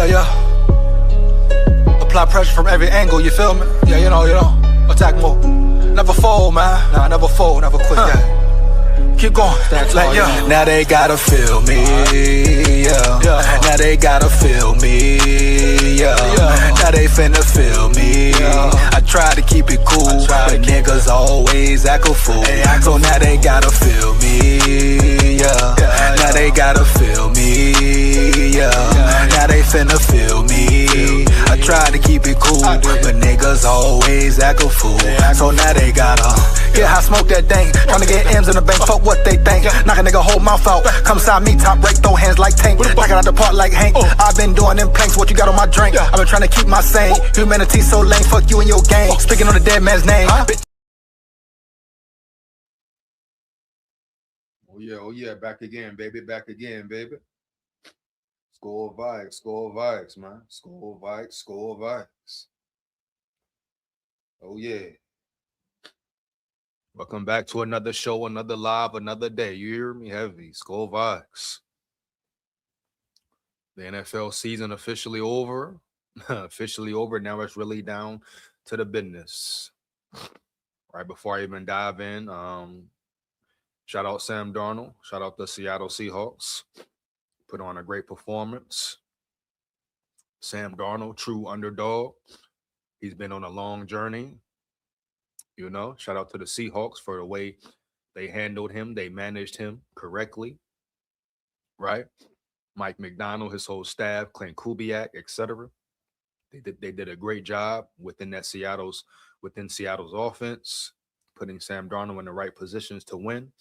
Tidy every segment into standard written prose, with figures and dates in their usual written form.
yeah. Apply pressure from every angle, you feel me? Yeah, you know, attack more. Never fold, man. Nah, never fold, never quit, yeah. Keep going, like, yeah. Now they gotta feel me, yeah. Now they gotta feel me, yeah. Now they finna feel me. I try to keep it cool, but niggas always act a fool. So now they gotta feel me, yeah. Now they gotta feel me, yeah. Now they finna feel me. I try to keep it cool, but niggas always act a fool. So now they gotta, yeah, I smoke that thing. Tryna get M's in the bank, fuck what they think. Knock a nigga whole mouth out. Come side me, top break, throw hands like Tank. Knock it out the park like Hank. I've been doing them planks, what you got on my drink? I've been trying to keep my sane. Humanity so lame, fuck you and your gang. Speaking on the dead man's name. Oh yeah, back again, baby. SKOL VIKES, man. SKOL VIKES. Oh yeah. Welcome back to another show, another live, another day. You hear me? Heavy. SKOL VIKES. The NFL season officially over. Officially over. Now it's really down to the business. Right before I even dive in, shout out Sam Darnold. Shout out the Seattle Seahawks. Put on a great performance. Sam Darnold, true underdog. He's been on a long journey. Shout out to the Seahawks for the way they handled him. They managed him correctly, right? Mike McDonald, his whole staff, Clint Kubiak, etc. They did a great job within Seattle's offense, putting Sam Darnold in the right positions to win.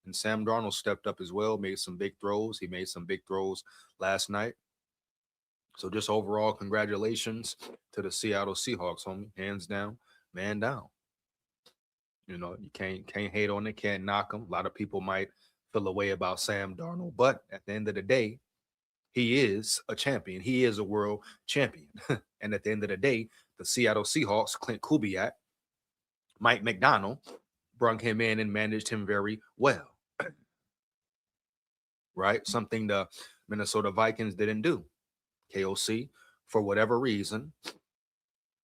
And Sam Darnold stepped up as well, made some big throws. He made some big throws last night. So just overall, congratulations to the Seattle Seahawks, homie. Hands down, man down. You can't hate on it, can't knock him. A lot of people might feel a way about Sam Darnold, but at the end of the day, he is a champion. He is a world champion. And at the end of the day, the Seattle Seahawks, Clint Kubiak, Mike McDonald, brung him in and managed him very well. Right? Something the Minnesota Vikings didn't do. KOC, for whatever reason,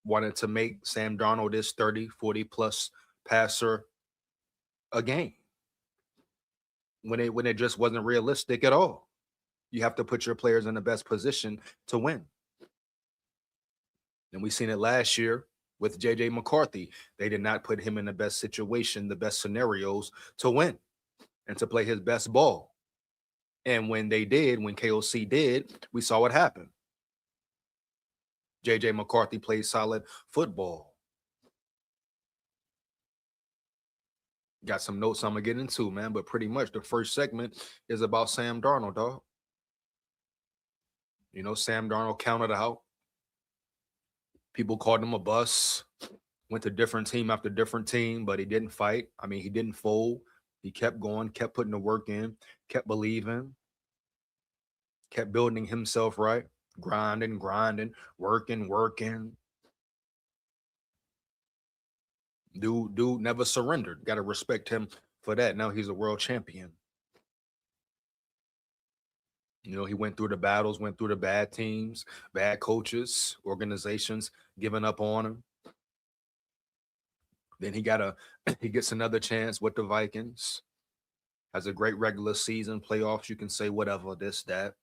wanted to make Sam Darnold this 30, 40-plus passer a game when it just wasn't realistic at all. You have to put your players in the best position to win. And we seen it last year with JJ McCarthy. They did not put him in the best situation, the best scenarios to win and to play his best ball. And when they did, when KOC did, we saw what happened. JJ McCarthy played solid football. Got some notes I'm going to get into, man, but pretty much the first segment is about Sam Darnold, dog. Sam Darnold counted out. People called him a bust. Went to different team after different team, but he didn't fight. I mean, he didn't fold. He kept going, kept putting the work in, kept believing, kept building himself right, grinding, working. Dude never surrendered. Got to respect him for that. Now he's a world champion. He went through the battles, went through the bad teams, bad coaches, organizations giving up on him. Then he gets another chance with the Vikings. Has a great regular season, playoffs. You can say whatever, this, that.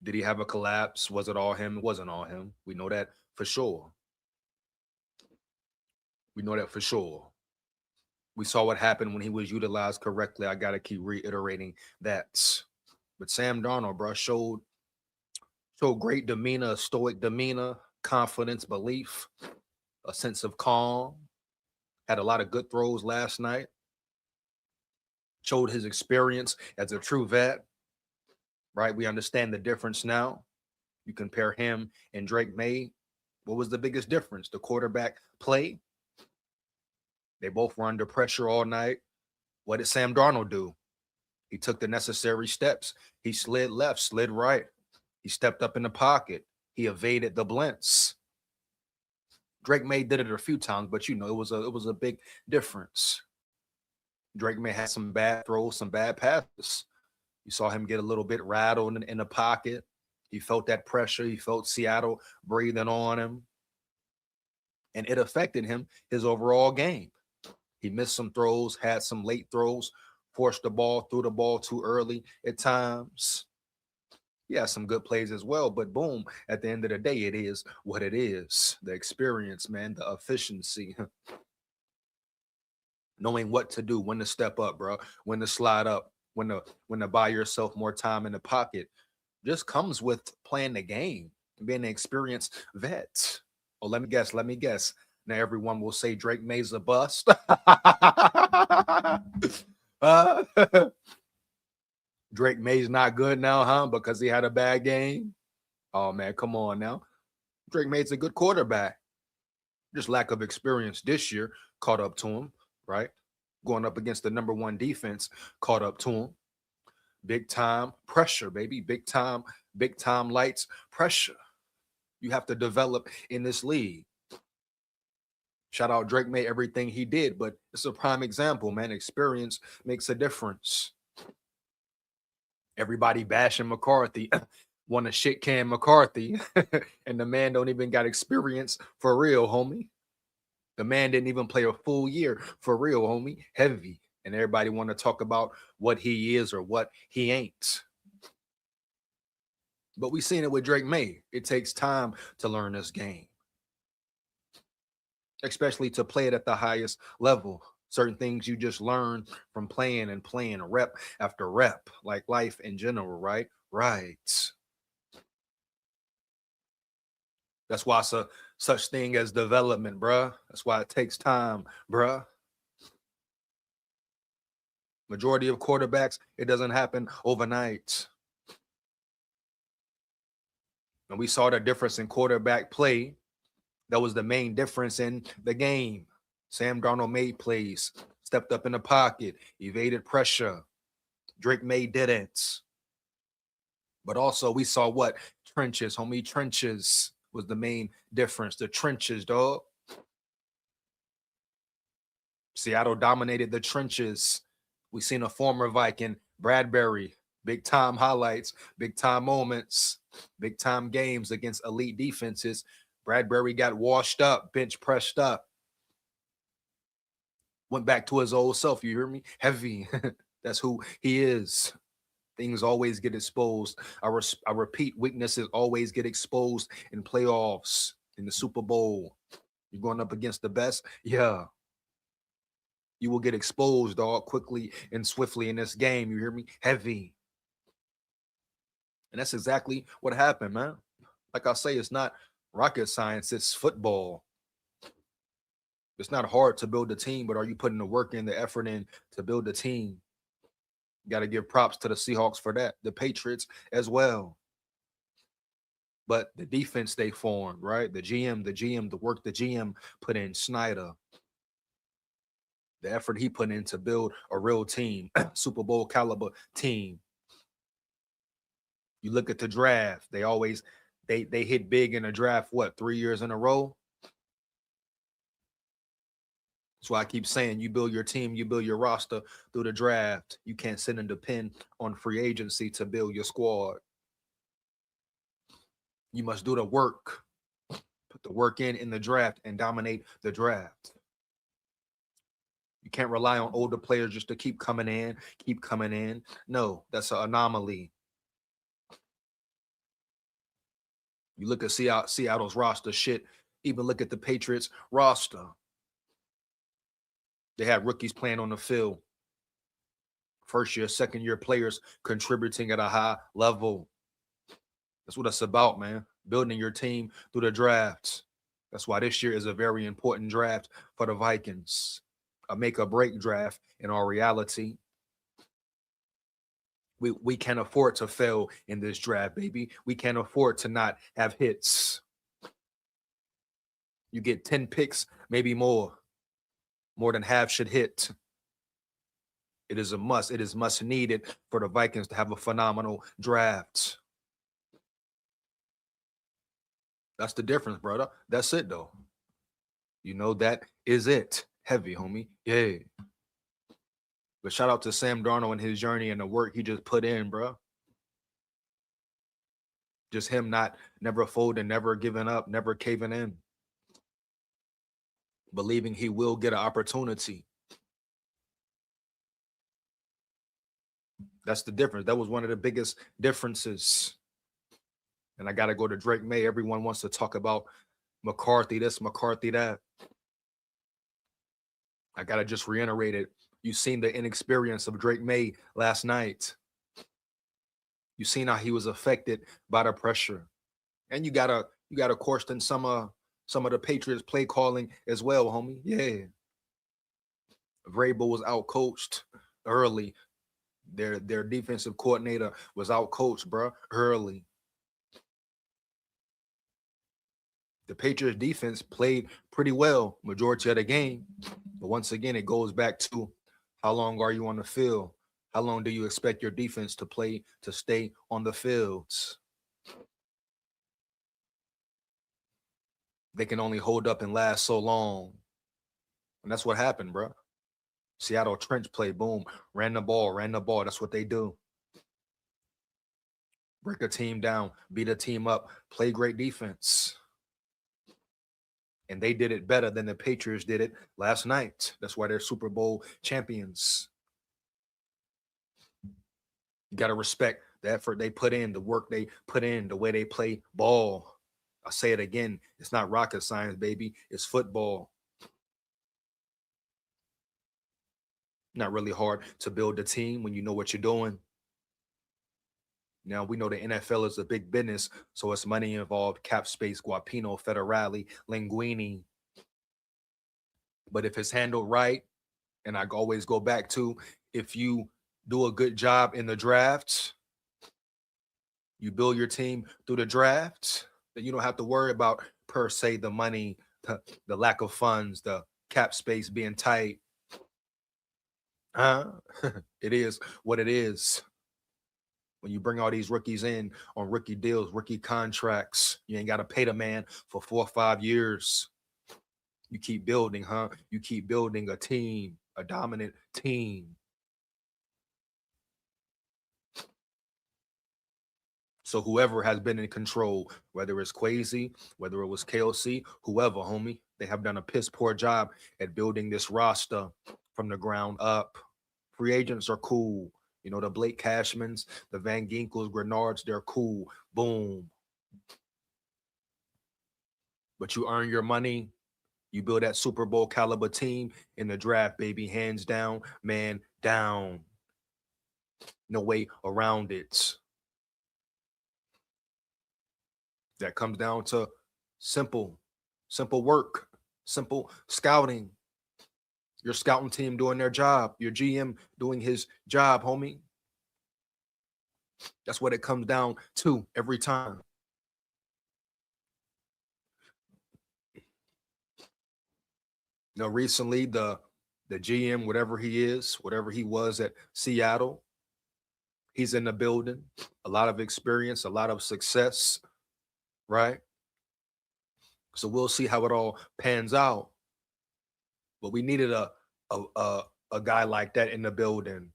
Did he have a collapse? Was it all him? It wasn't all him. We know that for sure. We saw what happened when he was utilized correctly. I got to keep reiterating that. But Sam Darnold, bro, showed great demeanor, stoic demeanor, confidence, belief, a sense of calm. Had a lot of good throws last night. Showed his experience as a true vet. Right? We understand the difference now. You compare him and Drake May. What was the biggest difference? The quarterback play. They both were under pressure all night. What did Sam Darnold do? He took the necessary steps. He slid left, slid right. He stepped up in the pocket. He evaded the blitz. Drake May did it a few times, but it was a big difference. Drake May had some bad throws, some bad passes. You saw him get a little bit rattled in the pocket. He felt that pressure. He felt Seattle breathing on him. And it affected him, his overall game. He missed some throws, had some late throws, forced the ball, threw the ball too early at times. Yeah, some good plays as well, but boom, at the end of the day, it is what it is. The experience, man, the efficiency, knowing what to do, when to step up, bro, when to slide up, when to buy yourself more time in the pocket, just comes with playing the game and being an experienced vet. Oh, let me guess. Now everyone will say Drake May's a bust. uh, Drake May's not good now, huh? Because he had a bad game. Oh man, come on now. Drake May's a good quarterback. Just lack of experience this year caught up to him, right? Going up against the number one defense caught up to him. Big time pressure, baby. Big time lights, pressure. You have to develop in this league. Shout out Drake May, everything he did, but it's a prime example, man. Experience makes a difference. Everybody bashing McCarthy, want to shit can McCarthy, and the man don't even got experience for real, homie. The man didn't even play a full year for real, homie. Heavy. And everybody want to talk about what he is or what he ain't. But we seen it with Drake May. It takes time to learn this game, especially to play it at the highest level. Certain things you just learn from playing and playing rep after rep, like life in general, right? Right. That's why it's a such thing as development, bruh. That's why it takes time, bruh. Majority of quarterbacks, it doesn't happen overnight. And we saw the difference in quarterback play. That was the main difference in the game. Sam Darnold made plays, stepped up in the pocket, evaded pressure. Drake May didn't. But also we saw what? Trenches, homie. Trenches was the main difference. The trenches, dog. Seattle dominated the trenches. We seen a former Viking, Bradbury, big time highlights, big time moments, big time games against elite defenses. Bradbury got washed up, bench pressed up. Went back to his old self. You hear me? Heavy. That's who he is. Things always get exposed. I repeat, weaknesses always get exposed in playoffs, in the Super Bowl. You're going up against the best. Yeah. You will get exposed, dog, quickly and swiftly in this game. You hear me? Heavy. And that's exactly what happened, man. Like I say, it's not rocket science, it's football. It's not hard to build a team, but are you putting the work in, the effort in to build a team? You got to give props to the Seahawks for that, the Patriots as well. But the defense they formed, right? The GM, the work the GM put in, Snyder, the effort he put in to build a real team, Super Bowl caliber team. You look at the draft, they always they hit big in the draft, what, 3 years in a row? That's why I keep saying you build your team, you build your roster through the draft. You can't sit and depend on free agency to build your squad. You must do the work, put the work in the draft and dominate the draft. You can't rely on older players just to keep coming in. No, that's an anomaly. You look at Seattle's roster, shit. Even look at the Patriots roster. They had rookies playing on the field. First year, second year players contributing at a high level. That's what it's about, man. Building your team through the drafts. That's why this year is a very important draft for the Vikings. A make or break draft in our reality. We can't afford to fail in this draft, baby. We can't afford to not have hits. You get 10 picks, maybe more. More than half should hit. It is a must. It is must needed for the Vikings to have a phenomenal draft. That's the difference, brother. That's it, though. You know, that is it. Heavy, homie. Yeah. But shout out to Sam Darnold and his journey and the work he just put in, bro. Just him never folding, never giving up, never caving in, believing he will get an opportunity. That's the difference. That was one of the biggest differences. And I got to go to Drake May. Everyone wants to talk about McCarthy this, McCarthy that. I got to just reiterate it. You seen the inexperience of Drake May last night. You seen how he was affected by the pressure. And you gotta question some of the Patriots play calling as well, homie. Yeah. Vrabel was out coached early. Their defensive coordinator was out coached, bro, early. The Patriots defense played pretty well majority of the game. But once again, it goes back to how long are you on the field? How long do you expect your defense to play to stay on the fields? They can only hold up and last so long. And that's what happened, bro. Seattle trench play, boom, ran the ball. That's what they do. Break a team down, beat a team up, play great defense. And they did it better than the Patriots did it last night. That's why they're Super Bowl champions. You got to respect the effort they put in, the work they put in, the way they play ball. I say it again, it's not rocket science, baby. It's football. Not really hard to build a team when you know what you're doing. Now, we know the NFL is a big business, so it's money involved, cap space, Guapino, Federale, Linguini. But if it's handled right, and I always go back to, if you do a good job in the draft, you build your team through the draft, then you don't have to worry about, per se, the money, the lack of funds, the cap space being tight. It is what it is. When you bring all these rookies in on rookie deals, rookie contracts, you ain't got to pay the man for 4 or 5 years. You keep building, You keep building a team, a dominant team. So whoever has been in control, whether it's Quasi, whether it was KLC, whoever, homie, they have done a piss poor job at building this roster from the ground up. Free agents are cool. You know, the Blake Cashmans, the Van Ginkels, Grenards, they're cool. Boom. But you earn your money. You build that Super Bowl caliber team in the draft, baby. Hands down, man down. No way around it. That comes down to simple work, simple scouting. Your scouting team doing their job, your GM doing his job, homie. That's what it comes down to every time. Now, recently, the GM, whatever he was at Seattle, he's in the building. A lot of experience, a lot of success, right? So we'll see how it all pans out. But we needed a guy like that in the building.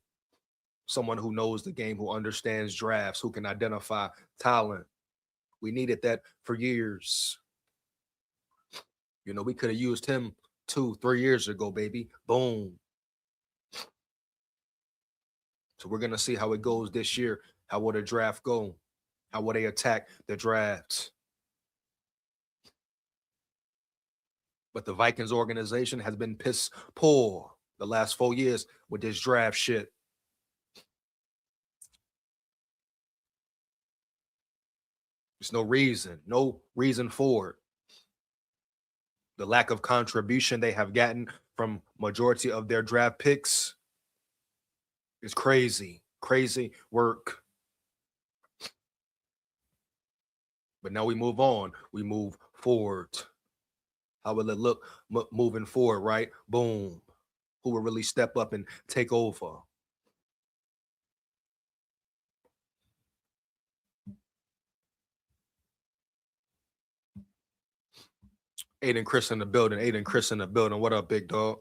Someone who knows the game, who understands drafts, who can identify talent. We needed that for years. You know, we could have used him 2-3 years ago, baby. Boom. So we're going to see how it goes this year. How will the draft go? How will they attack the draft? But the Vikings organization has been piss poor the last 4 years with this draft shit. There's no reason for it. The lack of contribution they have gotten from majority of their draft picks is crazy work. But now we move on. We move forward. How will it look moving forward, right? Boom. Who will really step up and take over? Aiden Chris in the building. What up, big dog?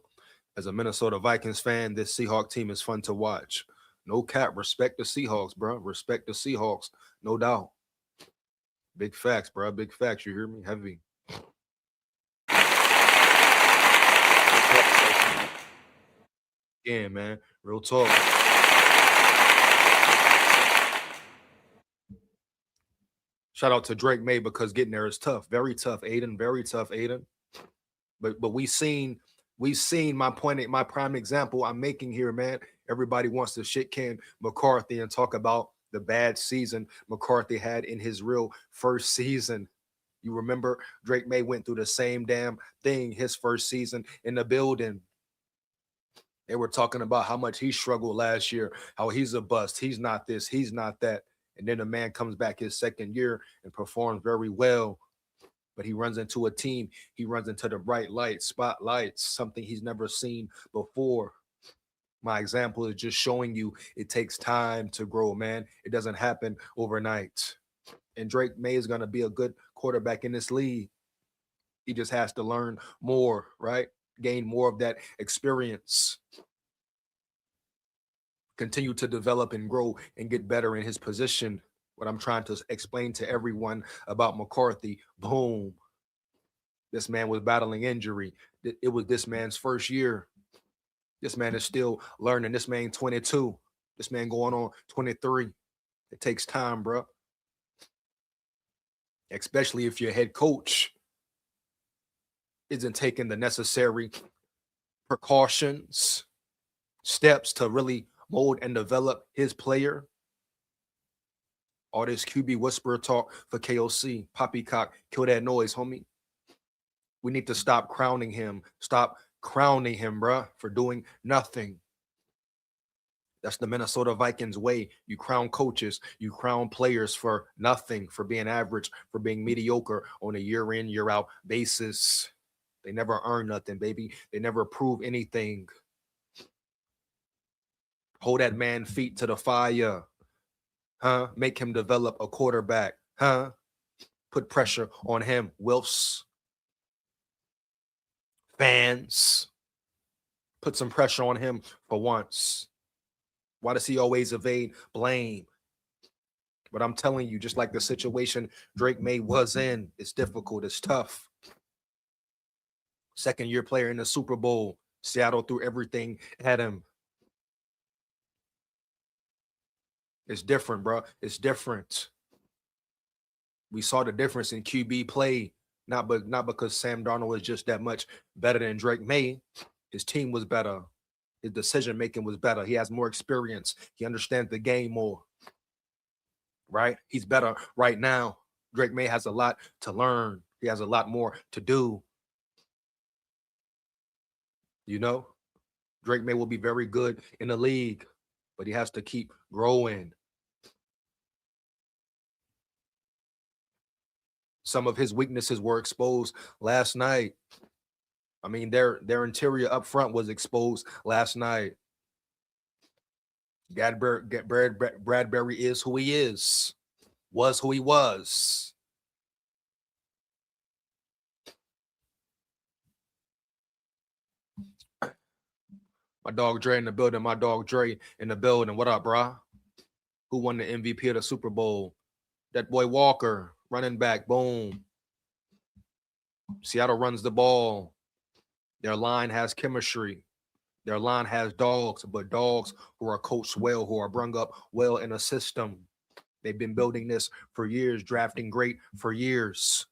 As a Minnesota Vikings fan, this Seahawk team is fun to watch. No cap. Respect the Seahawks, bro. Respect the Seahawks. No doubt. Big facts, bro. Big facts. You hear me? Heavy. Yeah, man. Real talk. Shout out to Drake May because getting there is tough. Very tough, Aiden. Very tough, Aiden. But we seen my prime example I'm making here, man. Everybody wants to shit can McCarthy and talk about the bad season McCarthy had in his real first season. You remember Drake May went through the same damn thing his first season in the building. They were talking about how much he struggled last year, how he's a bust, he's not this, he's not that. And then the man comes back his second year and performs very well. But he runs into a team, he runs into the bright lights, spotlights, something he's never seen before. My example is just showing you it takes time to grow, man. It doesn't happen overnight. And Drake May is going to be a good quarterback in this league. He just has to learn more, right? Gain more of that experience. Continue to develop and grow and get better in his position. What I'm trying to explain to everyone about McCarthy, boom. This man was battling injury. It was this man's first year. This man is still learning. This man 22. This man going on 23. It takes time, bro. Especially if your head coach isn't taking the necessary precautions, steps to really mold and develop his player. All this QB whisperer talk for KOC, poppycock, kill that noise, homie. We need to stop crowning him. Stop crowning him, bruh, for doing nothing. That's the Minnesota Vikings way. You crown coaches, you crown players for nothing, for being average, for being mediocre on a year in, year out basis. They never earn nothing, baby. They never prove anything. Hold that man feet to the fire. Huh? Make him develop a quarterback. Huh? Put pressure on him, Wilfs. Fans. Put some pressure on him for once. Why does he always evade blame? But I'm telling you, just like the situation Drake May was in, it's difficult, it's tough. Second year player in the Super Bowl. Seattle threw everything at him. It's different, bro. It's different. We saw the difference in QB play, not because Sam Darnold is just that much better than Drake May. His team was better. His decision making was better. He has more experience. He understands the game more. Right? He's better right now. Drake May has a lot to learn. He has a lot more to do. You know, Drake May will be very good in the league, but he has to keep growing. Some of his weaknesses were exposed last night. I mean, their interior up front was exposed last night. Bradbury is who he is, was who he was. My dog Dre in the building. My dog Dre in the building. What up, brah? Who won the MVP of the Super Bowl? That boy Walker, running back. Boom. Seattle runs the ball. Their line has chemistry. Their line has dogs, but dogs who are coached well, who are brung up well in a system. They've been building this for years, drafting great for years.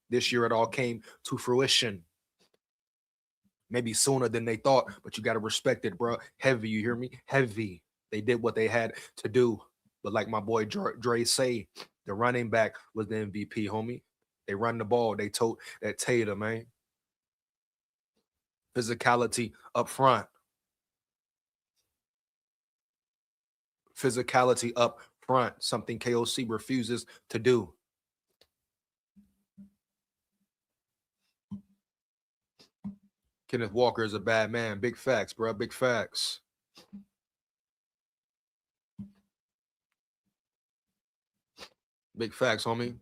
This year it all came to fruition. Maybe sooner than they thought, but you got to respect it, bro. Heavy, you hear me? Heavy. They did what they had to do. But like my boy Dre say, the running back was the MVP, homie. They run the ball. They told that Tatum, man. Physicality up front. Physicality up front, something KOC refuses to do. Kenneth Walker is a bad man. Big facts, bro. Big facts. Big facts, homie.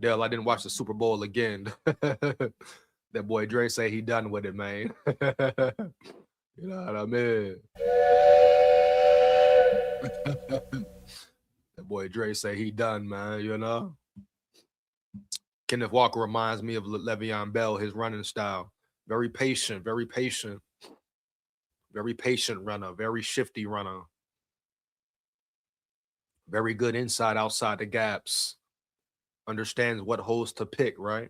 Dale, I didn't watch the Super Bowl again. That boy Dre say he done with it, man. You know what I mean? That boy Dre say he done, man, you know? Kenneth Walker reminds me of Le'Veon Bell, his running style. Very patient, very patient. Very patient runner, very shifty runner. Very good inside, outside the gaps. Understands what holes to pick, right?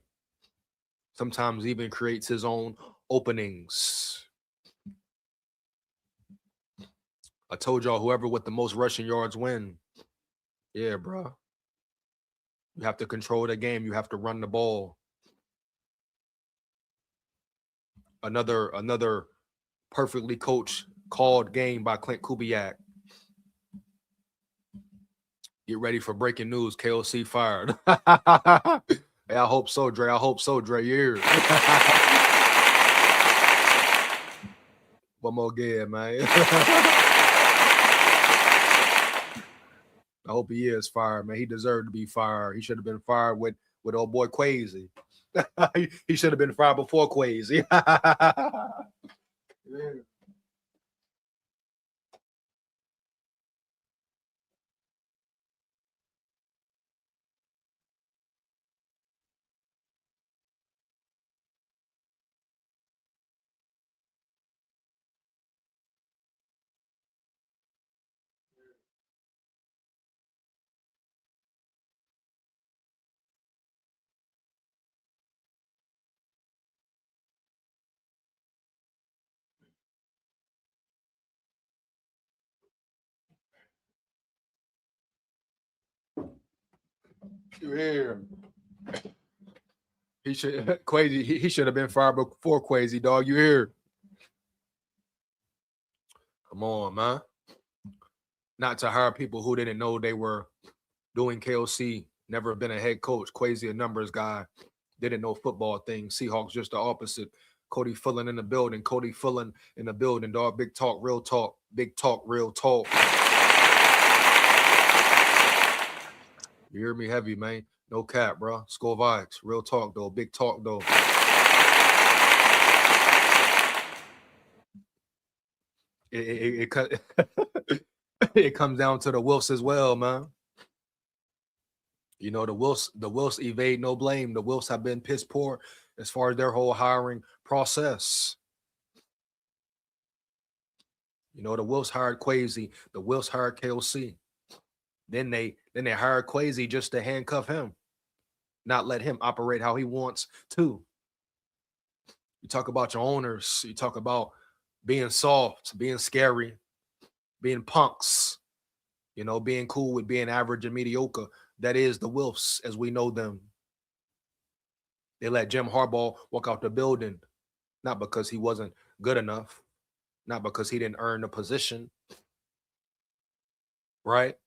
Sometimes even creates his own openings. I told y'all, whoever with the most rushing yards win. Yeah, bro. You have to control the game. You have to run the ball. Another perfectly coached, called game by Clint Kubiak. Get ready for breaking news. KOC fired. Hey, I hope so, Dre. I hope so, Dre. Yeah. One more game, man. I hope he is fired, man. He deserved to be fired. He should have been fired with old boy Quasi. He should have been fired before Quasi. Yeah. You hear? He should Quasi. He should have been fired before Quasi, dog. You hear? Come on, man. Not to hire people who didn't know they were doing KOC. Never been a head coach. Quasi, a numbers guy. Didn't know football things. Seahawks just the opposite. Cody Fullen in the building. Cody Fullen in the building, dog. Big talk, real talk. Big talk, real talk. You hear me heavy, man. No cap, bro. SKOL VIKES. Real talk, though. Big talk, though. It it comes down to the Wilfs as well, man. You know, the Wilfs evade no blame. The Wilfs have been piss poor as far as their whole hiring process. You know, the Wilfs hired Quasi. The Wilfs hired KOC. Then they hired Quasi just to handcuff him, not let him operate how he wants to. You talk about your owners. You talk about being soft, being scary, being punks. You know, being cool with being average and mediocre. That is the Wilfs as we know them. They let Jim Harbaugh walk out the building, not because he wasn't good enough, not because he didn't earn the position, right?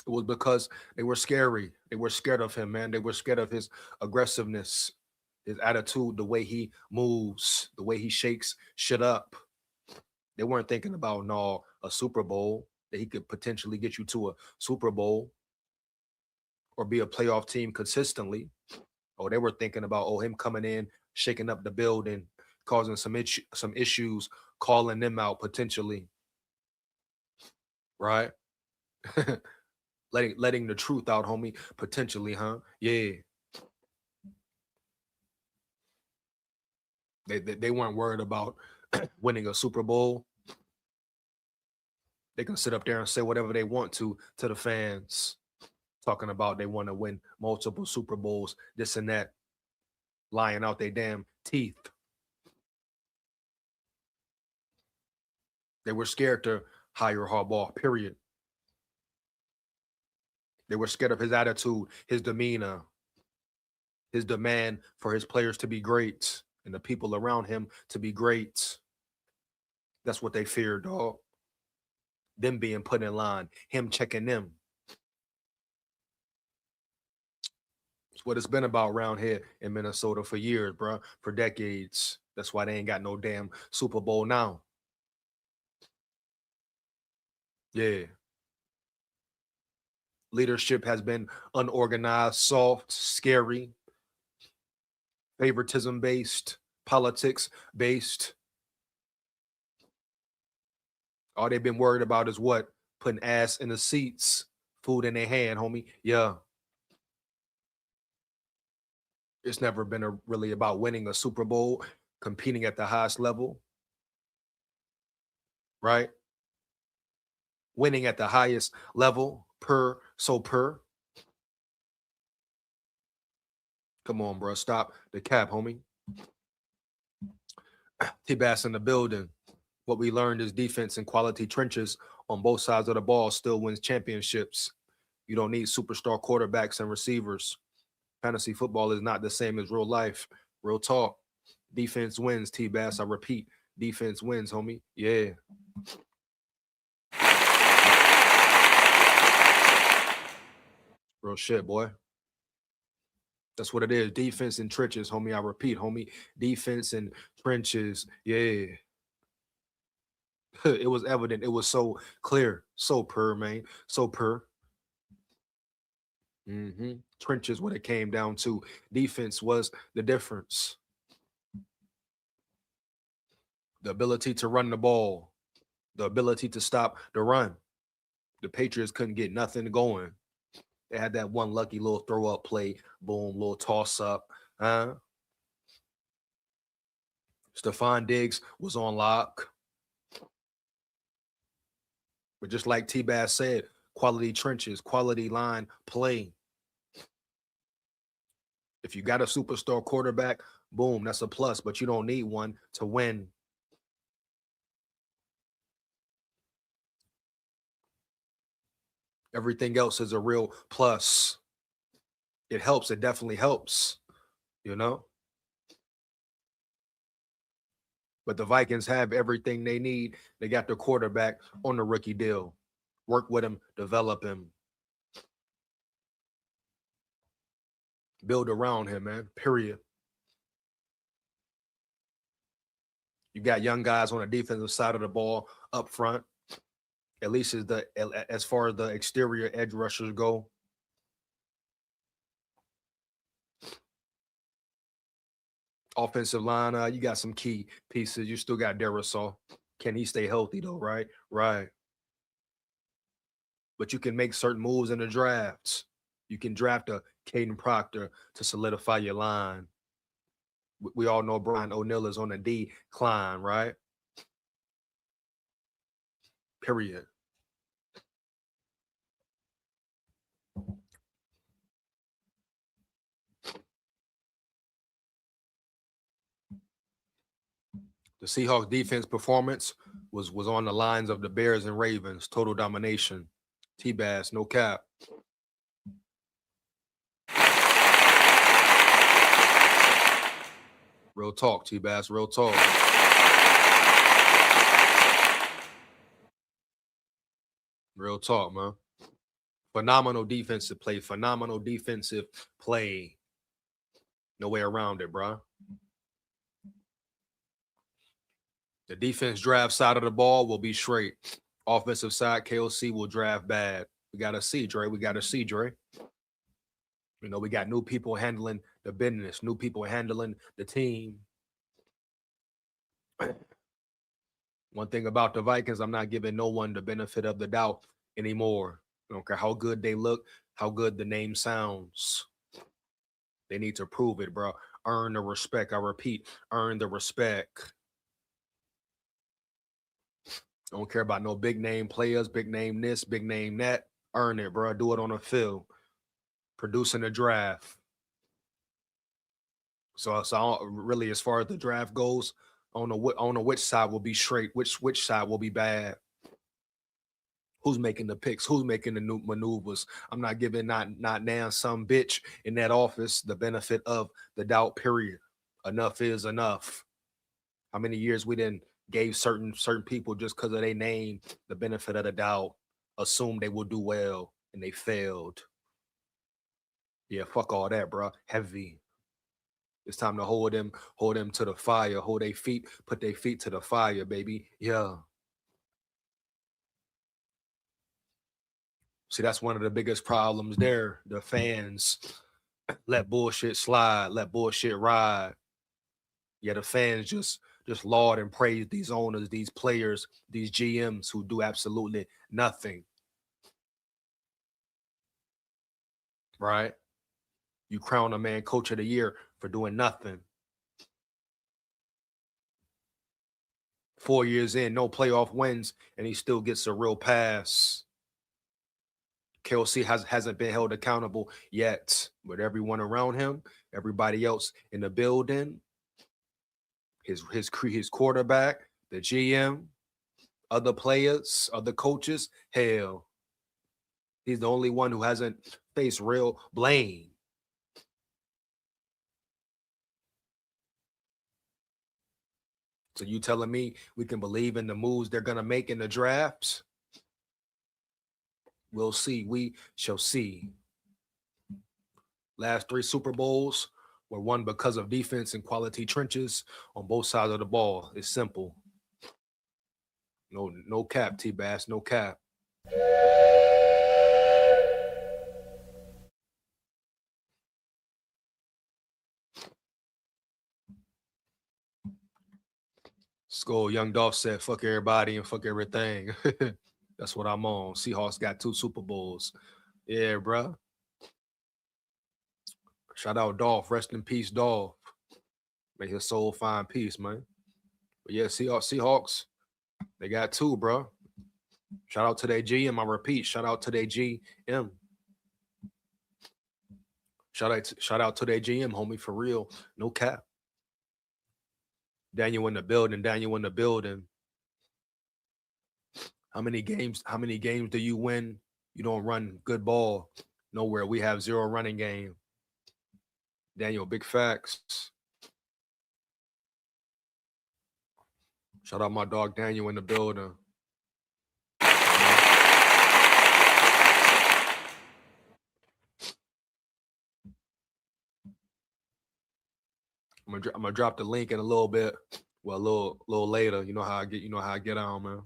It was because they were scary. They were scared of him, man. They were scared of his aggressiveness, his attitude, the way he moves, the way he shakes shit up. They weren't thinking about no a Super Bowl that he could potentially get you to a Super Bowl or be a playoff team consistently. Oh, they were thinking about him coming in, shaking up the building, causing some issues, calling them out potentially, right? letting the truth out, homie, potentially, huh? Yeah. They weren't worried about winning a Super Bowl. They can sit up there and say whatever they want to the fans, talking about they want to win multiple Super Bowls, this and that, lying out their damn teeth. They were scared to hire Harbaugh, period. They were scared of his attitude, his demeanor, his demand for his players to be great and the people around him to be great. That's what they feared, dog. Them being put in line, him checking them. It's what it's been about around here in Minnesota for years, bro, for decades. That's why they ain't got no damn Super Bowl now. Yeah. Leadership has been unorganized, soft, scary, favoritism based, politics based. All they've been worried about is what? Putting ass in the seats, food in their hand, homie. Yeah. It's never been really about winning a Super Bowl, competing at the highest level, right? Winning at the highest level per. Come on, bro. Stop the cap, homie. T-Bass in the building. What we learned is defense and quality trenches on both sides of the ball still wins championships. You don't need superstar quarterbacks and receivers. Fantasy football is not the same as real life. Real talk. Defense wins, T-Bass. I repeat, defense wins, homie. Yeah. Real shit, boy. That's what it is. Defense and trenches, homie. I repeat, homie. Defense and trenches. Yeah. It was evident. It was so clear. So per, man. So per. Trenches, what it came down to. Defense was the difference. The ability to run the ball. The ability to stop the run. The Patriots couldn't get nothing going. They had that one lucky little throw up play. Boom, little toss up. Stephon Diggs was on lock. But just like T-Bass said, quality trenches, quality line play. If you got a superstar quarterback, boom, that's a plus, but you don't need one to win. Everything else is a real plus. It helps. It definitely helps, you know? But the Vikings have everything they need. They got their quarterback on the rookie deal. Work with him, develop him. Build around him, man, period. You got young guys on the defensive side of the ball up front. At least as far as the exterior edge rushers go. Offensive line, you got some key pieces. You still got Darisaw. Can he stay healthy though? Right. But you can make certain moves in the drafts. You can draft a Caden Proctor to solidify your line. We all know Brian O'Neill is on the decline, right? Period. The Seahawks defense performance was on the lines of the Bears and Ravens. Total domination. T-Bass, no cap. Real talk, T-Bass, real talk. Real talk, man. Phenomenal defensive play. Phenomenal defensive play. No way around it, bro. The defense draft side of the ball will be straight. Offensive side, KOC will draft bad. We got to see, Dre. We got to see, Dre. You know, we got new people handling the business, new people handling the team. One thing about the Vikings, I'm not giving no one the benefit of the doubt anymore. I don't care how good they look, how good the name sounds. They need to prove it, bro. Earn the respect. I repeat, earn the respect. Don't care about no big name players, big name this, big name that. Earn it, bro. Do it on the field. Producing a draft. So I don't, really, as far as the draft goes, I don't know which side will be straight, which side will be bad. Who's making the picks? Who's making the new maneuvers? I'm not giving not now some bitch in that office the benefit of the doubt. Period. Enough is enough. How many years we didn't gave certain people just because of their name the benefit of the doubt, assumed they will do well, and they failed. Yeah, fuck all that, bro. Heavy. It's time to hold them to the fire. Hold their feet, put their feet to the fire, baby. Yeah. See, that's one of the biggest problems there. The fans let bullshit slide, let bullshit ride. Yeah, the fans just laud and praise these owners, these players, these GMs who do absolutely nothing. Right? You crown a man coach of the year for doing nothing. 4 years in, no playoff wins, and he still gets a real pass. KOC hasn't been held accountable yet, but everyone around him, everybody else in the building, his quarterback, the GM, other players, other coaches, hell, he's the only one who hasn't faced real blame. So you telling me we can believe in the moves they're gonna make in the drafts? We'll see. We shall see. Last 3 Super Bowls were won because of defense and quality trenches on both sides of the ball. It's simple. No cap, T-Bass, no cap. SKOL, Young Dolph said, fuck everybody and fuck everything. That's what I'm on. Seahawks got 2 Super Bowls. Yeah, bruh. Shout out Dolph. Rest in peace, Dolph. May his soul find peace, man. But yeah, Seahawks, they got 2, bro. Shout out to their GM. I repeat, shout out to their GM. Shout out to their GM, homie, for real. No cap. Daniel in the building. How many games do you win? You don't run good ball nowhere. We have 0 running game. Daniel, big facts. Shout out my dog Daniel in the building. I'm gonna drop the link in a little bit. Well, a little later. You know how I get on, man.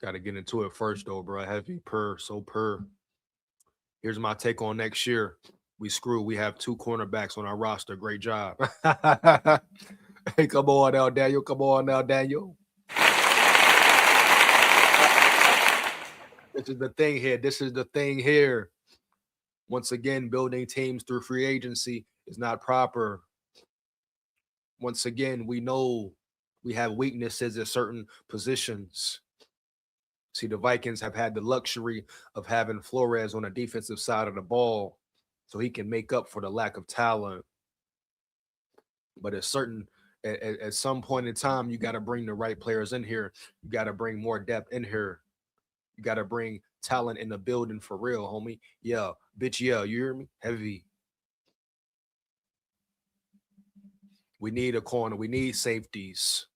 Got to get into it first, though, bro. Heavy per. Here's my take on next year. We screw. We have 2 cornerbacks on our roster. Great job. Hey, come on now, Daniel. This is the thing here. Once again, building teams through free agency is not proper. Once again, we know we have weaknesses at certain positions. See, the Vikings have had the luxury of having Flores on the defensive side of the ball so he can make up for the lack of talent. But at some point in time, you got to bring the right players in here. You got to bring more depth in here. You got to bring talent in the building for real, homie. Yeah, bitch, yeah, you hear me? Heavy. We need a corner. We need safeties.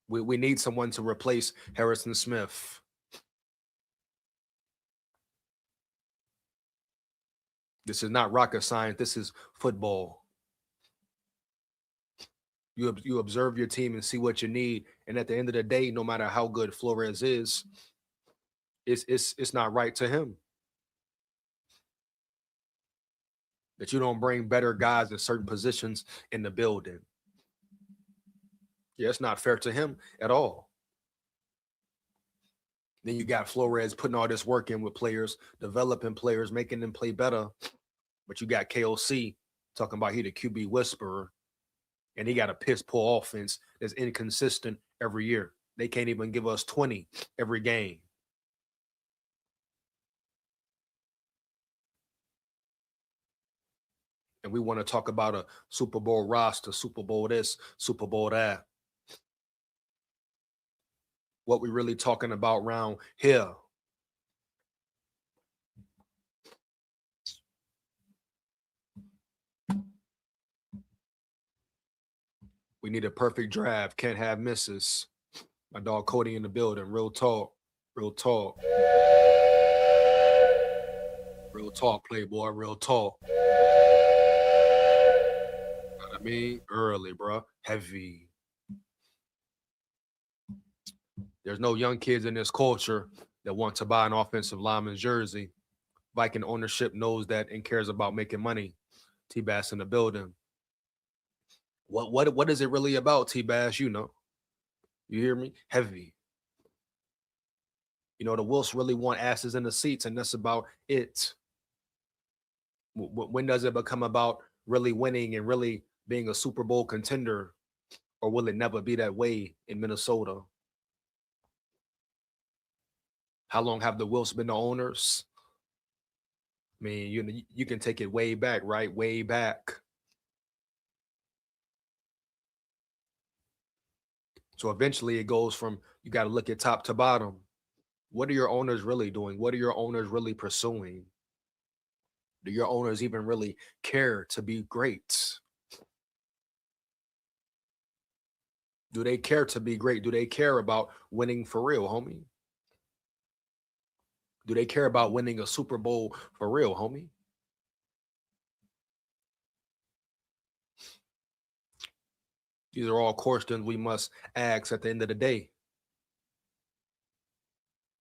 We need someone to replace Harrison Smith. This is not rocket science. This is football. You observe your team and see what you need. And at the end of the day, no matter how good Flores is, it's not right to him that you don't bring better guys in certain positions in the building. Yeah, it's not fair to him at all. Then you got Flores putting all this work in with players, developing players, making them play better. But you got KOC talking about he the QB whisperer, and he got a piss poor offense that's inconsistent every year. They can't even give us 20 every game. And we want to talk about a Super Bowl roster, Super Bowl this, Super Bowl that. What we really talking about around here. We need a perfect draft. Can't have misses. My dog Cody in the building. Real talk. Real talk. Real talk, Playboy. Real talk. Me early, bro. Heavy. There's no young kids in this culture that want to buy an offensive lineman's jersey. Viking ownership knows that and cares about making money. T-Bass in the building. What is it really about, T-Bass? You know. You hear me? Heavy. You know, the Wolves really want asses in the seats, and that's about it. When does it become about really winning and really being a Super Bowl contender, or will it never be that way in Minnesota? How long have the Wolves been the owners? I mean, you can take it way back, right? Way back. So eventually it goes from you got to look at top to bottom. What are your owners really doing? What are your owners really pursuing? Do your owners even really care to be great? Do they care to be great? Do they care about winning for real, homie? Do they care about winning a Super Bowl for real, homie? These are all questions we must ask at the end of the day.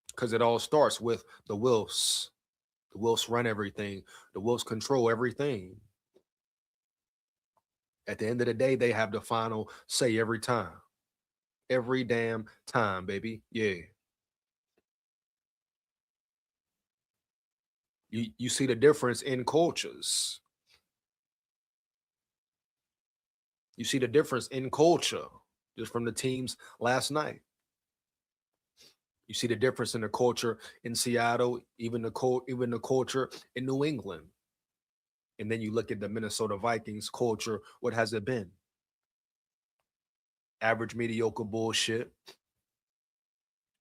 Because it all starts with the Wilfs. The Wilfs run everything. The Wilfs control everything. At the end of the day, they have the final say every time. Every damn time, baby. Yeah. You see the difference in cultures. You see the difference in culture just from the teams last night. You see the difference in the culture in Seattle, even the culture in New England. And then you look at the Minnesota Vikings culture. What has it been? Average, mediocre bullshit,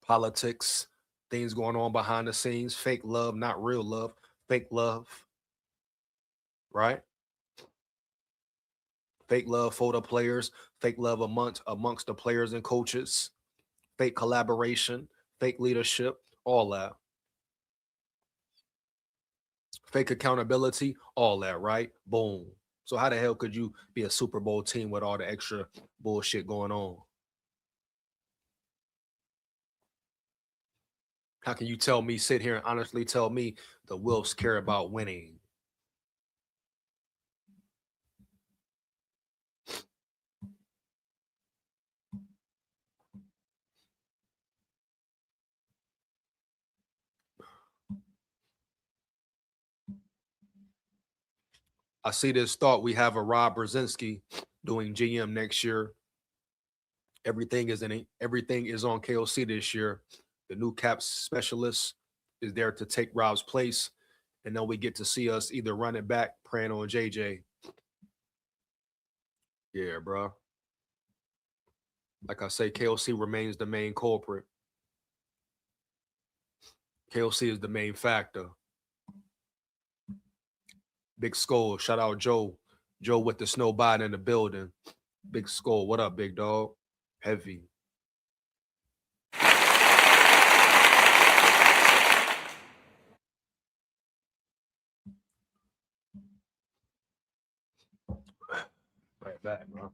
politics, things going on behind the scenes, fake love, not real love, fake love, right? Fake love for the players, fake love amongst the players and coaches, fake collaboration, fake leadership, all that. Fake accountability, all that, right? Boom. So how the hell could you be a Super Bowl team with all the extra bullshit going on? How can you tell me, sit here and honestly tell me the Wilfs care about winning? I see this thought. We have a Rob Brzezinski doing GM next year. Everything is on KOC this year. The new caps specialist is there to take Rob's place, and then we get to see us either run it back, praying on JJ. Yeah, bro. Like I say, KOC remains the main culprit. KOC is the main factor. Big SKOL, shout out Joe. Joe with the snow bite in the building. Big SKOL, what up, big dog? Heavy. Right back, bro.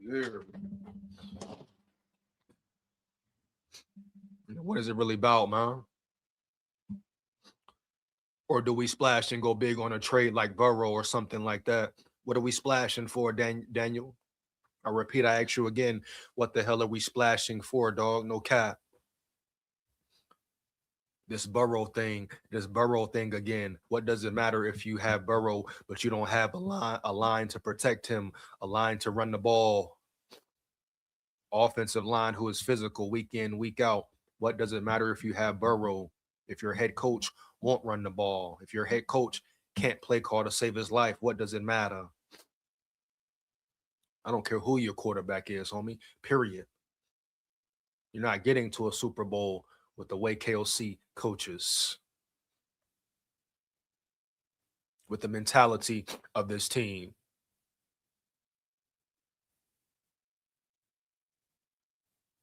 Yeah. What is it really about, man? Or do we splash and go big on a trade like Burrow or something like that? What are we splashing for, Daniel? I repeat, I ask you again, what the hell are we splashing for, dog? No cap. This Burrow thing again. What does it matter if you have Burrow, but you don't have a line to protect him, a line to run the ball, offensive line who is physical week in, week out? What does it matter if you have Burrow, if your head coach won't run the ball, if your head coach can't play call to save his life? What does it matter? I don't care who your quarterback is, homie, period. You're not getting to a Super Bowl with the way KOC coaches, with the mentality of this team.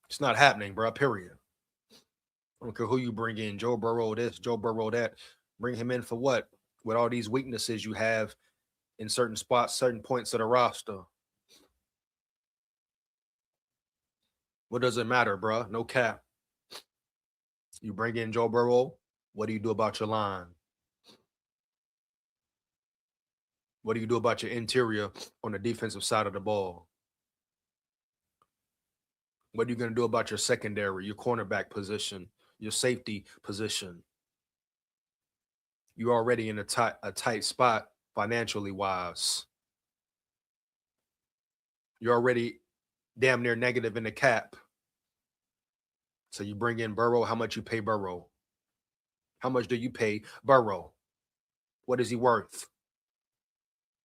It's not happening, bro, period. I don't care who you bring in, Joe Burrow this, Joe Burrow that. Bring him in for what? With all these weaknesses you have in certain spots, certain points of the roster. What does it matter, bro? No cap. You bring in Joe Burrow, what do you do about your line? What do you do about your interior on the defensive side of the ball? What are you going to do about your secondary, your cornerback position, your safety position? You're already in a tight spot financially wise. You're already damn near negative in the cap. So you bring in Burrow. How much you pay Burrow? How much do you pay Burrow? What is he worth?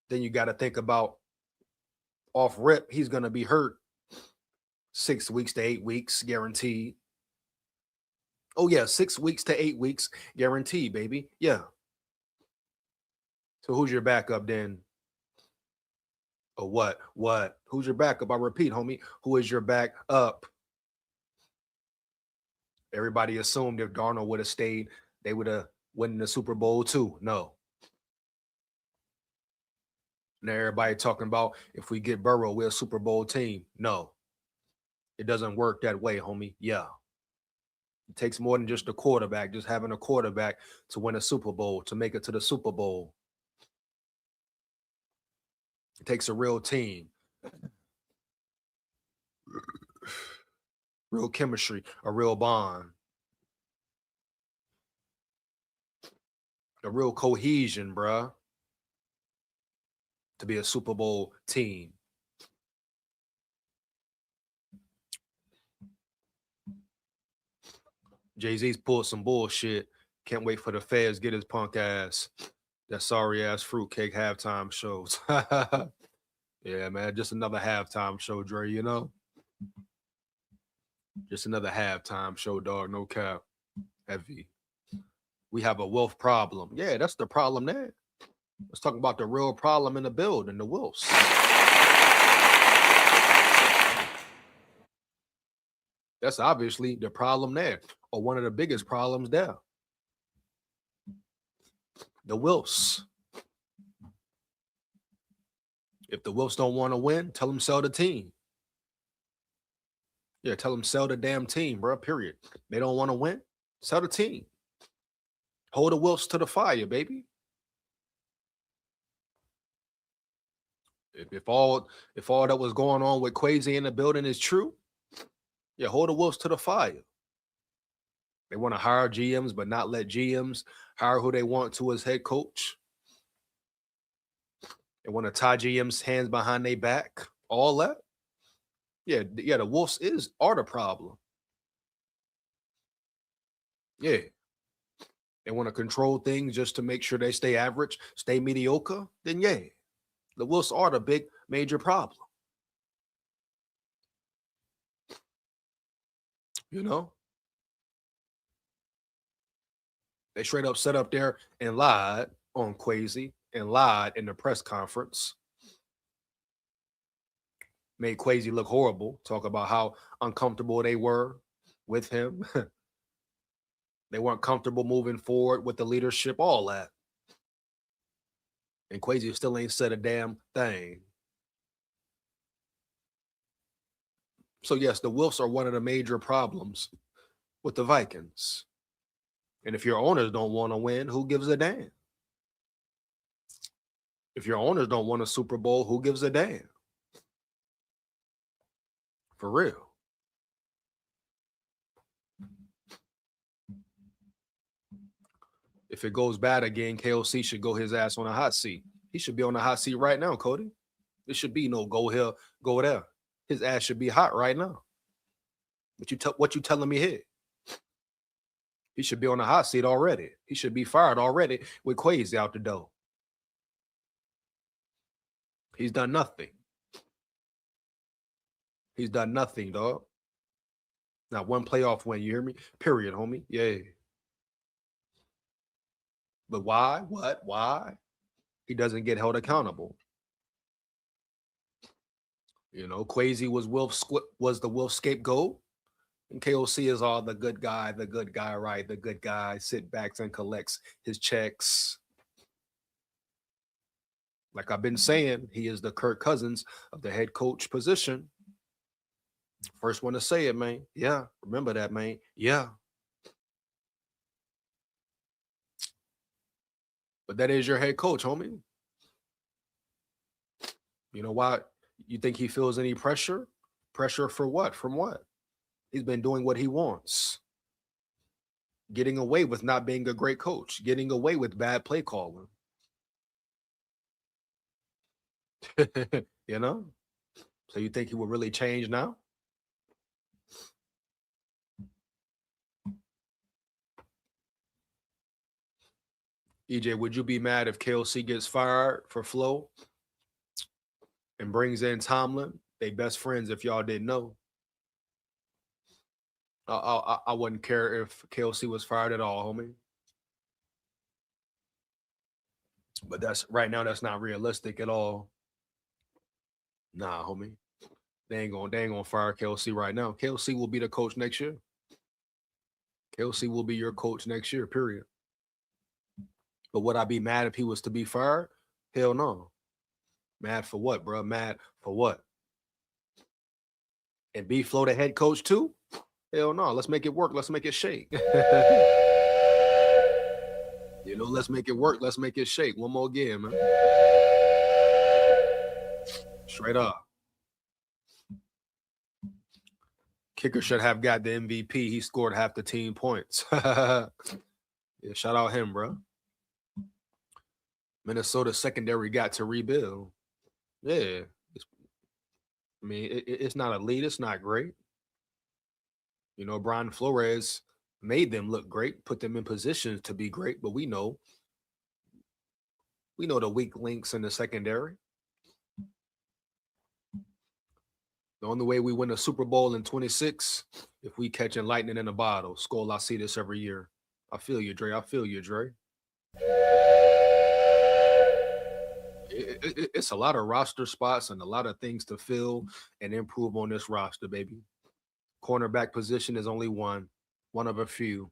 Then you got to think about off rip, he's going to be hurt 6 weeks to 8 weeks guaranteed. Oh, yeah, 6 weeks to 8 weeks guaranteed, baby. Yeah. So who's your backup then? Or what? What? Who's your backup? I repeat, homie, who is your backup? Everybody assumed if Darnold would have stayed, they would have won the Super Bowl too. No. Now everybody talking about if we get Burrow, we're a Super Bowl team. No. It doesn't work that way, homie. Yeah. It takes more than just a quarterback, just having a quarterback to win a Super Bowl, to make it to the Super Bowl. It takes a real team. Real chemistry, a real bond, a real cohesion, bruh, to be a Super Bowl team. Jay-Z's pulled some bullshit. Can't wait for the feds get his punk ass. That sorry ass fruitcake halftime shows. Yeah, man, just another halftime show, Dre, you know? Just another halftime show, dog. No cap. Heavy. We have a wealth problem. Yeah, that's the problem there. Let's talk about the real problem in the building, the wolves. That's obviously the problem there, or one of the biggest problems there. The Wilfs. If the Wilfs don't want to win, tell them sell the team. Yeah, tell them sell the damn team, bro. Period. They don't want to win, sell the team. Hold the Wilfs to the fire, baby. If all that was going on with Quasi in the building is true, yeah, hold the Wolves to the fire. They want to hire GMs, but not let GMs hire who they want to as head coach. They want to tie GMs' hands behind their back. All that. Yeah, the Wolves are the problem. Yeah. They want to control things just to make sure they stay average, stay mediocre. Then yeah, the Wolves are the big major problem. You know? They straight up sat up there and lied on Quasi and lied in the press conference. Made Quasi look horrible. Talk about how uncomfortable they were with him. They weren't comfortable moving forward with the leadership, all that. And Quasi still ain't said a damn thing. So yes, the Wolves are one of the major problems with the Vikings. And if your owners don't want to win, who gives a damn? If your owners don't want a Super Bowl, who gives a damn? For real. If it goes bad again, KOC should go his ass on a hot seat. He should be on the hot seat right now, Cody. There should be no go here, go there. His ass should be hot right now. What you telling me here? He should be on the hot seat already. He should be fired already with Quazy out the door. He's done nothing. He's done nothing, dog. Not one playoff win, you hear me? Period, homie. Yeah. But why? What? Why? He doesn't get held accountable. You know, Quazy was the Wolf scapegoat. And KOC is all the good guy, right? The good guy, sit backs and collects his checks. Like I've been saying, he is the Kirk Cousins of the head coach position. First one to say it, man. Yeah, remember that, man. Yeah. But that is your head coach, homie. You know why? You think he feels any pressure? Pressure for what? From what? He's been doing what he wants. Getting away with not being a great coach. Getting away with bad play calling. You know? So you think he will really change now? EJ, would you be mad if KOC gets fired for flow and brings in Tomlin? They best friends if y'all didn't know. I wouldn't care if KOC was fired at all, homie. But that's right now, that's not realistic at all. Nah, homie. They ain't gonna fire KOC right now. KOC will be the coach next year. KOC will be your coach next year, period. But would I be mad if he was to be fired? Hell no. Mad for what, bro? Mad for what? And be Flo the head coach too? Hell no. Let's make it work. Let's make it shake. You know, let's make it work. Let's make it shake. One more again, man. Straight up. Kicker should have got the MVP. He scored half the team points. Yeah, shout out him, bro. Minnesota secondary got to rebuild. Yeah. It's not elite. It's not great. You know, Brian Flores made them look great, put them in positions to be great, but we know the weak links in the secondary. The only way we win a Super Bowl in 26, if we catching lightning in a bottle. SKOL, I see this every year. I feel you, Dre. I feel you, Dre. It's a lot of roster spots and a lot of things to fill and improve on this roster, baby. Cornerback position is only one of a few.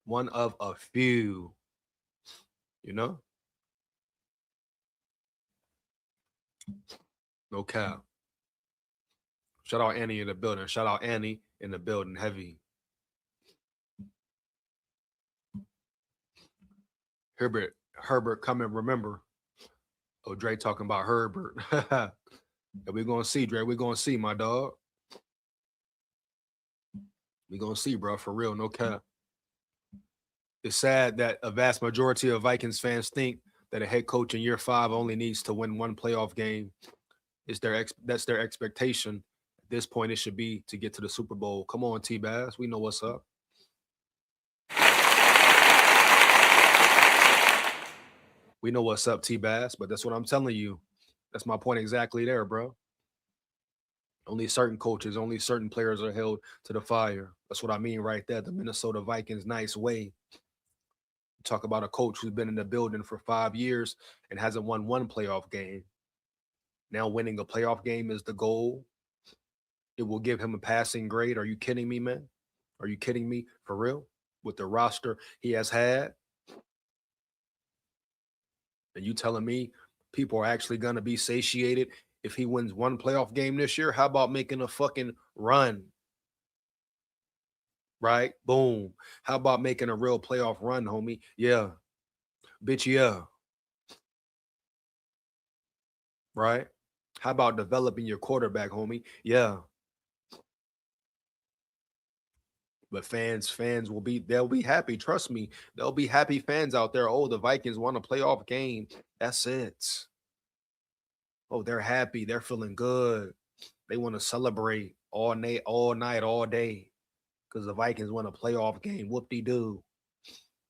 One of a few. You know? No cap. Shout out Annie in the building. Shout out Annie in the building. Heavy. Herbert, come and remember. Oh, Dre talking about Herbert. Yeah, we're going to see, Dre. We're going to see, my dog. We're going to see, bro. For real. No cap. It's sad that a vast majority of Vikings fans think that a head coach in year 5 only needs to win one playoff game. That's their expectation. At this point, it should be to get to the Super Bowl. Come on, T-Bass. We know what's up. We know what's up, T-Bass, but that's what I'm telling you. That's my point exactly there, bro. Only certain coaches, only certain players are held to the fire. That's what I mean right there. The Minnesota Vikings, nice way. Talk about a coach who's been in the building for 5 years and hasn't won one playoff game. Now winning a playoff game is the goal. It will give him a passing grade. Are you kidding me, man? Are you kidding me? For real? With the roster he has had? And you telling me people are actually going to be satiated If he wins one playoff game this year, how about making a fucking run? Right? Boom. How about making a real playoff run, homie? Yeah. Bitch, yeah. Right? How about developing your quarterback, homie? Yeah. But fans they'll be happy. Trust me, there'll be happy fans out there. Oh, the Vikings won a playoff game. That's it. Oh, they're happy. They're feeling good. They want to celebrate all night, all day. Because the Vikings won a playoff game. Whoop-de-doo.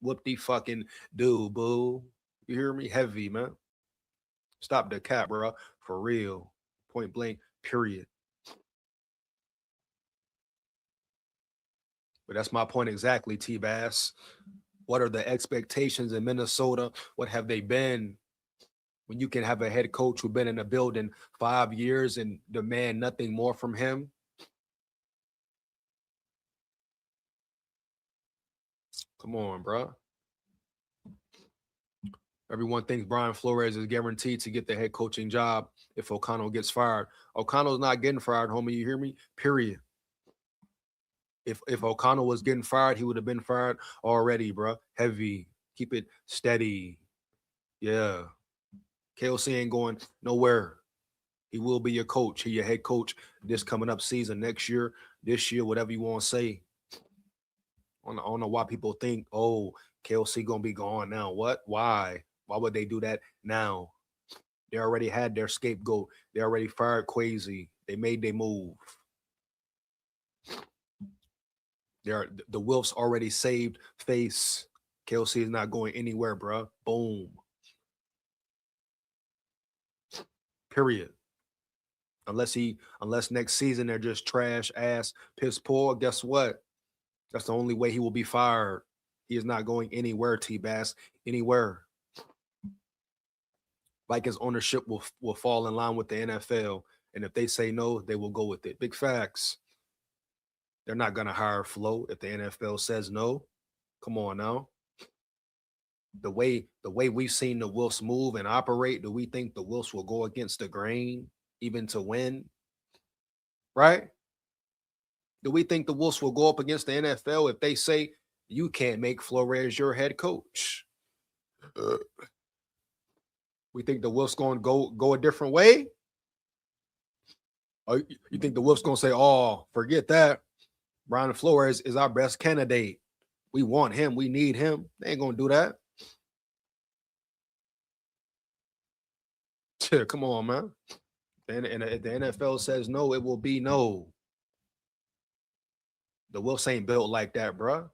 Whoop-de-fucking do, boo. You hear me? Heavy, man. Stop the cap, bro. For real. Point blank, period. But that's my point exactly, T-Bass. What are the expectations in Minnesota? What have they been? When you can have a head coach who's been in the building 5 years and demand nothing more from him. Come on, bro. Everyone thinks Brian Flores is guaranteed to get the head coaching job if O'Connell gets fired. O'Connell's not getting fired, homie. You hear me? Period. If O'Connell was getting fired, he would have been fired already, bro. Heavy. Keep it steady. Yeah. KOC ain't going nowhere. He will be your coach. He your head coach this coming up season, next year, this year, whatever you want to say. I don't know why people think, oh, KOC gonna be gone now. What? Why? Why would they do that now? They already had their scapegoat. They already fired Quasi. They made their move. The Wolves already saved face. KOC is not going anywhere, bro. Boom. Period. Unless next season they're just trash ass, piss poor. Guess what? That's the only way he will be fired. He is not going anywhere, T-Bass. Anywhere. Vikings ownership will fall in line with the NFL. And if they say no, they will go with it. Big facts. They're not going to hire Flo if the NFL says no. Come on now. The way we've seen the Wolves move and operate, do we think the Wolves will go against the grain even to win? Right? Do we think the Wolves will go up against the NFL if they say you can't make Flores your head coach? We think the Wolves going to go a different way? Or you think the Wolves going to say, oh, forget that. Brian Flores is our best candidate. We want him. We need him. They ain't going to do that. Come on, man. And if the NFL says no, it will be no. The Wolves ain't built like that, bro.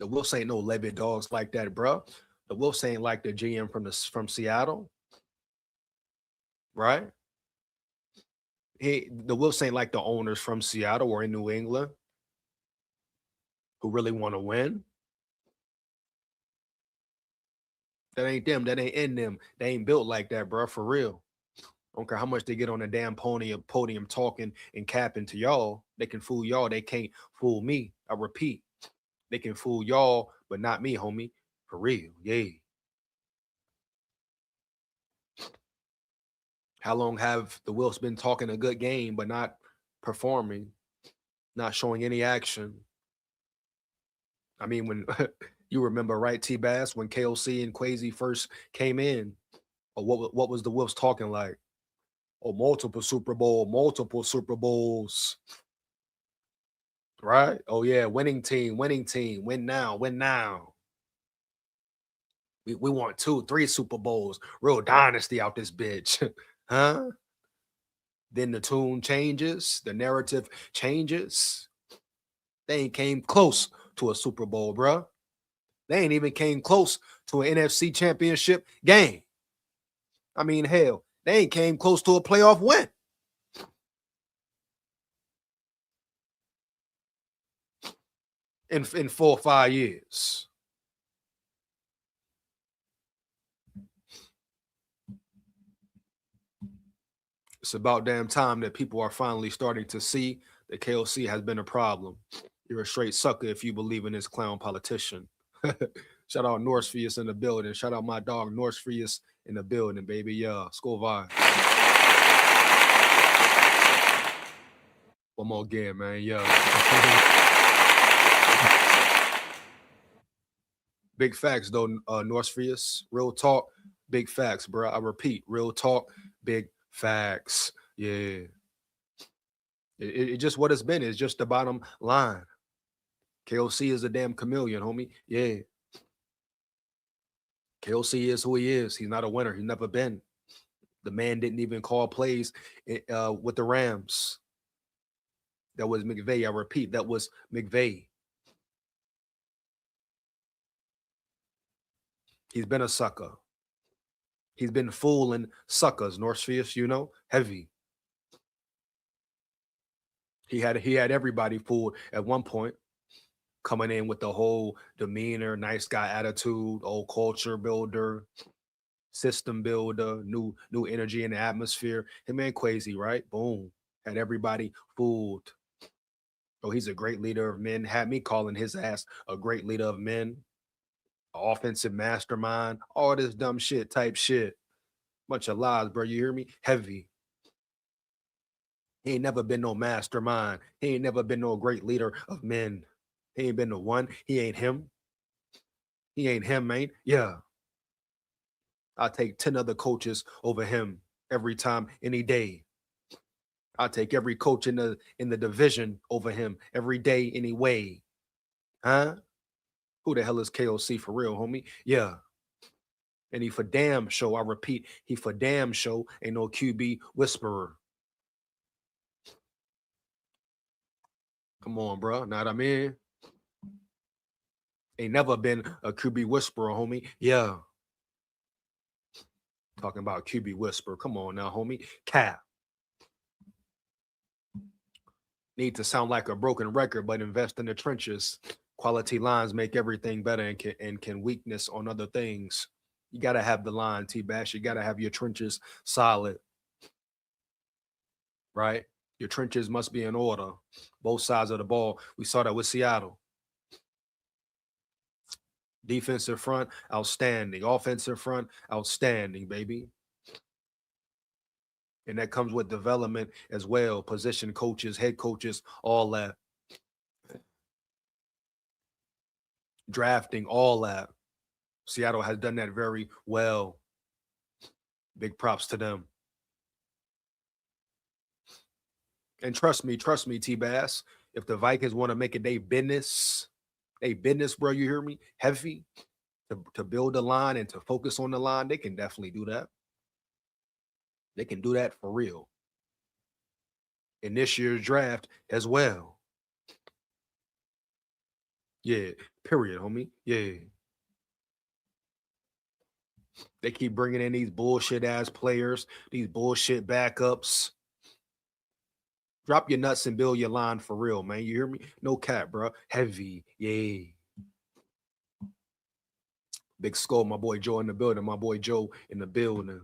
The Wolves ain't no Levitt dogs like that, bro. The Wolves ain't like the GM from Seattle, right? The Wolves ain't like the owners from Seattle or in New England who really want to win. That ain't them. That ain't in them. They ain't built like that, bro. For real. I don't care how much they get on the damn podium talking and capping to y'all. They can fool y'all. They can't fool me. I repeat. They can fool y'all, but not me, homie. For real. Yeah. How long have the Wolves been talking a good game, but not performing, not showing any action? I mean, when you remember, right, T-Bass, when KOC and Quasi first came in, or what was the Wolves talking like? Oh, multiple Super Bowls. Right? Oh, yeah, winning team, win now. We want 2-3 Super Bowls, real dynasty out this bitch. Huh? Then the tune changes, the narrative changes. They ain't came close to a Super Bowl, bro. They ain't even came close to an NFC championship game. I mean, hell, they ain't came close to a playoff win. In 4 or 5 years. It's about damn time that people are finally starting to see that KOC has been a problem. You're a straight sucker if you believe in this clown politician. Shout out Norsefius in the building. Shout out my dog Norsefius in the building, baby. Yeah, SKOL vibe. One more game, man. Yeah. Big facts, though, Northfius. Real talk, big facts, bro. I repeat, real talk, big facts. Yeah. It just what it's been. It's just the bottom line. KOC is a damn chameleon, homie. Yeah. KOC is who he is. He's not a winner. He's never been. The man didn't even call plays with the Rams. That was McVay. I repeat, that was McVay. He's been a sucker. He's been fooling suckers, Northfius, you know, heavy. He had everybody fooled at one point, coming in with the whole demeanor, nice guy attitude, old culture builder, system builder, new energy in the atmosphere. Him and Quasi, right? Boom. Had everybody fooled. Oh, he's a great leader of men. Had me calling his ass a great leader of men, offensive mastermind, all this dumb shit type shit. Bunch of lies, bro. You hear me? Heavy. He ain't never been no mastermind. He ain't never been no great leader of men. He ain't been the one. He ain't him. He ain't him, man. Yeah. I'll take 10 other coaches over him every time, any day. I'll take every coach in the division over him every day, any way. Huh? Who the hell is KOC for real, homie? Yeah. And he for damn show, I repeat, he for damn show ain't no QB whisperer. Come on, bro. Know what I mean? Ain't never been a QB whisperer, homie. Yeah. Talking about QB whisperer. Come on now, homie. Cap. Need to sound like a broken record, but invest in the trenches. Quality lines make everything better and can weakness on other things. You got to have the line, T-Bash. You got to have your trenches solid. Right? Your trenches must be in order. Both sides of the ball. We saw that with Seattle. Defensive front, outstanding. Offensive front, outstanding, baby. And that comes with development as well. Position coaches, head coaches, all that. Drafting, all that. Seattle has done that very well. Big props to them. And trust me, T-Bass, if the Vikings want to make it their business, bro, you hear me? Heavy, to build a line and to focus on the line, they can definitely do that. They can do that for real. In this year's draft as well. Yeah, period, homie. Yeah. They keep bringing in these bullshit ass players, these bullshit backups. Drop your nuts and build your line for real, man. You hear me? No cap, bro. Heavy. Yeah. Big SKOL, my boy Joe in the building. My boy Joe in the building.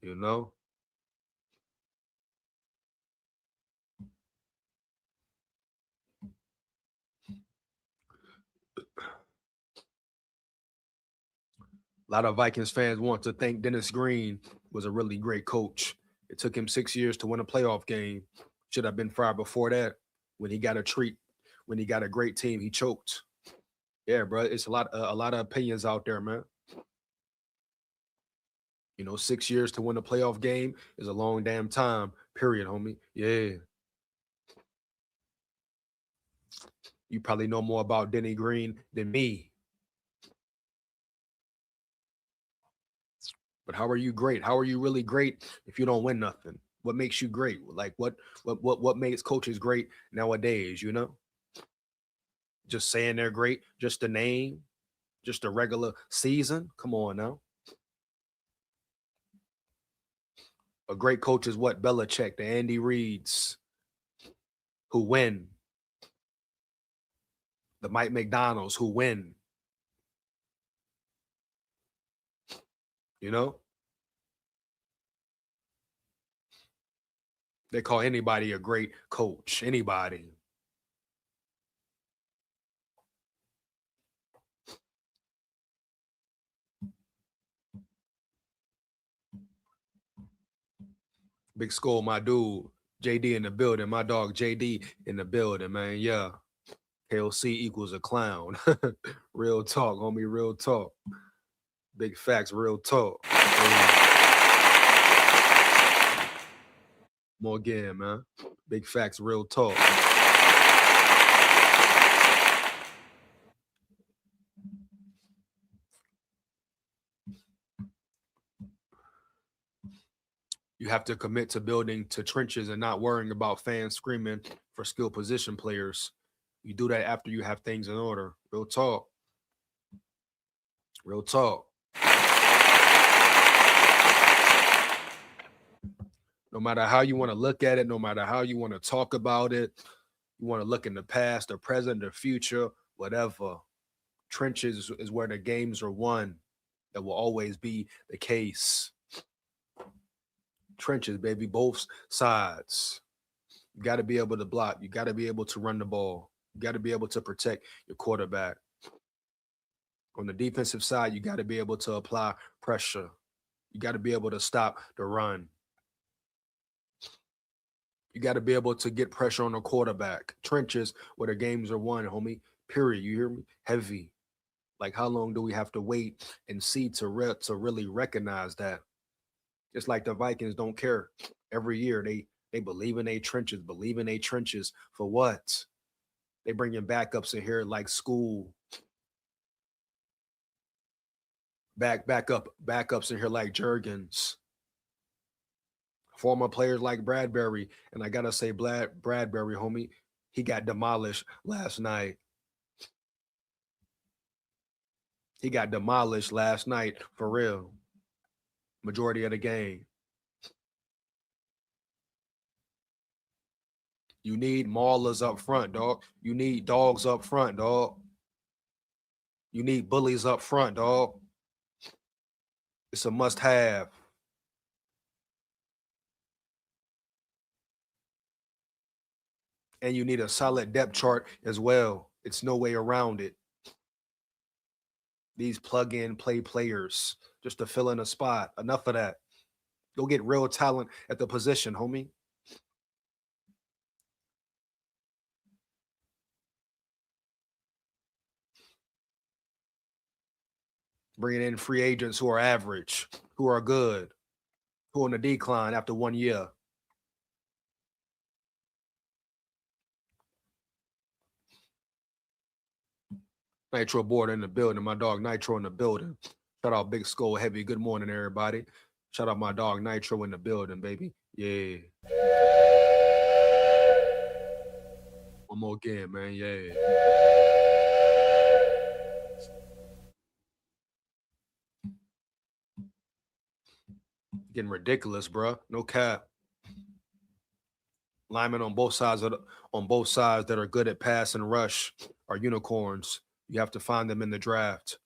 You know? A lot of Vikings fans want to think Dennis Green was a really great coach. It took him 6 years to win a playoff game. Should have been fired before that. When he got a treat, when he got a great team, he choked. Yeah, bro, it's a lot of opinions out there, man. You know, 6 years to win a playoff game is a long damn time. Period, homie. Yeah. You probably know more about Denny Green than me. But how are you great? How are you really great if you don't win nothing? What makes you great? Like what makes coaches great nowadays, you know? Just saying they're great, just a name, just a regular season. Come on now. A great coach is what? Belichick, the Andy Reids, who win. The Mike McDonald's, who win. You know? They call anybody a great coach. Anybody. Big SKOL, my dude. JD in the building. My dog JD in the building, man. Yeah. KOC equals a clown. Real talk, homie. Real talk. Big facts, real talk. More again, man. Big facts, real talk. You have to commit to building to trenches and not worrying about fans screaming for skill position players. You do that after you have things in order. Real talk. Real talk. No matter how you want to look at it, no matter how you want to talk about it, you want to look in the past, the present, the future, whatever. Trenches is where the games are won. That will always be the case. Trenches, baby, both sides. You got to be able to block. You got to be able to run the ball. You got to be able to protect your quarterback. On the defensive side, you got to be able to apply pressure. You got to be able to stop the run. You got to be able to get pressure on the quarterback. Trenches where the games are won, homie. Period. You hear me? Heavy. Like, how long do we have to wait and see to really recognize that? Just like the Vikings don't care. Every year they believe in their trenches, for what? They bring in backups in here like SKOL. Backups in here like Jurgens. Former players like Bradbury. And I gotta say, Bradbury, homie, he got demolished last night. He got demolished last night, for real. Majority of the game. You need maulers up front, dog. You need dogs up front, dog. You need bullies up front, dog. It's a must-have. And you need a solid depth chart as well. It's no way around it. These plug-in players just to fill in a spot. Enough of that. Go get real talent at the position, homie. Bringing in free agents who are average, who are good, who are on the decline after 1 year. Nitro board in the building. My dog Nitro in the building. Shout out Big SKOL Heavy. Good morning, everybody. Shout out my dog Nitro in the building, baby. Yeah. One more again, man. Yeah. Getting ridiculous, bro. No cap. Linemen on both sides that are good at pass and rush are unicorns. You have to find them in the draft.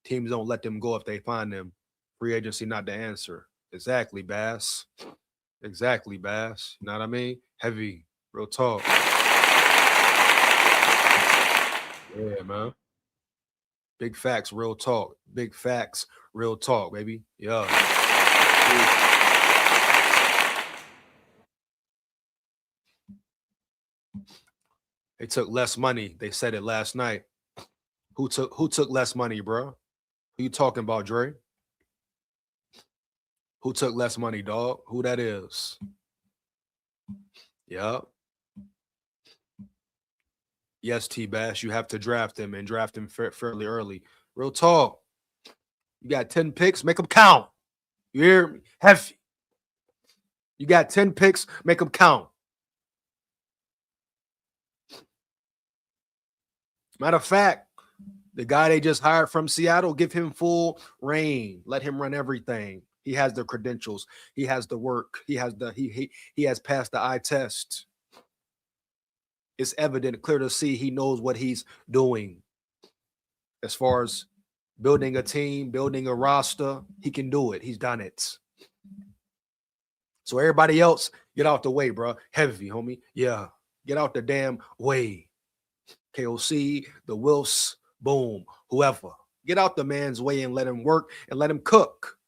Teams don't let them go if they find them. Free agency not the answer. Exactly, Bass. Exactly, Bass. You know what I mean? Heavy. Real talk. Yeah, man. Big facts, real talk. Big facts, real talk, baby. Yeah. They took less money. They said it last night. Who took less money, bro? Who you talking about, Dre? Who took less money, dog? Who that is? Yep. Yes, T-Bass, you have to draft him and draft him fairly early. Real talk. You got 10 picks, make them count. You hear me? Heavy. You got 10 picks, make them count. Matter of fact, the guy they just hired from Seattle, give him full reign. Let him run everything. He has the credentials. He has the work. He has passed the eye test. It's evident, clear to see he knows what he's doing. As far as building a team, building a roster, he can do it. He's done it. So everybody else, get out the way, bro. Heavy, homie. Yeah, get out the damn way. KOC, the Wilfs, boom, whoever. Get out the man's way and let him work and let him cook.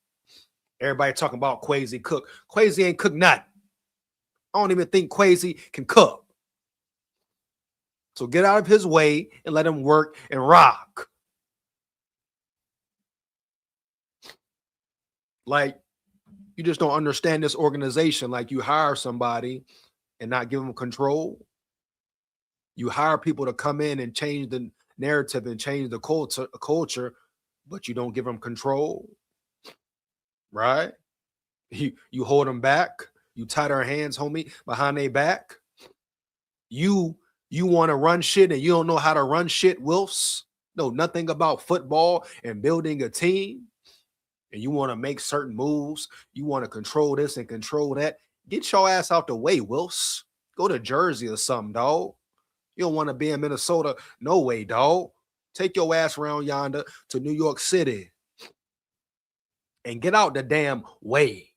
Everybody talking about Quasi cook. Quasi ain't cook nothing. I don't even think Quasi can cook. So get out of his way and let him work and rock. Like, you just don't understand this organization. Like, you hire somebody and not give them control. You hire people to come in and change the narrative and change the culture, but you don't give them control, right? You hold them back. You tie their hands, homie, behind their back. You want to run shit and you don't know how to run shit, Wilfs. Know nothing about football and building a team. And you want to make certain moves. You want to control this and control that. Get your ass out the way, Wilfs. Go to Jersey or something, dog. You don't want to be in Minnesota. No way, dog. Take your ass around yonder to New York City and get out the damn way.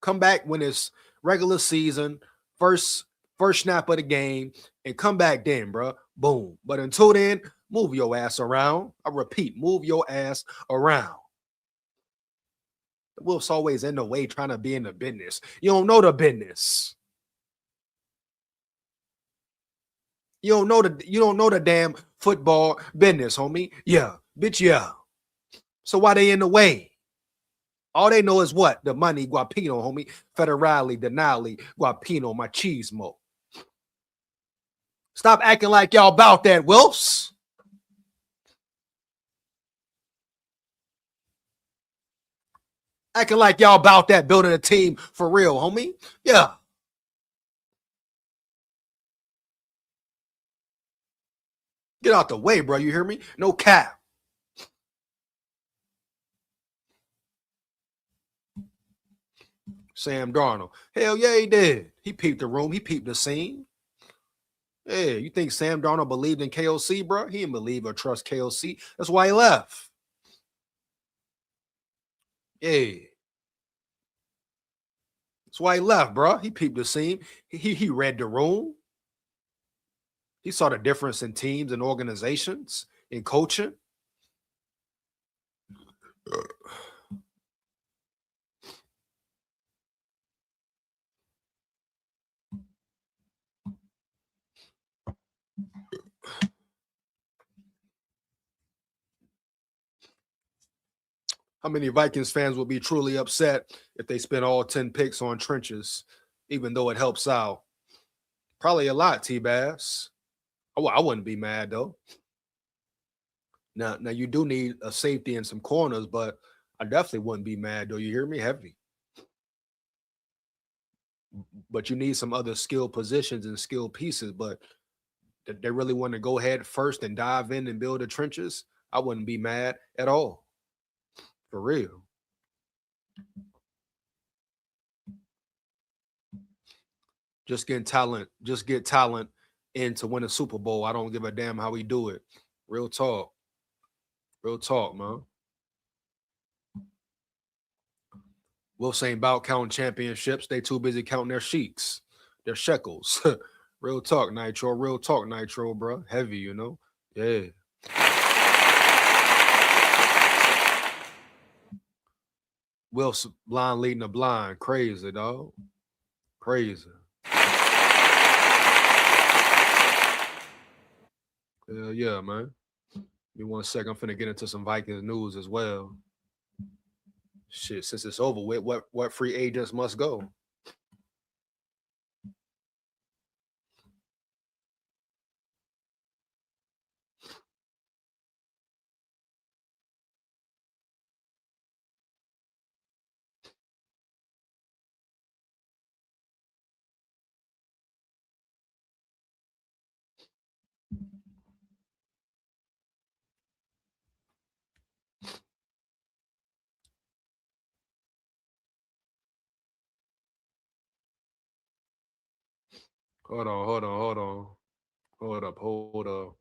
Come back when it's regular season, first snap of the game, and come back then, bro. Boom. But until then, move your ass around. I repeat, move your ass around. The Wolf's always in the way trying to be in the business. You don't know the business. You don't know the damn football business, homie. Yeah, bitch, yeah. So why they in the way? All they know is what? The money, guapino, homie. Federale, Denali, guapino, machismo. Stop acting like y'all about that, Wilfs. Acting like y'all about that, building a team for real, homie. Yeah. Get out the way, bro. You hear me? No cap. Sam Darnold. Hell yeah, he did. He peeped the room. He peeped the scene. Yeah, you think Sam Darnold believed in KOC, bro? He didn't believe or trust KOC. That's why he left. Yeah. That's why he left, bro. He peeped the scene. He read the room. He saw the difference in teams and organizations in coaching. How many Vikings fans will be truly upset if they spend all 10 picks on trenches, even though it helps out? Probably a lot, T-Bass. I wouldn't be mad, though. Now you do need a safety and some corners, but I definitely wouldn't be mad, though. You hear me? Heavy. But you need some other skill positions and skill pieces, but they really want to go ahead first and dive in and build the trenches. I wouldn't be mad at all. For real. Just get talent in to win a Super Bowl. I don't give a damn how we do it. Real talk. Real talk, man. Wolves ain't about counting championships. They too busy counting their sheiks, their shekels. Real talk, Nitro. Real talk, Nitro, bro. Heavy, you know? Yeah. Wilf's blind leading the blind. Crazy, dog. Crazy. Hell yeah, man. Give me 1 second. I'm finna get into some Vikings news as well. Shit, since it's over with, what free agents must go? Hold on. Hold up.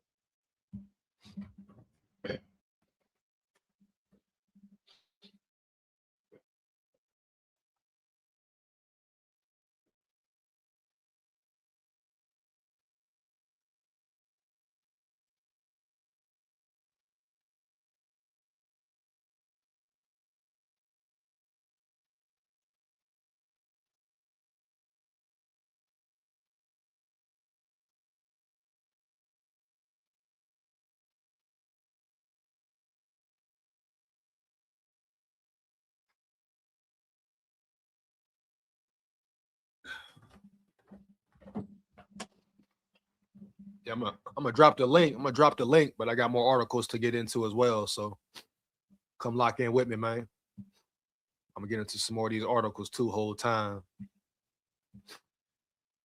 Yeah, I'm gonna drop the link. I'm gonna drop the link, but I got more articles to get into as well. So come lock in with me, man. I'm gonna get into some more of these articles too, whole time.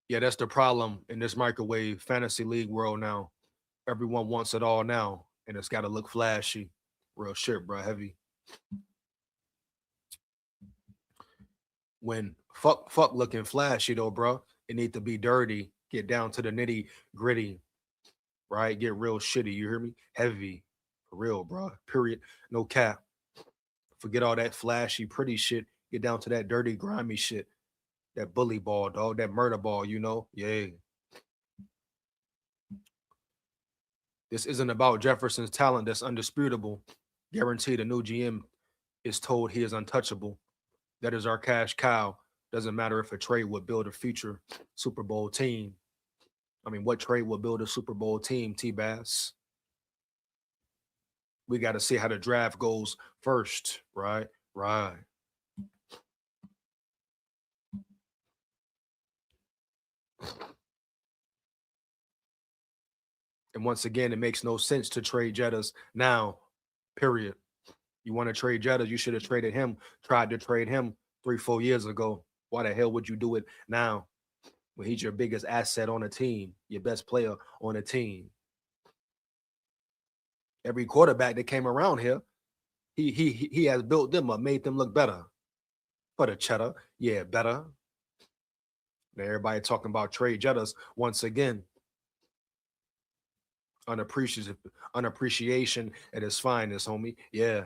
Yeah, that's the problem in this microwave fantasy league world now. Everyone wants it all now, and it's got to look flashy. Real shit, bro. Heavy. When fuck looking flashy though, bro. It need to be dirty. Get down to the nitty gritty, right? Get real shitty. You hear me? Heavy, for real, bro. Period. No cap. Forget all that flashy, pretty shit. Get down to that dirty, grimy shit. That bully ball, dog. That murder ball. You know? Yeah. This isn't about Jefferson's talent. That's undisputable. Guaranteed, a new GM is told he is untouchable. That is our cash cow. Doesn't matter if a trade would build a future Super Bowl team. I mean, what trade will build a Super Bowl team, T-Bass? We got to see how the draft goes first, right? Right. And once again, it makes no sense to trade Jettas now, period. You want to trade Jettas, you should have traded him, tried to trade him 3-4 years ago. Why the hell would you do it now when he's your biggest asset on the team, your best player on the team? Every quarterback that came around here, he has built them up, made them look better. For the cheddar, yeah, better. Now everybody talking about trade Jettas once again. Unappreciation at its finest, homie. Yeah.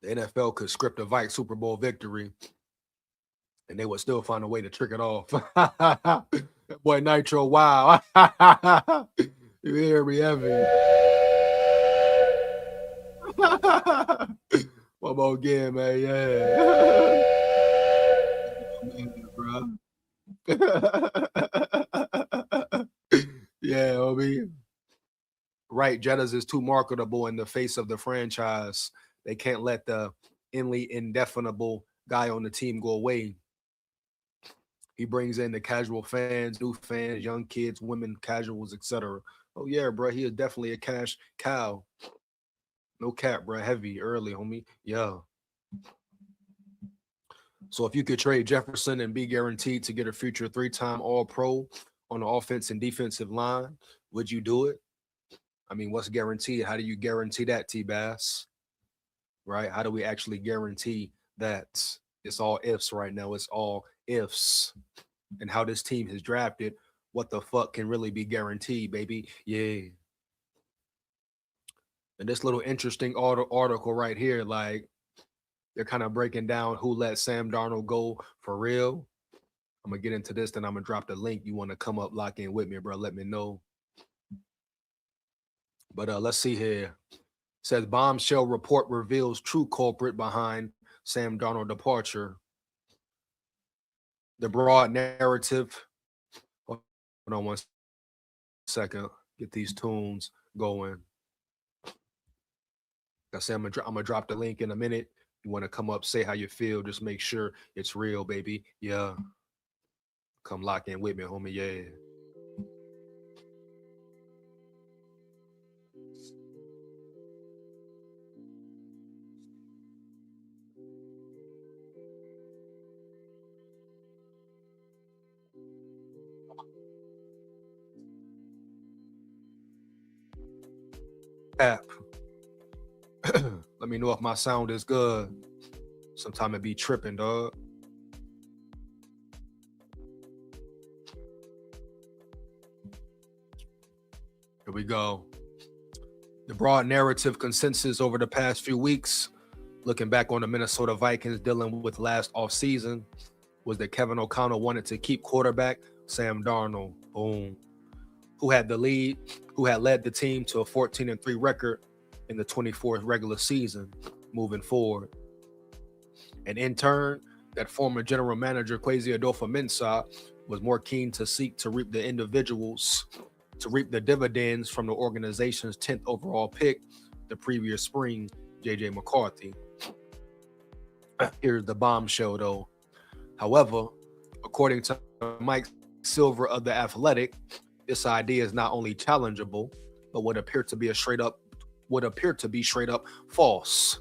The NFL could script a Vikes Super Bowl victory, and they would still find a way to trick it off. Boy, Nitro, wow. You hear me, Evie? One more again, man. Yeah. Bro. Yeah, homie. Right, Jettas is too marketable in the face of the franchise. They can't let the indefinable guy on the team go away. He brings in the casual fans, new fans, young kids, women, casuals, etc. Oh yeah, bro, he is definitely a cash cow. No cap, bro. Heavy, early, homie. Yeah. So if you could trade Jefferson and be guaranteed to get a future 3-time All-Pro on the offense and defensive line, would you do it? I mean, what's guaranteed? How do you guarantee that, T-Bass? Right? How do we actually guarantee that? It's all ifs right now. It's all ifs. And how this team has drafted, what the fuck can really be guaranteed, baby? Yeah. And this little interesting article right here, like, they're kind of breaking down who let Sam Darnold go for real. I'm going to get into this, then I'm going to drop the link. You want to come up, lock in with me, bro, let me know. But let's see here. It says bombshell report reveals true culprit behind Sam Darnold departure. The broad narrative. Hold on one second. Get these tunes going. Like I said, I'm gonna drop the link in a minute. You want to come up, say how you feel. Just make sure it's real, baby. Yeah. Come lock in with me, homie. Yeah. App. Let me know if my sound is good. Sometimes it be tripping, dog. Here we go. The broad narrative consensus over the past few weeks, looking back on the Minnesota Vikings dealing with last offseason, was that Kevin O'Connell wanted to keep quarterback Sam Darnold. Boom. Who had led the team to a 14-3 record in the 24th regular season moving forward. And in turn, that former general manager Kwesi Adolfo-Mensah was more keen to seek to reap the dividends from the organization's 10th overall pick the previous spring, J.J. McCarthy. Here's the bombshell, though. However, according to Mike Silver of The Athletic, this idea is not only challengeable, but would appear to be straight up false.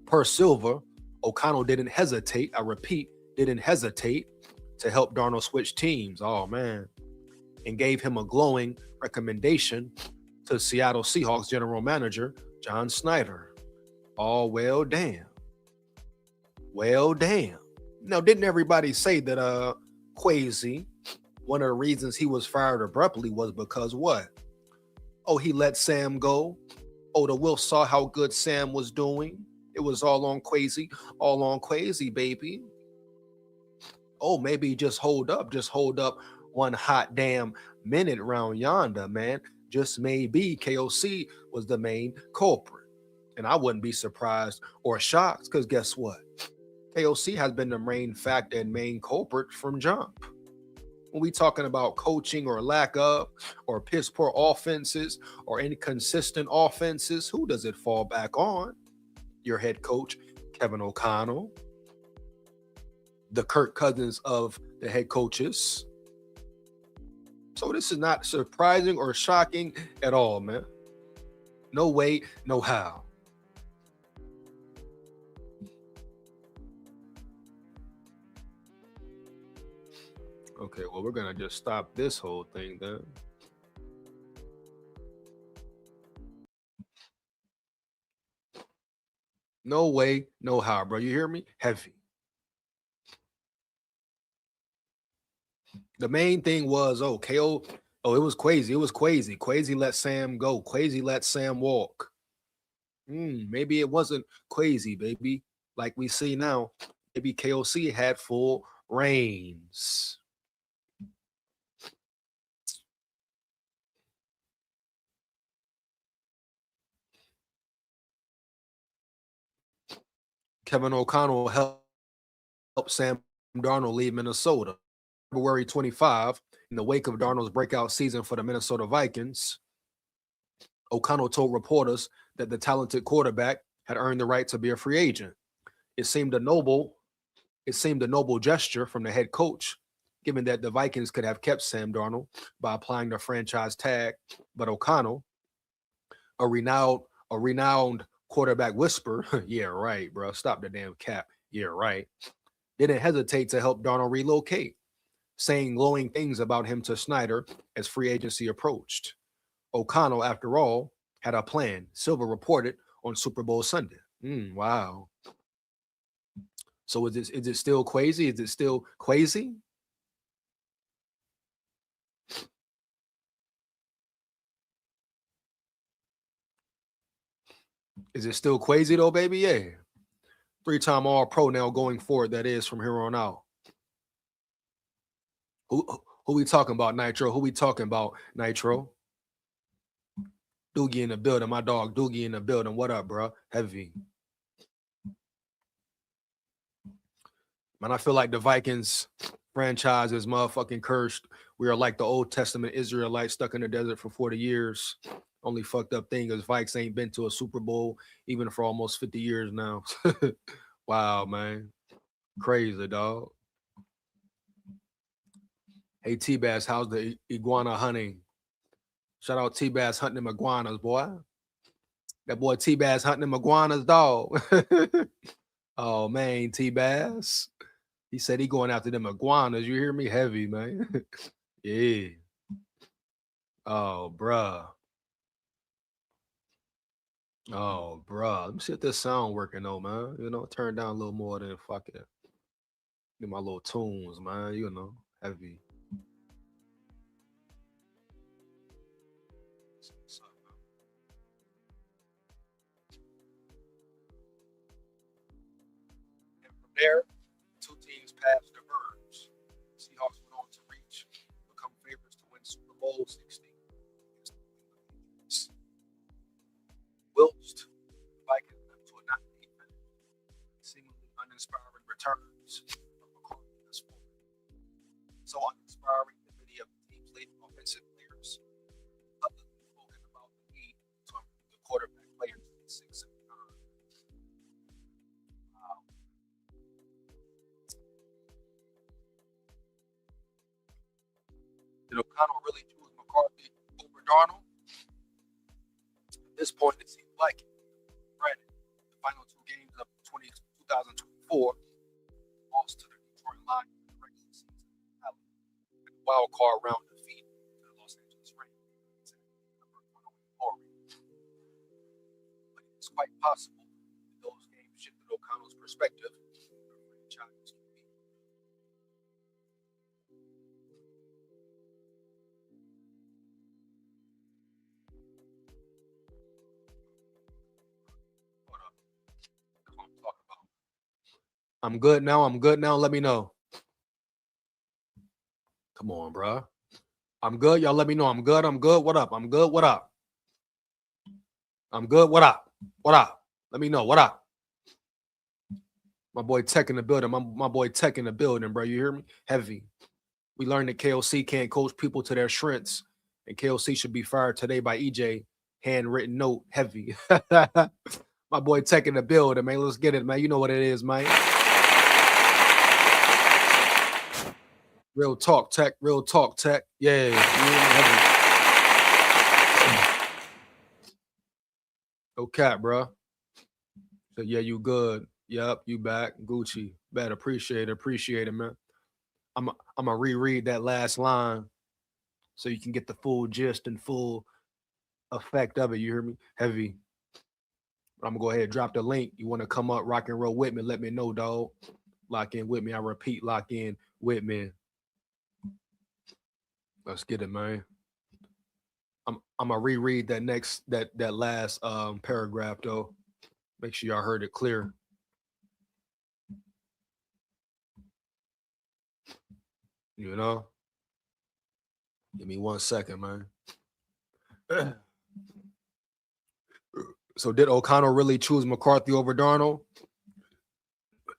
Per Silver, O'Connell didn't hesitate. I repeat, didn't hesitate to help Darnold switch teams. Oh man, and gave him a glowing recommendation to Seattle Seahawks general manager John Snyder. Oh well, damn. Well, damn. Now, didn't everybody say that Quasi, one of the reasons he was fired abruptly was because what? Oh, he let Sam go. Oh, the Wolf saw how good Sam was doing. It was all on Quasi, baby. Oh, maybe just hold up one hot damn minute round yonder, man. Just maybe KOC was the main culprit. And I wouldn't be surprised or shocked because guess what? KOC has been the main factor and main culprit from jump. When we talking about coaching or lack of, or piss poor offenses or inconsistent offenses, who does it fall back on? Your head coach, Kevin O'Connell, the Kirk Cousins of the head coaches. So this is not surprising or shocking at all, man. No way, no how. Okay, well, we're going to just stop this whole thing then. No way, no how, bro. You hear me? Heavy. The main thing was, it was Quasi. It was Quasi. Quasi let Sam go. Quasi let Sam walk. Maybe it wasn't Quasi, baby. Like we see now, maybe KOC had full reins. Kevin O'Connell helped Sam Darnold leave Minnesota. February 25, in the wake of Darnold's breakout season for the Minnesota Vikings, O'Connell told reporters that the talented quarterback had earned the right to be a free agent. It seemed a noble gesture from the head coach, given that the Vikings could have kept Sam Darnold by applying the franchise tag, but O'Connell, a renowned quarterback whisperer, yeah, right, bro, stop the damn cap, yeah, right, didn't hesitate to help Darnold relocate, saying glowing things about him to Snyder as free agency approached. O'Connell, after all, had a plan, Silver reported on Super Bowl Sunday. Wow. So is it still Quasi? Is it still Quasi? Is it still Quasi though, baby? Yeah. 3-time All-Pro now going forward, that is, from here on out. Who we talking about, Nitro? Who we talking about, Nitro? Doogie in the building. My dog Doogie in the building. What up, bro? Heavy. Man, I feel like the Vikings franchise is motherfucking cursed. We are like the Old Testament Israelites stuck in the desert for 40 years. Only fucked up thing is Vikes ain't been to a Super Bowl even for almost 50 years now. Wow, man. Crazy, dog. Hey, T-Bass, how's the iguana hunting? Shout out T-Bass hunting them iguanas, boy. That boy T-Bass hunting them iguanas, dog. Oh, man, T-Bass. He said he going after them iguanas. You hear me? Heavy, man. Yeah. Oh, bruh. Oh, bruh. Let me see if this sound working though, man. You know, turn down a little more than fuck it. Get my little tunes, man. You know, heavy. And from there, two teams passed the verge. Seahawks went on to become favorites to win Super Bowl 16. Whilst the Vikings left to a not even seemingly uninspiring returns of McCarthy this fall. So uninspiring that many of the team's late offensive players publicly spoken about the need to improve the quarterback play in 26 and beyond. Wow. O'Connell really choose McCarthy over Darnold? At this point, it seems like it. Granted, the final 2 games of 2024 lost to the Detroit Lions in the regular season. And the wild card round defeat to the Los Angeles Rams. But it's quite possible that those games shifted O'Connell's perspective. I'm good now. I'm good now. Let me know. Come on, bro. I'm good. Y'all let me know. I'm good. I'm good. What up? I'm good. What up? I'm good. What up? What up? Let me know. What up? My boy Tech in the building. My boy Tech in the building, bro. You hear me? Heavy. We learned that KOC can't coach people to their strengths, and KOC should be fired today by EJ. Handwritten note. Heavy. My boy Tech in the building, man. Let's get it, man. You know what it is, man. Real talk, Tech. Real talk, Tech. Yeah. No cap, bro. So yeah, you good. Yep, you back. Gucci. Bad. Appreciate it, man. I'm gonna reread that last line so you can get the full gist and full effect of it. You hear me? Heavy. I'm gonna go ahead and drop the link. You want to come up, rock and roll with me? Let me know, dog. Lock in with me. I repeat, lock in with me. Let's get it, man. I'm gonna reread that last paragraph though. Make sure y'all heard it clear. You know? Give me 1 second, man. So did O'Connell really choose McCarthy over Darnold?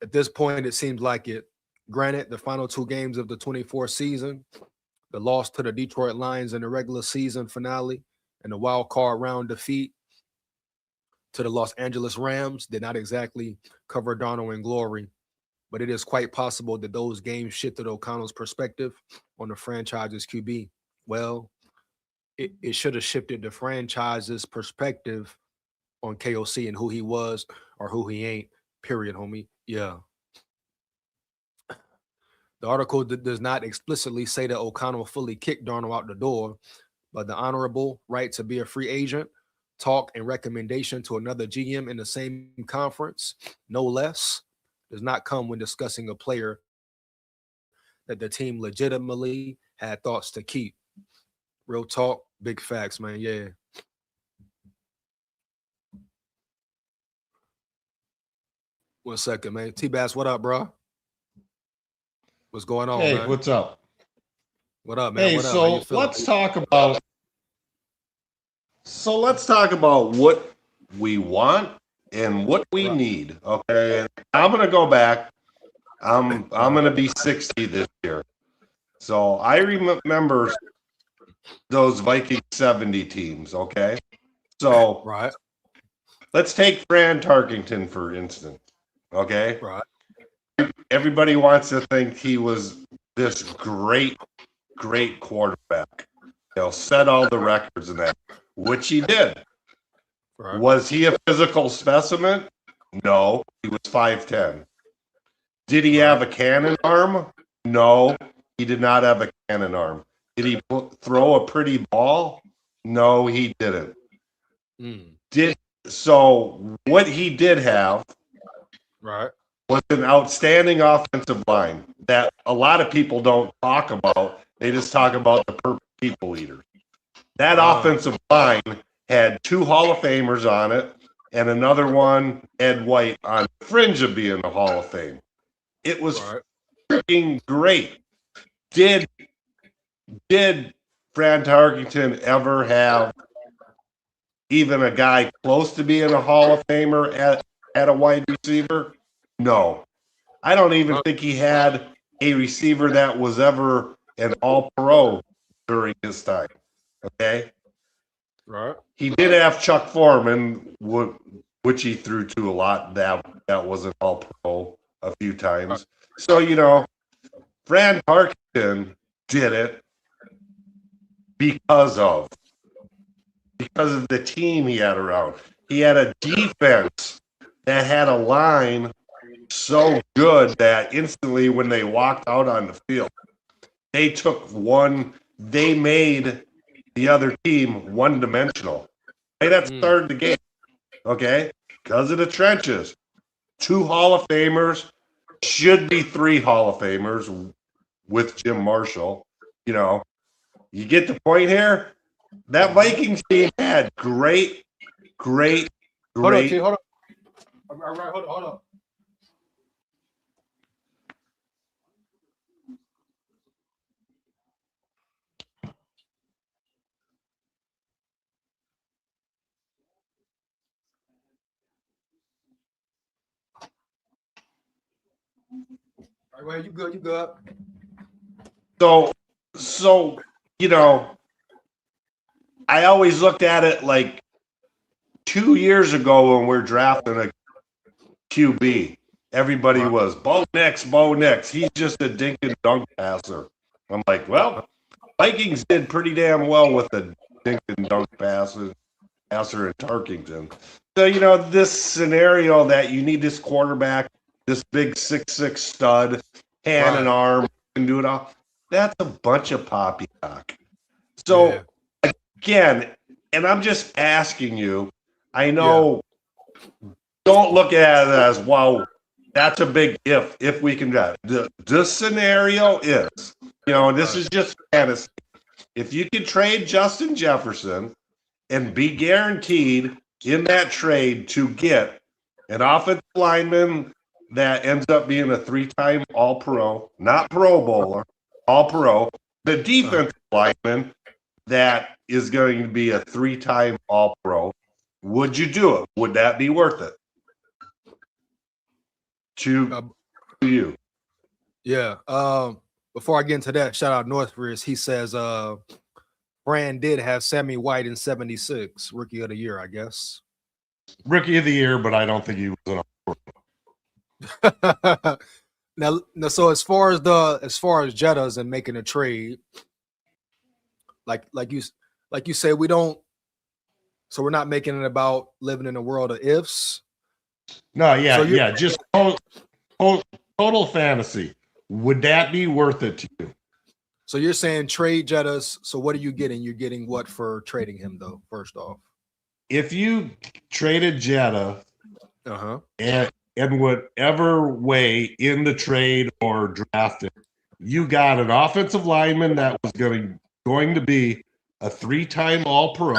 At this point, it seems like it. Granted, the final 2 games of the 24 season, the loss to the Detroit Lions in the regular season finale, and the wild card round defeat to the Los Angeles Rams did not exactly cover Darnold in glory, but it is quite possible that those games shifted O'Connell's perspective on the franchise's QB. Well, it should have shifted the franchise's perspective on KOC and who he was or who he ain't, period, homie. Yeah. The article does not explicitly say that O'Connell fully kicked Darnold out the door, but the honorable right to be a free agent, talk, and recommendation to another GM in the same conference, no less, does not come when discussing a player that the team legitimately had thoughts to keep. Real talk, big facts, man. Yeah. One second, man. T-Bass, what up, bro? What's going on, hey, man? What's up? What up, man? Hey, what up? so let's talk about what we want and what we need. Okay. I'm gonna go back. I'm gonna be 60 this year. So I remember those Viking 70 teams, okay? So right. Let's take Fran Tarkington, for instance. Okay. Right. Everybody wants to think he was this great quarterback. He'll set all the records and that, which he did. Right. Was he a physical specimen? No, he was 5'10". Did he have a cannon arm? No, he did not have a cannon arm. Did he throw a pretty ball? No, he didn't. So what he did have was an outstanding offensive line that a lot of people don't talk about. They just talk about the perfect people eaters. That offensive line had 2 Hall of Famers on it and another one, Ed White, on the fringe of being a Hall of Fame. It was freaking great. Did Fran Tarkington ever have even a guy close to being a Hall of Famer at a wide receiver? No. I don't even think he had a receiver that was ever an all-pro during his time. Okay? Right. He did have Chuck Foreman, which he threw to a lot. That was an all-pro a few times. So, Fran Tarkington did it. because of the team he had around. He had a defense that had a line so good that instantly when they walked out on the field, they made the other team one-dimensional. Right at the start of the game, okay? Because of the trenches. 2 Hall of Famers, should be 3 Hall of Famers with Jim Marshall. You know, you get the point here? That Vikings team had great. Hold on, T, hold on. All right, hold on. All right, well, you good. So, you know, I always looked at it like 2 years ago when we're drafting a QB. Everybody was Bo Nix. He's just a dink and dunk passer. I'm like, well, Vikings did pretty damn well with the dink and dunk passer in Tarkington. So, you know, this scenario that you need this quarterback, this big 6'6" stud, hand and arm, and do it all, that's a bunch of poppycock. So, again, and I'm just asking you, I know, don't look at it as, wow, that's a big if we can get it. The scenario is, you know, and this is just fantasy. If you can trade Justin Jefferson and be guaranteed in that trade to get an offensive lineman that ends up being a 3-time All-Pro, not Pro Bowler, All-Pro, the defensive lineman that is going to be a 3-time All-Pro, would you do it? Would that be worth it to you? Yeah. Before I get into that, shout out Northridge. He says Brand did have Sammy White in 76, rookie of the year, I guess. Rookie of the year, but I don't think he was an now, so as far as Jettas and making a trade, like you say, we don't. So we're not making it about living in a world of ifs. No, just total fantasy. Would that be worth it to you? So you're saying trade Jettas. So what are you getting? You're getting what for trading him, though? First off, if you traded Jetta, and whatever way in the trade or drafted, you got an offensive lineman that was going to be a 3-time All-Pro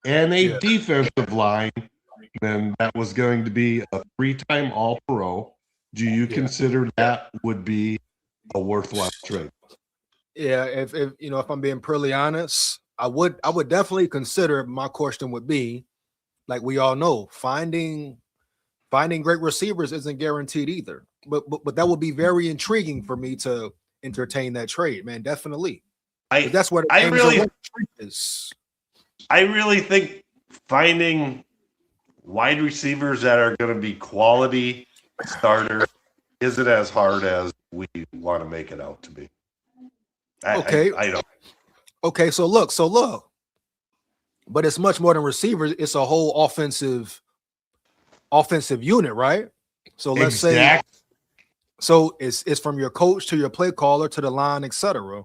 and a defensive lineman that was going to be a 3-time All-Pro. Do you consider that would be a worthwhile trade? Yeah, if you know, if I'm being purely honest, I would definitely consider. My question would be, like we all know, finding great receivers isn't guaranteed either. But that would be very intriguing for me to entertain that trade, man. Definitely. That's what I really think finding wide receivers that are going to be quality starters isn't as hard as we want to make it out to be. I don't. Okay, so look. But it's much more than receivers. It's a whole offensive unit, right? So let's say, so it's from your coach to your play caller to the line, etc.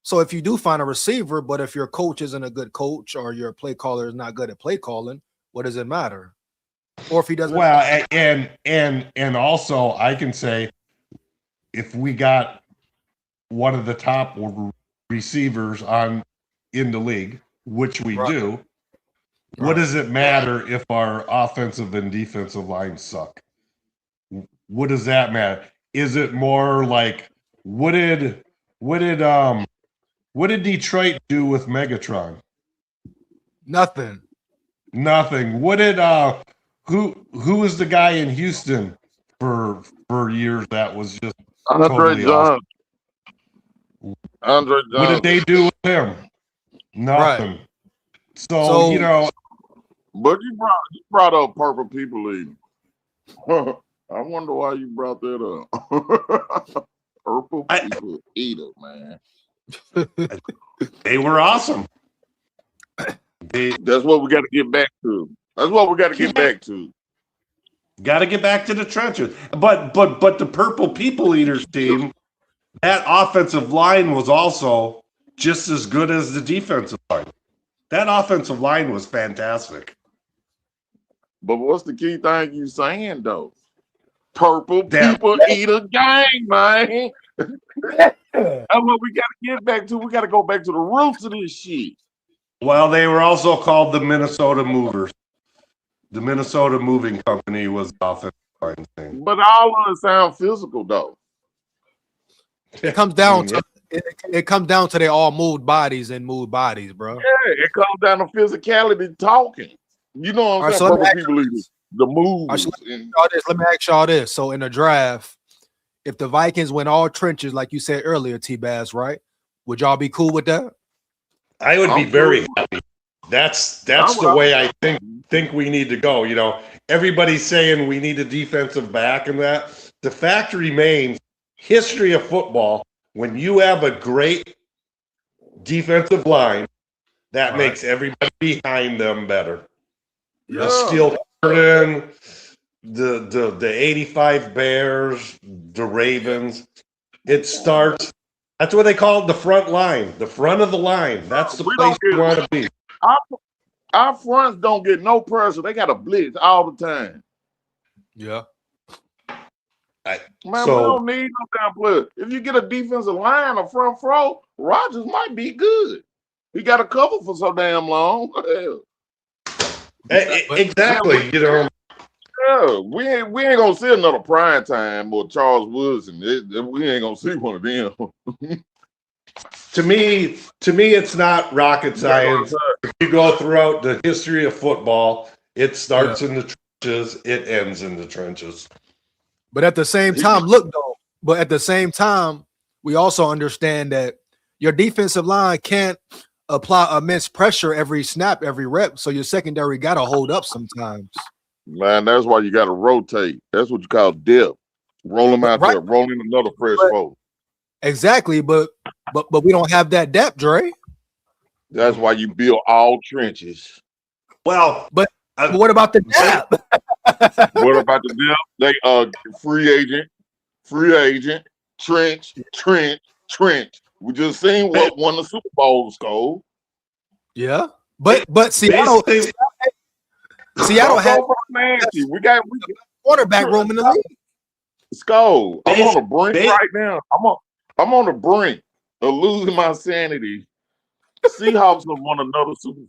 So if you do find a receiver, but if your coach isn't a good coach or your play caller is not good at play calling, what does it matter? Or if he doesn't, well, and also I can say, if we got one of the top receivers in the league, which we do, what does it matter if our offensive and defensive lines suck? What does that matter? Is it more like what did Detroit do with Megatron? Nothing. What did who was the guy in Houston for years that was just Andre Johnson? Andre Johnson. What did they do with him? Nothing. Right. So you know. But you brought up Purple People Eater. I wonder why you brought that up. Purple People Eater, man. They were awesome. That's what we got to get back to. That's what we got to get back to. Got to get back to the trenches. But the Purple People Eaters team, that offensive line was also just as good as the defensive line. That offensive line was fantastic. But what's the key thing you saying though? Purple People Eater gang, man. That's what we got to get back to. We got to go back to the roots of this shit. Well, they were also called the Minnesota Movers. The Minnesota Moving Company was the offensive line thing. But all of it sound physical though. It comes down to it comes down to they all moved bodies, bro. Yeah, it comes down to physicality talking. You know what I'm saying? Purple People Eaters, the moves. Let me ask y'all this. So in the draft, if the Vikings went all trenches, like you said earlier, T-Bass, right? Would y'all be cool with that? I would be very happy. That's the way I think we need to go. You know, everybody's saying we need a defensive back and that. The fact remains, history of football, when you have a great defensive line, that makes everybody behind them better. Yeah. The Steel Curtain, the 85 Bears, the Ravens. It starts. That's what they call it, the front line, the front of the line. That's the place you want to be. Our fronts don't get no pressure. They got a blitz all the time. Yeah. We don't need no damn player. If you get a defensive line or front row, Rodgers might be good. He got a cover for so damn long. Exactly. You know. Yeah, we ain't gonna see another prime time or Charles Woods, and we ain't gonna see one of them. To me, it's not rocket science. If you go throughout the history of football, it starts in the trenches, it ends in the trenches. But at the same time, we also understand that your defensive line can't apply immense pressure every snap, every rep. So your secondary got to hold up sometimes. Man, that's why you got to rotate. That's what you call depth. Roll them out there, roll in another fresh foe. Exactly, but we don't have that depth, Dre. That's why you build all trenches. Well, but what about the depth? What about the depth? They free agent, trench. We just seen what won the Super Bowl, SKOL. Yeah, but Seattle had Nancy. We got quarterback room in the league. SKOL, I'm on the brink right now. I'm on the brink of losing my sanity. Seahawks have won another Super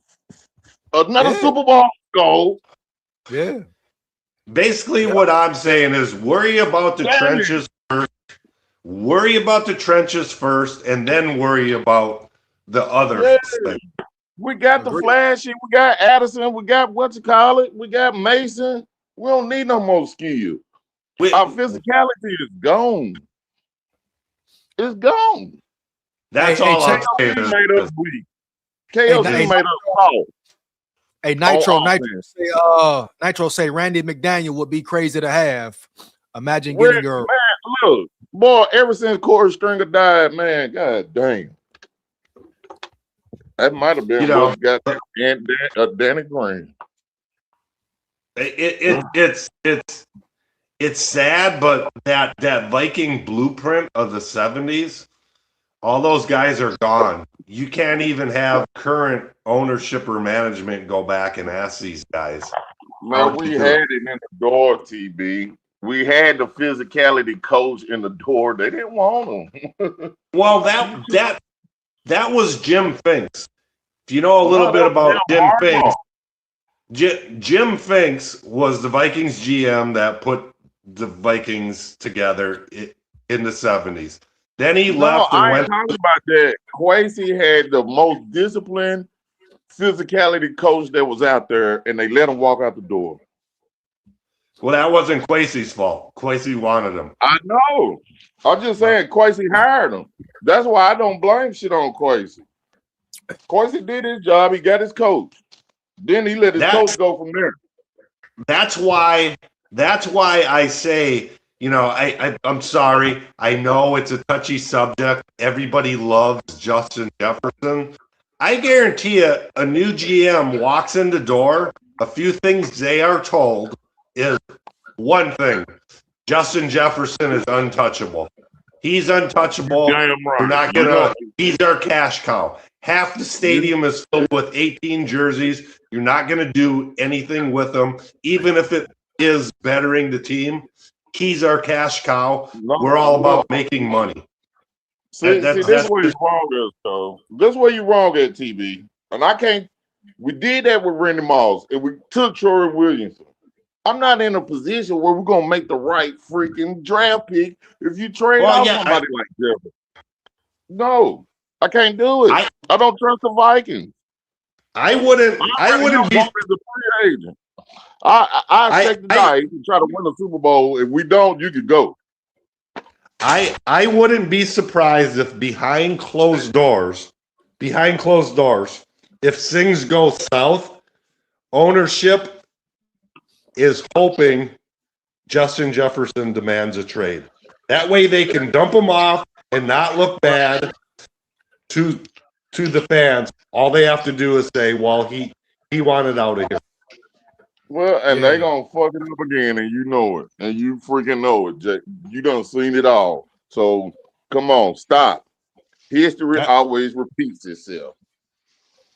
Bowl, SKOL. Yeah. Basically, what I'm saying is worry about the trenches first. Worry about the trenches first, and then worry about the other thing. We got the flashy. We got Addison. We got we got Mason. We don't need no more skill. Our physicality is gone. It's gone. That's all I'm saying. Made us weak. KLC made us soft. Hey, Nitro say Randy McDaniel would be crazy to have. Imagine getting your man, look, boy, ever since Corey Stringer died, man, god damn. That might have been what got Danny Green. It's sad, but that Viking blueprint of the 70s, all those guys are gone. You can't even have current ownership or management go back and ask these guys. Man, we had it in the door, TB. We had the physicality coach in the door. They didn't want him. Well, that was Jim Finks. If you know a little bit about Jim Finks, Jim Finks was the Vikings GM that put the Vikings together in the 70s. Then he left and went. I ain't talking about that. Kwesi had the most disciplined physicality coach that was out there, and they let him walk out the door. Well, that wasn't Kwesi's fault. Kwesi wanted him. I know. I'm just saying Kwesi hired him. That's why I don't blame shit on Kwesi. Kwesi did his job. He got his coach. Then he let his coach go from there. That's why I say, you know, I'm sorry. I know it's a touchy subject. Everybody loves Justin Jefferson. I guarantee you, a new GM walks in the door. A few things they are told is one thing: Justin Jefferson is untouchable. He's untouchable. Damn right. We're not gonna. He's our cash cow. Half the stadium is filled with 18 jerseys. You're not gonna do anything with them, even if it is bettering the team. He's our cash cow. We're all about making money. See, this is where you're wrong at, though. This is where you're wrong at, TB. And I can't. We did that with Randy Moss, and we took Troy Williamson. I'm not in a position where we're gonna make the right freaking draft pick if you trade out somebody like Jefferson. No, I can't do it. I don't trust the Vikings. I wouldn't be as a free agent. I take the dice and try to win a Super Bowl. If we don't, you could go. I wouldn't be surprised if behind closed doors, if things go south, ownership is hoping Justin Jefferson demands a trade. That way they can dump him off and not look bad to the fans. All they have to do is say, well, he wanted out of here. Well, and they gonna fuck it up again, and you know it, and you freaking know it, Jake. You done seen it all. So come on, stop. History always repeats itself.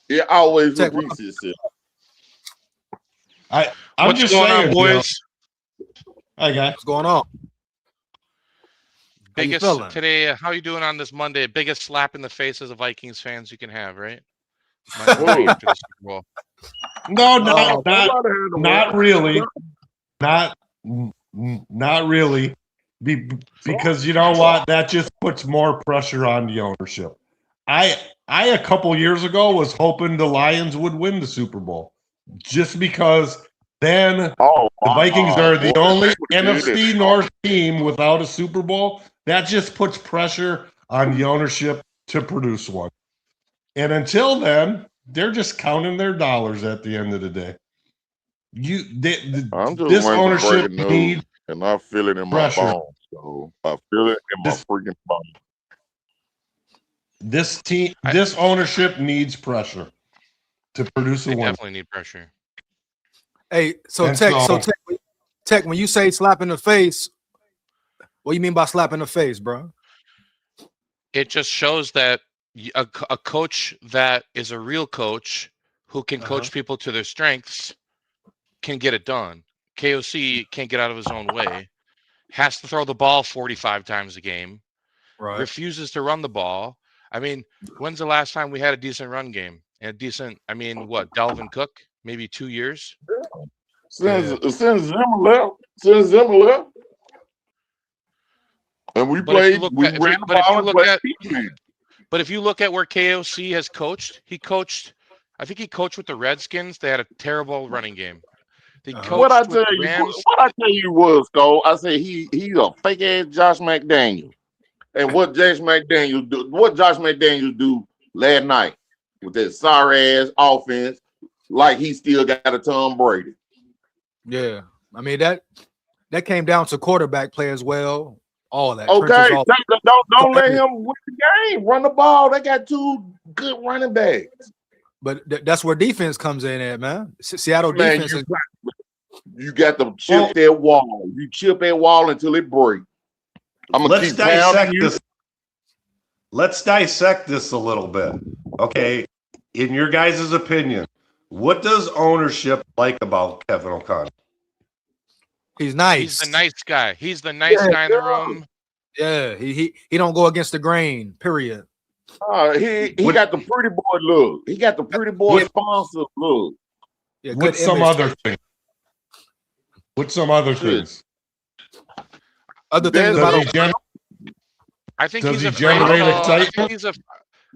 It always repeats itself. I'm just saying, boys. Hi, guys. What's going on? Biggest today. How you doing on this Monday? Biggest slap in the face as a Vikings fans you can have, right? No, not really. Not really. Because you know what? That just puts more pressure on the ownership. I a couple years ago was hoping the Lions would win the Super Bowl. Just because then the Vikings are the only NFC North team without a Super Bowl. That just puts pressure on the ownership to produce one. And until then, they're just counting their dollars at the end of the day. This ownership needs, and I feel it in my bones. So I feel it in my freaking bones. This ownership needs pressure to produce a win. Definitely need pressure. Hey, Tech, when you say slap in the face, what do you mean by slap in the face, bro? It just shows that a coach that is a real coach who can coach people to their strengths can get it done. KOC can't get out of his own way, has to throw the ball 45 times a game, refuses to run the ball. I mean, when's the last time we had a decent run game? Dalvin Cook? Maybe 2 years? Since Zimmer left. And we played, But if you look at where KOC has coached, I think he coached with the Redskins. They had a terrible running game. What I tell you was, SKOL, I said he's a fake ass Josh McDaniels. And what Josh McDaniels do last night with that sorry ass offense, like he still got a Tom Brady. Yeah, I mean that came down to quarterback play as well. All that. Okay, don't let him win the game. Run the ball. They got two good running backs. But that's where defense comes in at, man. Seattle defense. You got to chip that wall. You chip that wall until it breaks. Let's dissect this a little bit. Okay, in your guys' opinion, what does ownership like about Kevin O'Connor? He's nice. He's the nice guy. He's the nice guy in the room. Yeah, he don't go against the grain. Period. He got the pretty boy look. He got the pretty boy sponsor look. Yeah, What's some other thing? What's some other things? Other things about I think he's afraid.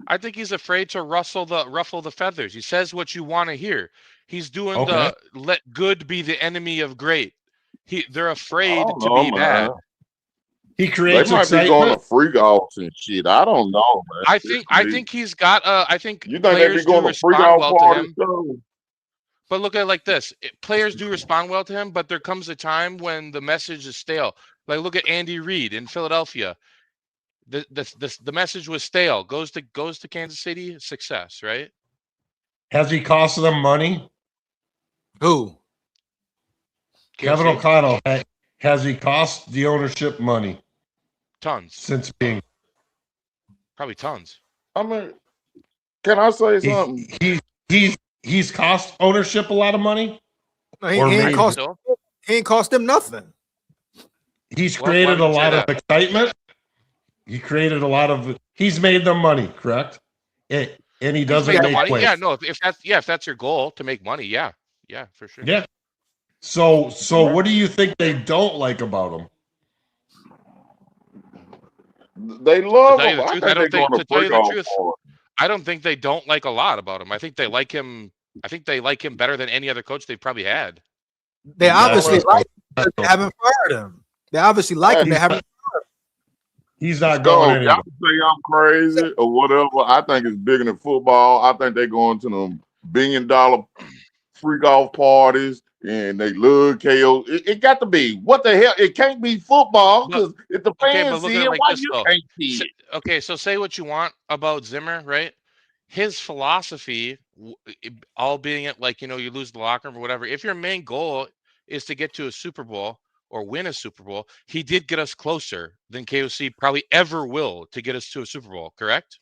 I think he's afraid to ruffle the feathers. He says what you want to hear. He's doing the let good be the enemy of great. They're afraid to be bad. He creates they might excitement. Be going to freak offs and shit. I don't know, man. I think he's got. I think you think they be going to freak off parties? But look at it like this: players do respond well to him, but there comes a time when the message is stale. Like look at Andy Reid in Philadelphia. The message was stale. Goes to Kansas City, success, right? Has he cost them money? Who? Kevin KOC? O'Connell. Has he cost the ownership money Tons. since being? Probably tons. I mean, can I say something? He's cost ownership a lot of money. No, he ain't cost them nothing. He's created a lot of excitement. He created a lot of. He's made them money, correct? And he doesn't make money. plays. Yeah, no. If that's your goal to make money, yeah, for sure. Yeah. So what do you think they don't like about him? They love him. I don't think they don't like a lot about him. I think they like him. I think they like him better than any other coach they've probably had. They obviously like him. They haven't fired him. They obviously like him. They haven't. He's not going anywhere. Y'all say I'm crazy or whatever. I think it's bigger than football. I think they're going to them $1 billion freak off parties and they love KO. It got to be. What the hell? It can't be football because if the fans see it, why you can't see it? Okay, so say what you want about Zimmer, right? His philosophy, all being it like, you lose the locker room or whatever. If your main goal is to get to a Super Bowl or win a Super Bowl, he did get us closer than KOC probably ever will to get us to a Super Bowl, correct?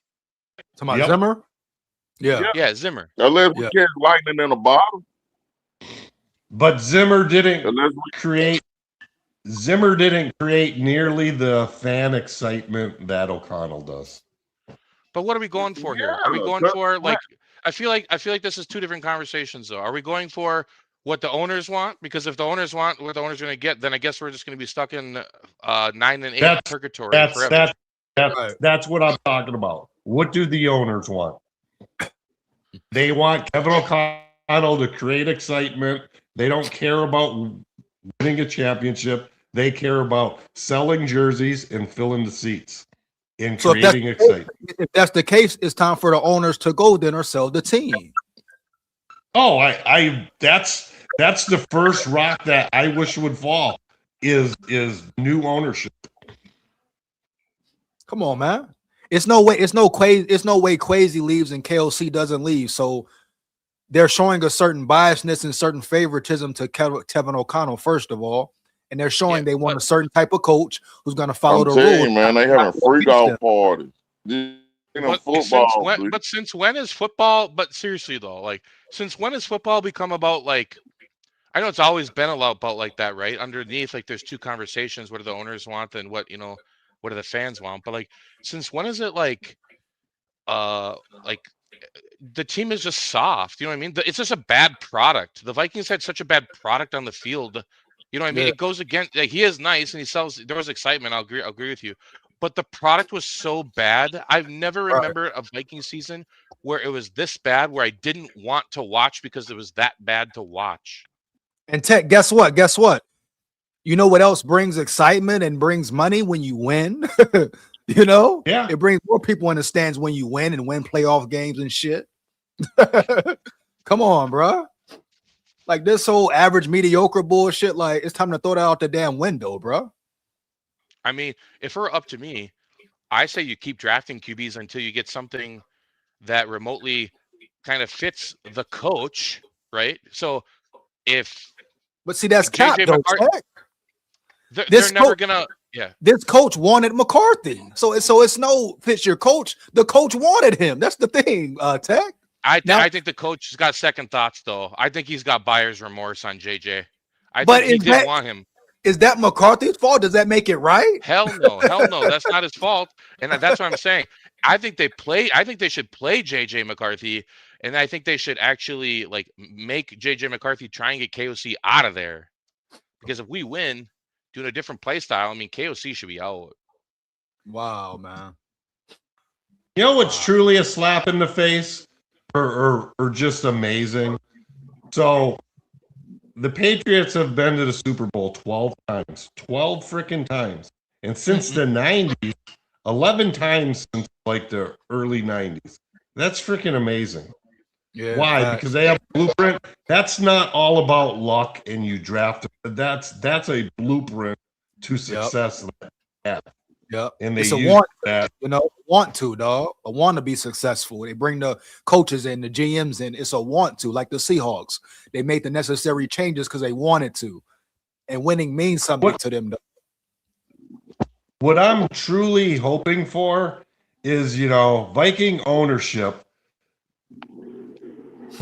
Talking about Zimmer? Yeah, Zimmer. Unless we catch lightning in a bottle. But Zimmer didn't create nearly the fan excitement that O'Connell does. But what are we going for here? Are we going for I feel like this is two different conversations though. Are we going for what the owners want? Because if the owners want what the owners are going to get, then I guess we're just going to be stuck in 9 and 8 purgatory forever. That's what I'm talking about. What do the owners want? They want Kevin O'Connell to create excitement. They don't care about winning a championship. They care about selling jerseys and filling the seats and creating excitement. If that's the case, it's time for the owners to go then or sell the team. Oh, that's the first rock that I wish would fall is new ownership. Come on, man. It's no way Quasi leaves and KOC doesn't leave. So they're showing a certain biasness and certain favoritism to Kevin O'Connell, first of all. And they're showing they want a certain type of coach who's going to follow the rules. Man, they having freak out parties. But since when is football? But seriously though, since when has football become about I know it's always been about like that, right? Underneath, there's two conversations: what do the owners want, and what do the fans want? But since when is it the team is just soft? You know what I mean? It's just a bad product. The Vikings had such a bad product on the field. You know what I mean? It goes against. He is nice and he sells. There was excitement. I'll agree with you. But the product was so bad. I've never remembered a Viking season where it was this bad, where I didn't want to watch because it was that bad to watch. And Tech, guess what? You know what else brings excitement and brings money when you win? Yeah. It brings more people in the stands when you win and win playoff games and shit. Come on, bro. This whole average mediocre bullshit, it's time to throw that out the damn window, bro. I mean, if it were up to me, I say you keep drafting QBs until you get something that remotely kind of fits the coach, right? So but see, that's cap though. They're never gonna. Yeah, this coach wanted McCarthy, so it's no fits your coach. The coach wanted him. That's the thing, Tech. I think the coach has got second thoughts though. I think he's got buyer's remorse on JJ. He didn't want him. Is that McCarthy's fault? Does that make it right? Hell no. That's not his fault. And that's what I'm saying. I think they should play JJ McCarthy, and I think they should actually make JJ McCarthy try and get KOC out of there. Because if we win doing a different play style, KOC should be out. Wow, man. You know what's truly a slap in the face or just amazing? So the Patriots have been to the Super Bowl 12 times. 12 freaking times. And since the 90s, 11 times since the early 90s. That's freaking amazing. Yeah. Why? Because they have a blueprint. That's not all about luck and you draft them. That's a blueprint to success. Yeah, and they it's a use want. that. You know, want to, dog. A want to be successful. They bring the coaches and the GMs in. It's a want to, like the Seahawks. They made the necessary changes because they wanted to, and winning means something to them. What I'm truly hoping for is, you know, Viking ownership.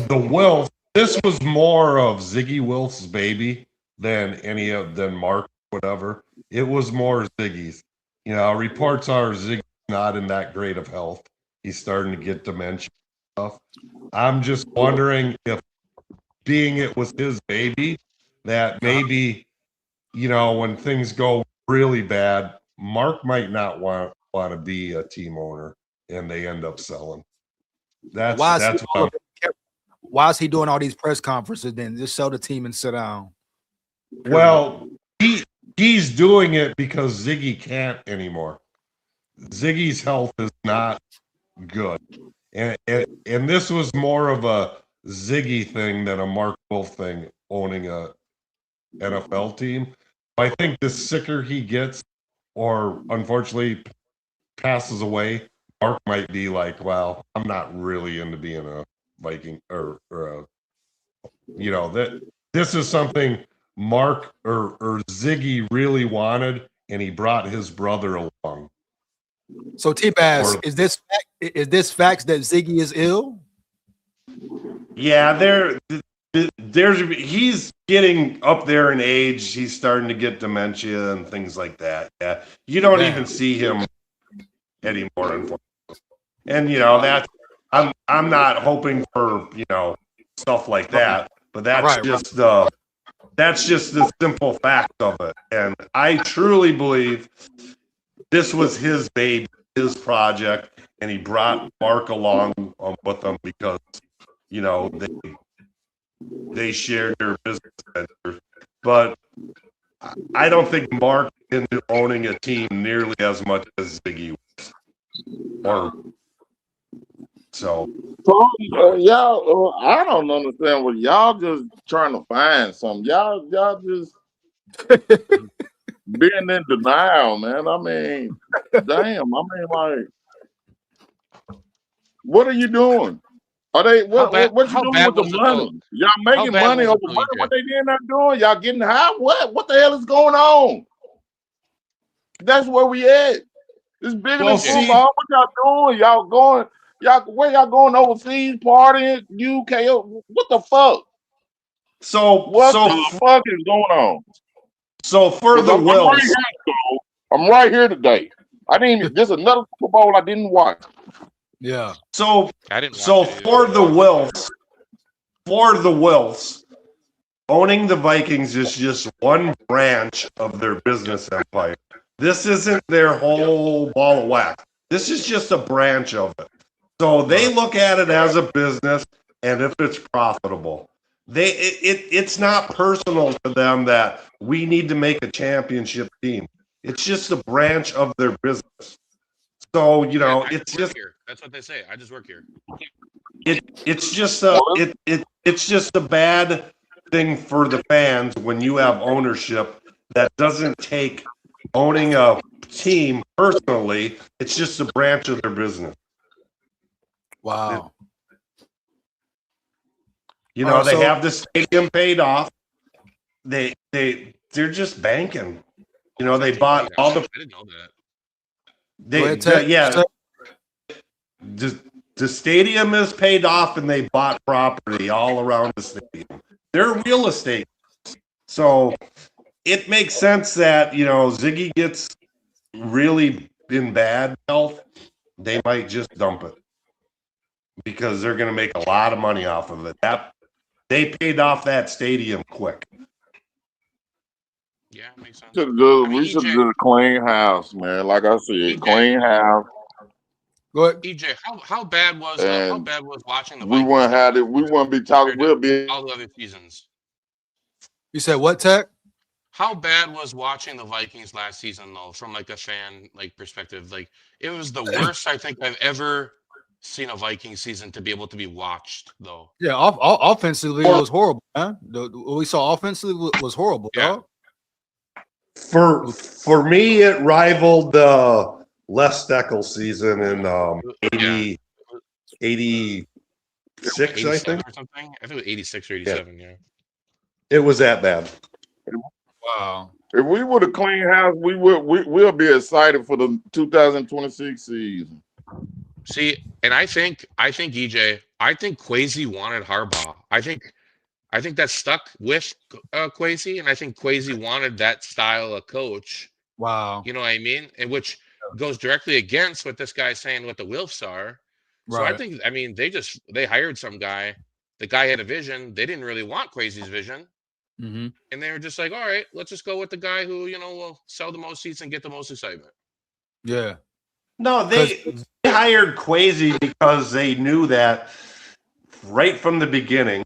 The Wilf. This was more of Ziggy Wilf's baby than Mark, whatever. It was more Ziggy's. You know, reports are Ziggy's not in that great of health. He's starting to get dementia stuff. I'm just wondering if, being it was his baby, that maybe, you know, when things go really bad, Mark might not want to be a team owner, and they end up selling. That's why is he doing all these press conferences? Then just sell the team and sit down. Well, he's doing it because Ziggy can't anymore. Ziggy's health is not good, and this was more of a Ziggy thing than a Mark Wolf thing, owning a NFL team. I think the sicker he gets, or unfortunately passes away, Mark might be like, well, I'm not really into being a Viking or a, you know, that this is something Mark or Ziggy really wanted, and he brought his brother along. So T-Bass, is this facts that Ziggy is ill? Yeah, he's getting up there in age. He's starting to get dementia and things like that. Yeah, you don't even see him anymore, unfortunately. And you know that I'm not hoping for, you know, stuff like that, but that's just the simple fact of it. And I truly believe this was his baby, his project, and he brought Mark along with him because, you know, they shared their business ventures. But I don't think Mark is into owning a team nearly as much as Ziggy was. Y'all, I don't understand what y'all just trying to find something. Y'all just being in denial, man. I mean, damn. I mean, like, what are you doing? Are they what you doing with the money? Y'all making money over money? What they in there doing? Y'all getting high? What the hell is going on? That's where we at. It's bigger than football. What y'all doing? Where y'all going overseas partying? UK? What the fuck? What the fuck is going on? So for the Wills, I'm right here today. I didn't even. There's another Super Bowl I didn't watch. Yeah. So for the Wills, owning the Vikings is just one branch of their business empire. This isn't their whole ball of wax. This is just a branch of it. So they look at it as a business, and if it's profitable, it's not personal to them that we need to make a championship team. It's just a branch of their business. So, you know, it's just here. That's what they say. I just work here. It's just a bad thing for the fans when you have ownership that doesn't take owning a team personally. It's just a branch of their business. Wow. You know, they have the stadium paid off. They're just banking. You know, they bought all the. I didn't know that. The stadium is paid off, and they bought property all around the stadium. They're real estate, so it makes sense that, you know, Ziggy gets really in bad health. They might just dump it because they're going to make a lot of money off of it. They paid off that stadium quick. Yeah, it makes sense. We should do a clean house, man. Like I said, clean house. Go ahead. EJ, how bad was watching the Vikings? We wouldn't be talking. We'll be all the other seasons. You said what, Tech? How bad was watching the Vikings last season, though, from like a fan perspective? Like, it was the worst I think I've ever seen a Viking season to be able to be watched, though. Yeah, offensively it was horrible, man. What we saw offensively was horrible, dog. For me, it rivaled the Les Steckel season in 86, I think. Or something. I think it was 86 or 87. Yeah. It was that bad. Wow. If we would have cleaned house, we'll be excited for the 2026 season. See, and I think EJ, I think Kwesi wanted Harbaugh. I think that stuck with Kwesi, and I think Kwesi wanted that style of coach. Wow. You know what I mean? And which goes directly against what this guy's saying, what the Wilfs are. So Right. I think, I mean, they hired some guy. The guy had a vision. They didn't really want Kwesi's vision. Mm-hmm. And they were just like, all right, let's just go with the guy who, will sell the most seats and get the most excitement. Yeah. No, they hired Kwesi because they knew that right from the beginning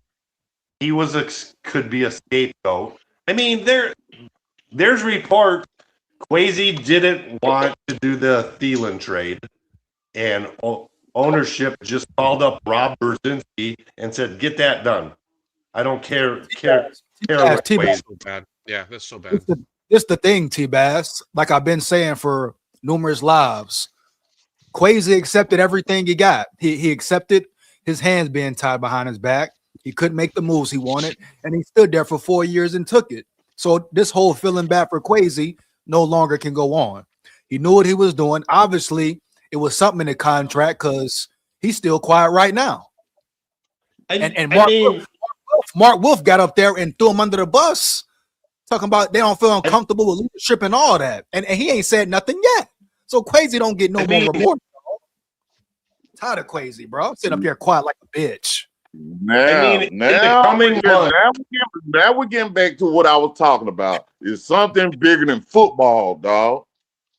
he could be a scapegoat. I mean, there's reports Kwesi didn't want to do the Thielen trade, and ownership just called up Rob Brzezinski and said, "Get that done. I don't care." That's so bad. Yeah, that's so bad. It's the thing, T-Bass. Like I've been saying for numerous lives, Kwesi accepted everything he got. He accepted his hands being tied behind his back. He couldn't make the moves he wanted, and he stood there for 4 years and took it. So this whole feeling bad for Kwesi no longer can go on. He knew what he was doing. Obviously, it was something in the contract because he's still quiet right now. And Mark Wolf got up there and threw him under the bus, talking about they don't feel uncomfortable with leadership and all that. And he ain't said nothing yet. So Kwesi don't get no more remorse. Tired of Kwesi, bro. Sitting up here quiet like a bitch. Now we're getting back to what I was talking about. It's something bigger than football, dog.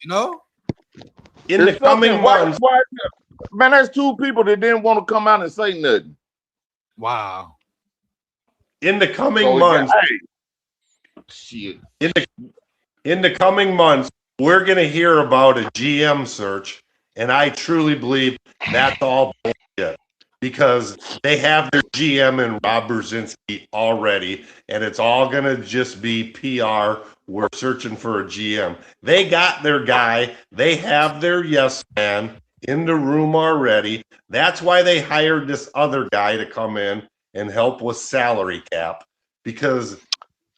You know? In the coming months. Man, there's two people that didn't want to come out and say nothing. Wow. In the coming months. Shit. In the coming months, we're going to hear about a GM search, and I truly believe that's all bullshit because they have their GM and Rob Brzezinski already, and it's all going to just be PR. We're searching for a GM. They got their guy. They have their yes man in the room already. That's why they hired this other guy to come in and help with salary cap because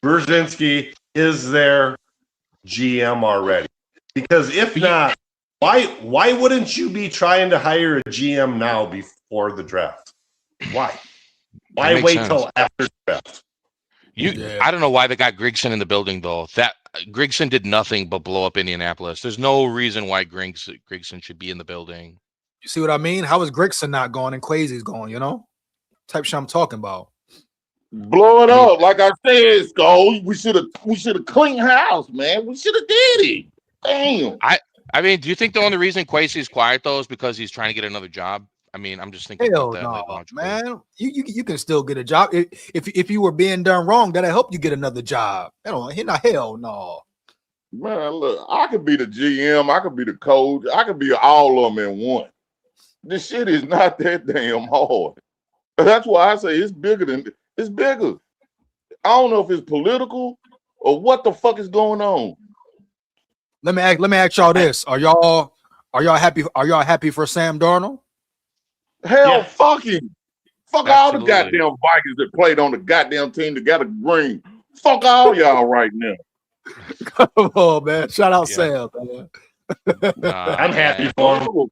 Brzezinski is their GM already. Because if not, why wouldn't you be trying to hire a GM now before the draft? Why? Why wait till after the draft? I don't know why they got Grigson in the building though. That Grigson did nothing but blow up Indianapolis. There's no reason why Grigson should be in the building. You see what I mean? How is Grigson not going and Kwesi's going? You know, type shit I'm talking about. Blow it up, like I said, SKOL. We should have cleaned house, man. We should have did it. Damn. I mean, do you think the only reason Kwesi's quiet though is because he's trying to get another job? I mean, I'm just thinking hell about that. No, man. You can still get a job if you were being done wrong. That'll help you get another job. Hell no. Man, look, I could be the GM, I could be the coach, I could be all of them in one. This shit is not that damn hard. That's why I say it's bigger. I don't know if it's political or what the fuck is going on. Let me ask y'all this: Are y'all happy? Are y'all happy for Sam Darnold? Hell, fuck him. Fuck all the goddamn Vikings that played on the goddamn team that got a ring. Fuck all y'all right now. Come on, man. Shout out Sam, man. I'm happy for him.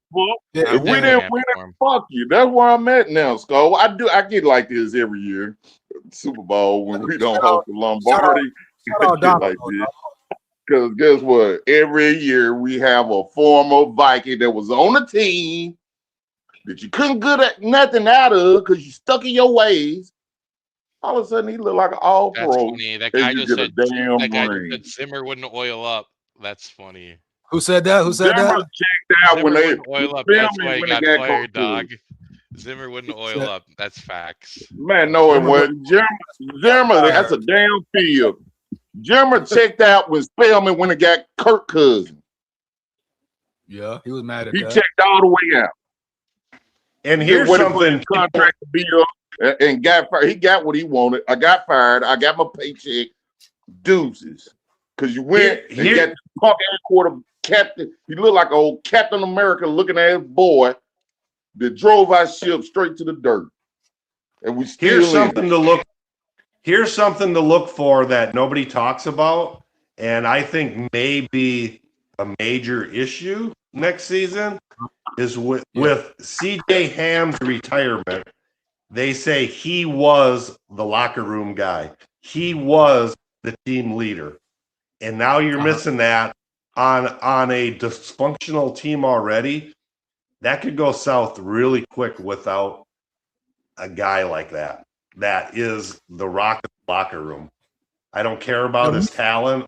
If we didn't win it, fuck you. That's where I'm at now, SKOL. I get like this every year. Super Bowl when we don't host the Lombardi. Because guess what? Every year we have a former Viking that was on the team that you couldn't get nothing out of because you stuck in your ways. All of a sudden, he looked like an all-pro. That's funny. That guy just said Zimmer wouldn't oil up. That's funny. Who said that? Checked out when they oil up. That's why he got fired, dog. Zimmer wouldn't oil up. That's facts. Man, no, it wasn't. Zimmer, that's a damn field. Zimmer checked out when Spellman when it got Kirk Cousins. Yeah, he was mad at that. He checked all the way out. And here's something contract to be up and got fired. He got what he wanted. I got fired. I got my paycheck. Deuces. Because you went and got the punk ass quarter captain. He looked like old Captain America looking at his boy that drove our ship straight to the dirt. And we still here's something to look for that nobody talks about, and I think may be a major issue next season is with CJ Ham's retirement. They say he was the locker room guy. He was the team leader. And now you're missing that on a dysfunctional team already. That could go south really quick without a guy like that. That is the rock of the locker room. I don't care about his talent,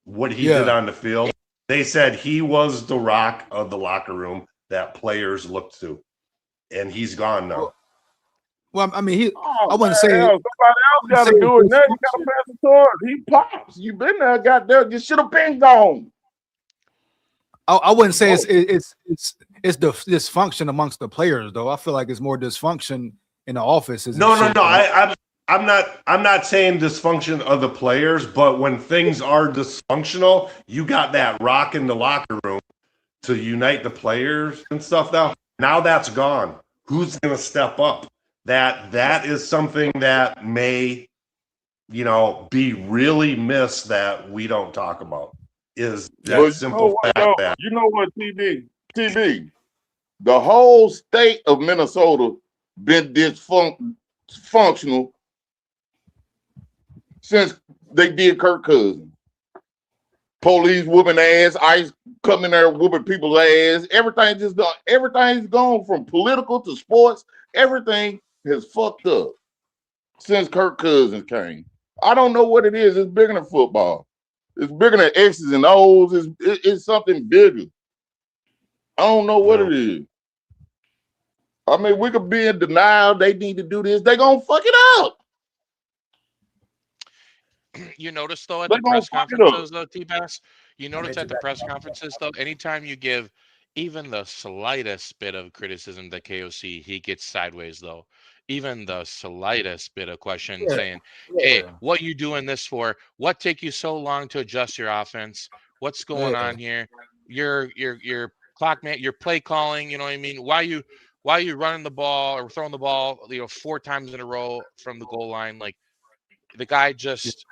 what he did on the field. They said he was the rock of the locker room that players looked to. And he's gone now. Well, I mean, I wouldn't say somebody else got to do it now. You got to pass the torch. He pops. You been there, got there. You should have been gone. I wouldn't say it's the dysfunction amongst the players, though. I feel like it's more dysfunction in the office. No. I'm not saying dysfunction of the players, but when things are dysfunctional, you got that rock in the locker room to unite the players and stuff. Now that's gone. Who's going to step up? That is something that may, be really missed that we don't talk about. Is that simple fact that you know what, TV, the whole state of Minnesota been dysfunctional since they did Kirk Cousins. Police whooping ass, ICE coming there whooping people's ass. Everything's gone from political to sports. Everything has fucked up since Kirk Cousins came. I don't know what it is. It's bigger than football. It's bigger than X's and O's. It's something bigger. I don't know what it is. I mean, we could be in denial. They need to do this. They gonna fuck it up. You notice though at the press conferences though, T-Bass, you notice at the press conferences though, anytime you give even the slightest bit of criticism to KOC, he gets sideways though. Even the slightest bit of question saying, hey, what you doing this for? What take you so long to adjust your offense? What's going on here? Your clock man, your play calling, you know what I mean? Why you running the ball or throwing the ball, 4 times in a row from the goal line? Like the guy just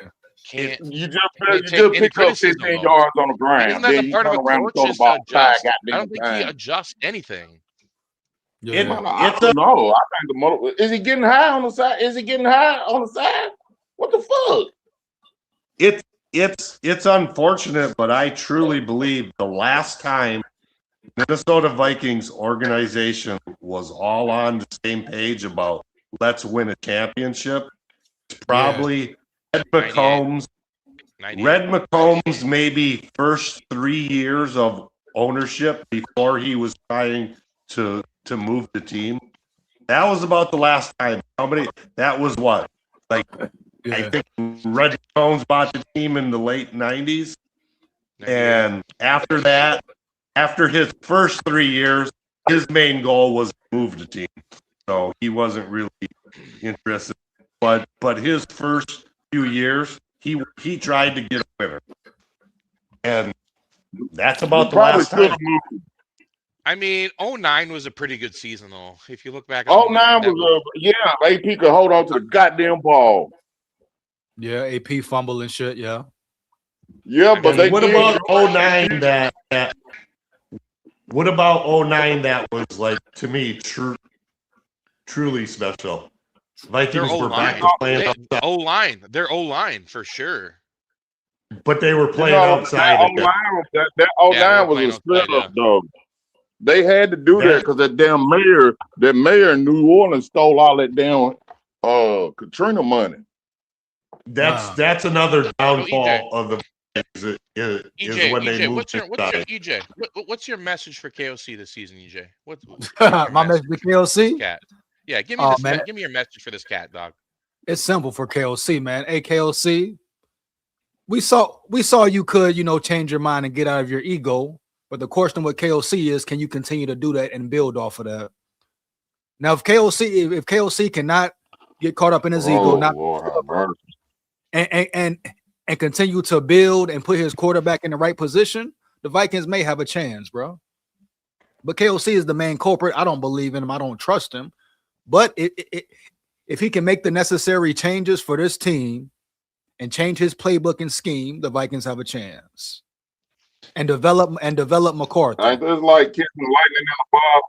can't. You just pick up 15 yards on the ground. Isn't that the part of a coach is to adjust? I don't think he adjusts anything. I don't know. I think is he getting high on the side? What the fuck? It's unfortunate, but I truly believe the last time Minnesota Vikings organization was all on the same page about let's win a championship, it's probably Red McCombs. Red McCombs maybe first 3 years of ownership before he was trying to move the team. That was about the last time. That was what? I think Red McCombs bought the team in the late 90s. And after that, after his first 3 years, his main goal was to move the team. So he wasn't really interested. But his first few years, he tried to get a winner. And that's about the last time. I mean, 09 was a pretty good season, though. If you look back, 09 was AP could hold on to the goddamn ball. Yeah, AP fumble and shit. Yeah. Yeah, but what about 09? What about 09? That was like to me truly special. Vikings were back to playing outside. O-line, they're O-line for sure. But they were playing outside. That 09 was a setup, though. They had to do that because that mayor in New Orleans stole all that damn Katrina money. That's another downfall of the is when they moved what's your message for KOC this season, EJ? What's my message for KOC? Cat. Yeah, give me your message for this cat, dog. It's simple for KOC, man. Hey, KOC, we saw you could, change your mind and get out of your ego. But the question with KOC is, can you continue to do that and build off of that? Now, if KOC cannot get caught up in his ego, and and continue to build and put his quarterback in the right position, the Vikings may have a chance, bro. But KOC is the main culprit. I don't believe in him. I don't trust him. But if he can make the necessary changes for this team and change his playbook and scheme, the Vikings have a chance. And develop McCarthy. I just like catching lightning in a bottle.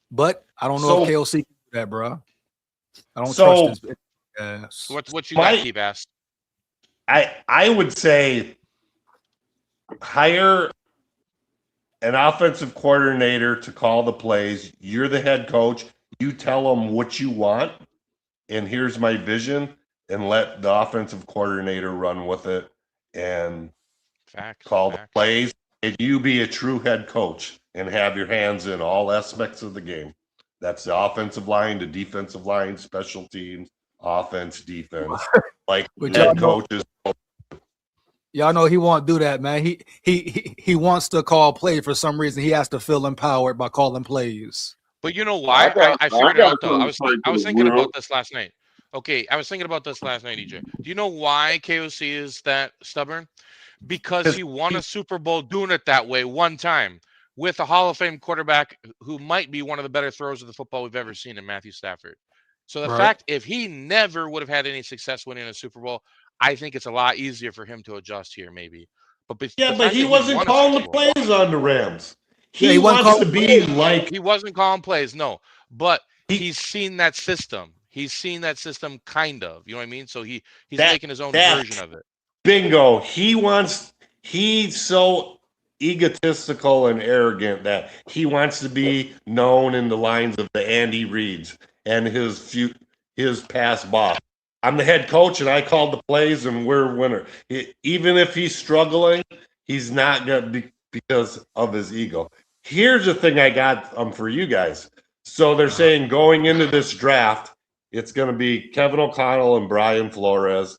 But I don't know if KOC can do that, bro. I don't trust this. Yes. What you got, Keep asked? I would say hire an offensive coordinator to call the plays. You're the head coach. You tell them what you want, and here's my vision, and let the offensive coordinator run with it and call the plays. And you be a true head coach and have your hands in all aspects of the game. That's the offensive line, the defensive line, special teams, offense, defense. Like head coaches. Y'all know he won't do that, man. He wants to call play for some reason. He has to feel empowered by calling plays. But you know why? I figured it out though. I was thinking about this last night. Okay, I was thinking about this last night, EJ. Do you know why KOC is that stubborn? Because he won a Super Bowl doing it that way one time with a Hall of Fame quarterback who might be one of the better throwers of the football we've ever seen in Matthew Stafford. So the fact, if he never would have had any success winning a Super Bowl, I think it's a lot easier for him to adjust here, maybe. But he wasn't calling the plays on the Rams. He wants to be like. He wasn't calling plays, no. But he's seen that system. He's seen that system, kind of. You know what I mean? So he's making his own version of it. Bingo. He's so egotistical and arrogant that he wants to be known in the lines of the Andy Reids and his past boss. I'm the head coach, and I called the plays, and we're a winner. Even if he's struggling, he's not going to be because of his ego. Here's the thing I got for you guys. So they're saying going into this draft, it's going to be Kevin O'Connell and Brian Flores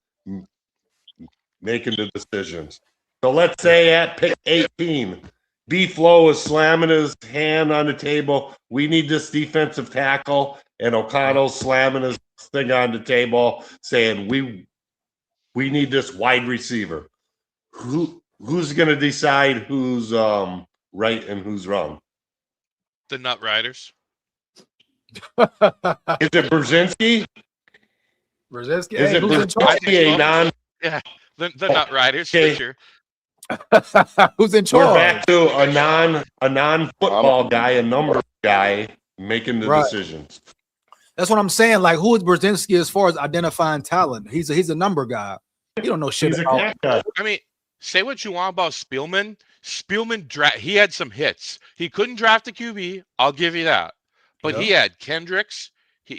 making the decisions. So let's say at pick 18, B-Flow is slamming his hand on the table. We need this defensive tackle, and O'Connell's slamming his thing on the table saying we need this wide receiver. Who's going to decide who's right and who's wrong? The Nut Riders. Is it Brzezinski? Brzezinski? Is it Brzezinski a non? Yeah, the Nut Riders, for sure. Who's in charge? We're back to a non-football guy, a number guy making the decisions. That's what I'm saying. Like, who is Brzezinski as far as identifying talent? He's a number guy. You don't know shit about. I mean, say what you want about Spielman. He had some hits. He couldn't draft a QB. I'll give you that. But he had Kendricks.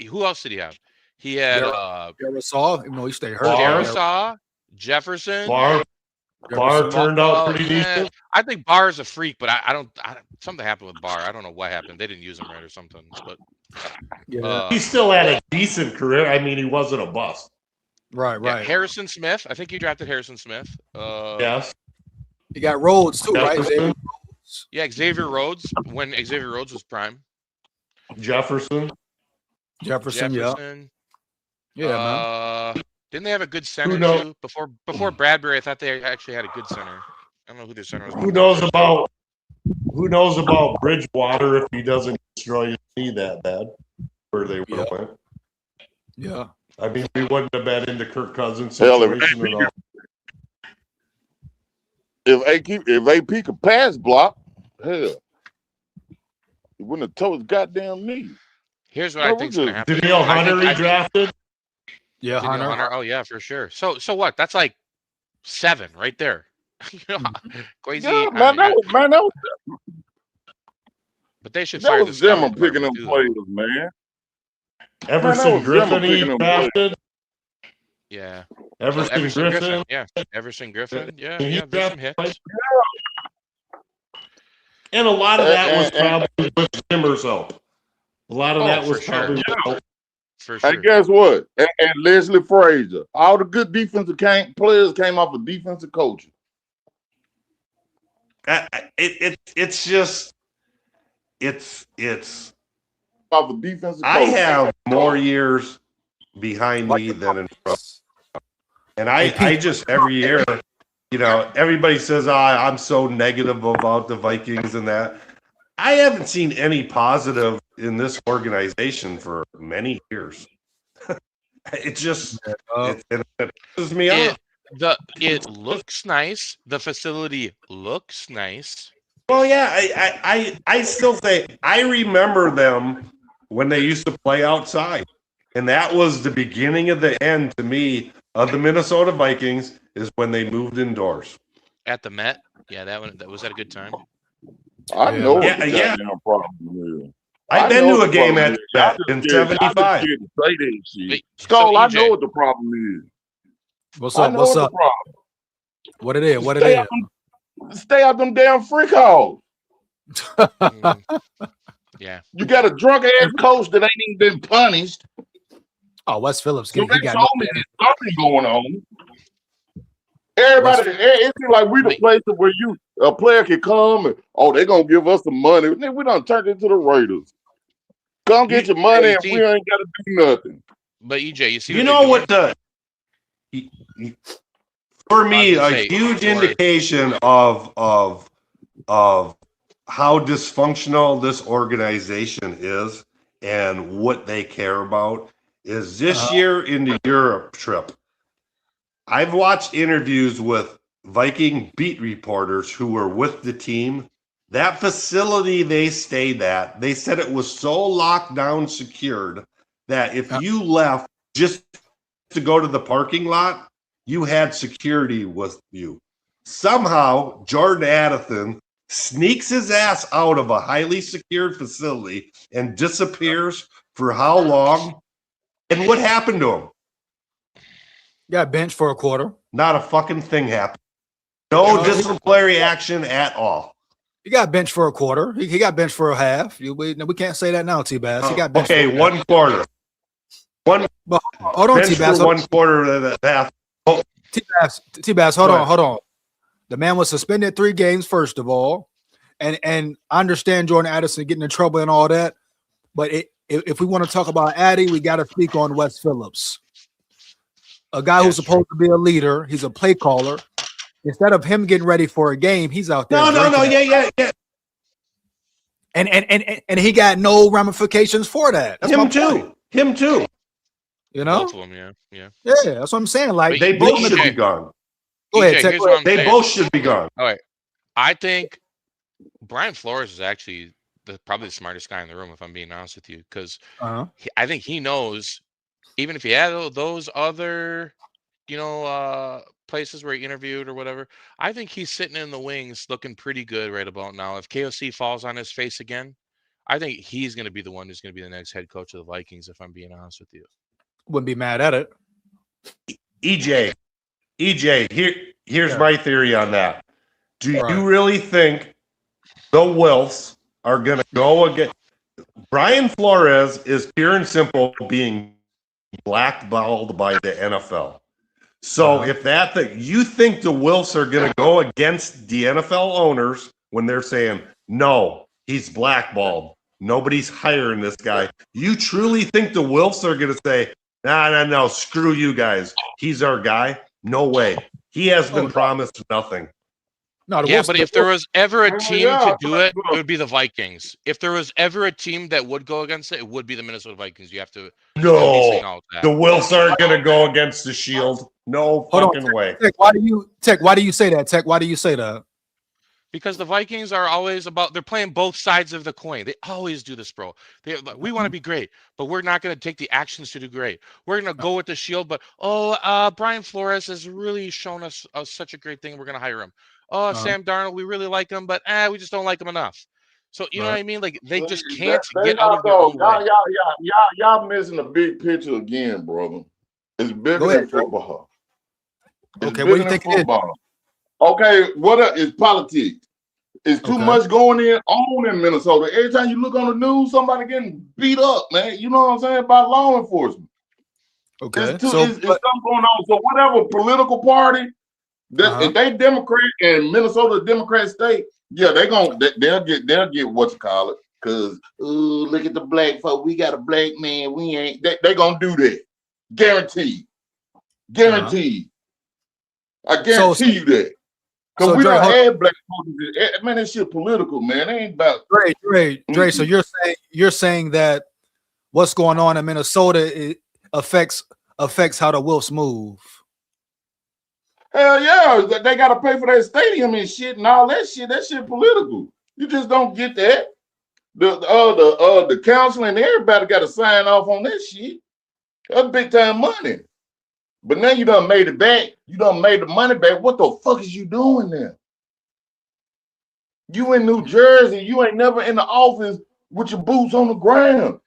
Who else did he have? He had Darisaw. Even though he stayed hurt. Darisaw, Jefferson. Barr turned out pretty decent. I think Barr is a freak, but I don't. Something happened with Barr. I don't know what happened. They didn't use him right or something. But he still had a decent career. I mean, he wasn't a bust. Right. Yeah, Harrison Smith. I think you drafted Harrison Smith. Yes. You got Rhodes too, right? Yeah, Xavier Rhodes when Xavier Rhodes was prime. Jefferson. Yeah. Man. Didn't they have a good center too? Before Bradbury, I thought they actually had a good center. I don't know who their center was. Who knows about Bridgewater if he doesn't destroy his knee that bad? Where they would have went. Yeah. I mean, we wouldn't have been into Kirk Cousins situation at all. If AP could pass block, hell, he wouldn't have told his goddamn knee. Here's what I think's going to happen. Danielle Hunter redrafted? Yeah, Hunter. Oh, yeah, for sure. So what? That's like 7 right there. Crazy. Yeah, man, that was, but they should that fire was the them picking them players, man. Everson Griffin he drafted. Yeah. Everson Griffin. Yeah. Everson Griffin. Yeah. He There's some hits. And a lot of that was probably with Zimmer's help. A lot of that was probably for sure. And guess what? And Leslie Frazier. All the good defensive players came off of defensive coaching. It's off of defensive coaching. I have more years behind me than in front. And I just every year, you know, everybody says, I'm so negative about the Vikings and that. I haven't seen any positive in this organization for many years. It just it pisses me off. It looks nice. The facility looks nice. Well, yeah, I still say I remember them when they used to play outside, and that was the beginning of the end to me of the Minnesota Vikings is when they moved indoors at the Met. Yeah, that was at a good time. I know what the goddamn problem is. I've been to a game at that in '75. SKOL, I know what the problem is. What's up? What's up? What it is? What it is? Stay out them damn freak holes. Yeah. You got a drunk ass coach that ain't even been punished. Oh, Wes Phillips. So they told me there's something going on. Everybody, it seems like we the place where a player can come and they're gonna give us some money. We done turned into the Raiders. Come get your money and we ain't gotta do nothing. But EJ, you see, you know what for me a huge indication of how dysfunctional this organization is and what they care about is this year in the Europe trip. I've watched interviews with Viking beat reporters who were with the team. That facility they stayed at, they said it was so locked down, secured, that if you left just to go to the parking lot, you had security with you. Somehow, Jordan Addison sneaks his ass out of a highly secured facility and disappears for how long? And what happened to him? Got benched for a quarter. Not a fucking thing happened. No disciplinary action at all. He got benched for a quarter. He got benched for a half. We can't say that now, T-Bass. He got benched for 1 quarter. Hold on, T-Bass. 1 quarter of that half. T-Bass, hold on. The man was suspended 3 games, first of all. And I understand Jordan Addison getting in trouble and all that. But if we want to talk about Addy, we got to speak on Wes Phillips. A guy who's supposed to be a leader. He's a play caller. Instead of him getting ready for a game, he's out there. No. Yeah. And he got no ramifications for that. That's Him too. You know? Both of them, yeah. Yeah, that's what I'm saying. Like they both should be gone. Go ahead, they both should be gone. All right. I think Brian Flores is actually probably the smartest guy in the room, if I'm being honest with you, because I think he knows, even if he had those other, places where he interviewed or whatever, I think he's sitting in the wings looking pretty good right about now. If KOC falls on his face again, I think he's going to be the one who's going to be the next head coach of the Vikings, if I'm being honest with you. Wouldn't be mad at it. EJ, here's my theory on that. Do you really think the Wilfs are going to go again? Brian Flores is pure and simple being blackballed by the NFL. So if you think the Wilfs are going to go against the NFL owners when they're saying, no, he's blackballed, nobody's hiring this guy. You truly think the Wilfs are going to say, no, screw you guys. He's our guy? No way. He has been promised nothing. But if there was ever a team to do it, it would be the Vikings. If there was ever a team that would go against it, it would be the Minnesota Vikings. You have to. No, the Wilfs aren't going to go against the Shield. No fucking way. Tech, why do you say that? Tech, why do you say that? Because the Vikings are always they're playing both sides of the coin. They always do this, bro. We want to be great, but we're not going to take the actions to do great. We're going to go with the Shield, but Brian Flores has really shown us such a great thing. We're going to hire him. Sam Darnold, we really like him, but we just don't like him enough. So you know what I mean? Like they just can't get out of their own way. Y'all missing the big picture again, brother. It's bigger than football. Okay, what do you think football? Okay, what is politics? It's too much going on in Minnesota. Every time you look on the news, somebody getting beat up, man. You know what I'm saying? By law enforcement. Okay. It's something going on. So whatever political party, if they Democrat and Minnesota Democrat state, they'll get what you call it. Cause look at the black folk. We got a black man. We ain't. They gonna do that. Guaranteed. I guarantee you that. Because so we Dre, don't have black coaches. Man, that shit political, man. It ain't about Dre. So you're saying that what's going on in Minnesota affects how the Wolves move. Hell yeah, they got to pay for that stadium and shit and all that shit. That shit political. You just don't get that. The council and everybody got to sign off on that shit. That's big time money. But now you done made it back. You done made the money back. What the fuck is you doing there? You in New Jersey. You ain't never in the office with your boots on the ground.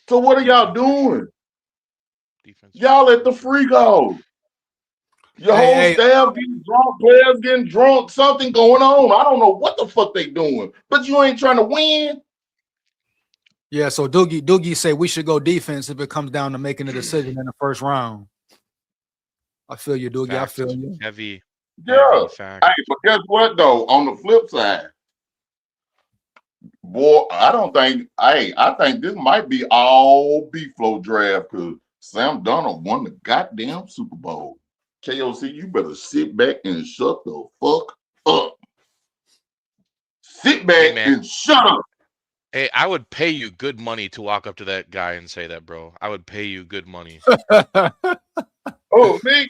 So what are y'all doing? Y'all at the free go. Your whole staff getting drunk, players getting drunk, something going on. I don't know what the fuck they doing, but you ain't trying to win. Yeah, so Doogie say we should go defense if it comes down to making a decision in the first round. I feel you, Doogie. I feel you. Heavy. Yeah. Hey, but guess what though? On the flip side, boy, I think this might be all B-flow draft because Sam Darnold won the goddamn Super Bowl. KOC, you better sit back and shut the fuck up. Sit back and shut up. Hey, I would pay you good money to walk up to that guy and say that, bro. I would pay you good money. Oh, me?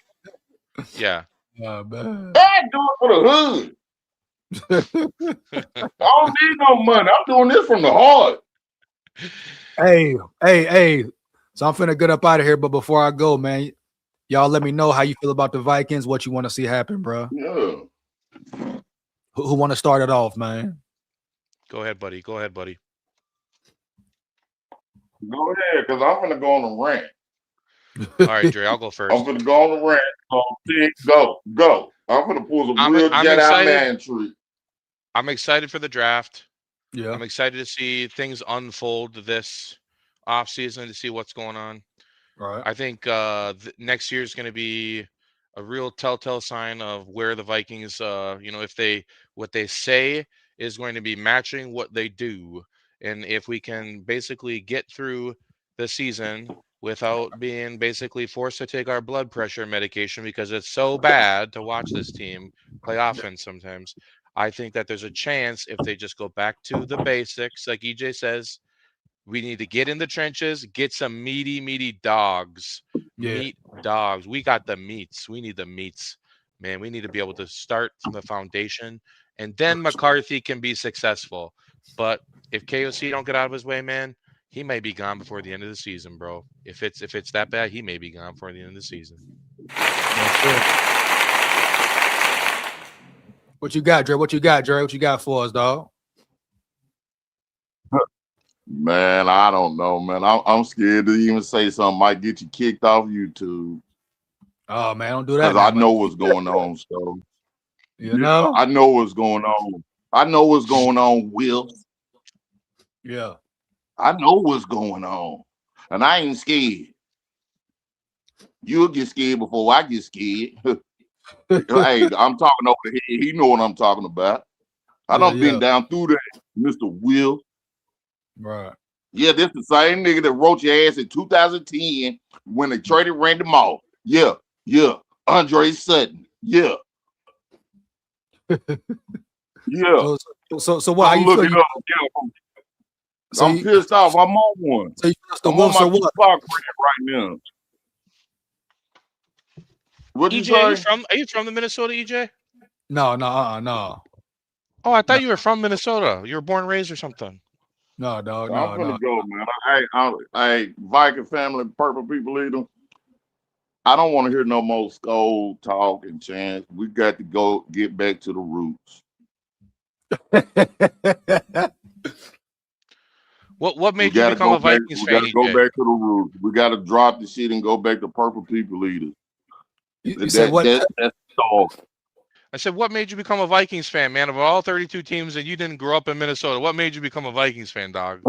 Yeah. Oh, man. I do it for the hood. I don't need no money. I'm doing this from the heart. Hey. So I'm finna get up out of here, but before I go, man, y'all let me know how you feel about the Vikings, what you want to see happen, bro. Yeah. Who want to start it off, man? Go ahead, buddy. Go ahead, because I'm gonna go on a rant. All right, Dre, I'll go first. I'm gonna go on a rant. Go. I'm gonna pull some real Jedi man tree. I'm excited for the draft. Yeah. I'm excited to see things unfold this offseason to see what's going on. Right. I think next year is going to be a real telltale sign of where the Vikings, if what they say is going to be matching what they do. And if we can basically get through the season without being basically forced to take our blood pressure medication because it's so bad to watch this team play offense sometimes, I think that there's a chance if they just go back to the basics, like EJ says, we need to get in the trenches, get some meaty dogs. Yeah. Meat dogs. We got the meats. We need the meats. Man, we need to be able to start from the foundation, and then McCarthy can be successful. But if KOC don't get out of his way, man, he may be gone before the end of the season, bro. If it's that bad, he may be gone before the end of the season. That's it. What you got, Dre? What you got for us, dog? Man, I don't know, man. I'm scared to even say something might get you kicked off YouTube. Oh man, don't do that. Because I know what's going on, so you know? I know what's going on. I know what's going on, Will. Yeah. I know what's going on. And I ain't scared. You'll get scared before I get scared. Hey, I'm talking over here. He know what I'm talking about. I done been down through that, Mr. Will. Right. Yeah, this the same nigga that wrote your ass in 2010 when they traded Randy Moss. Yeah. Andre Sutton. Yeah. Yeah. So what? I'm looking up. Yeah. I'm pissed off. I'm on one. So I'm on my clock right now. What you EJ, say? are you from the Minnesota, EJ? No. Oh, I thought you were from Minnesota. You were born and raised or something. No, dog. I'm gonna go, man. Hey, Viking family, purple people eater. I don't want to hear no more SKOL talk and chants. We got to go get back to the roots. What made you become a Vikings fan? We got to go back to the roots. We got to drop the shit and go back to purple people eaters. You said what? That's dog. I said, what made you become a Vikings fan, man? Of all 32 teams and you didn't grow up in Minnesota, what made you become a Vikings fan, dog?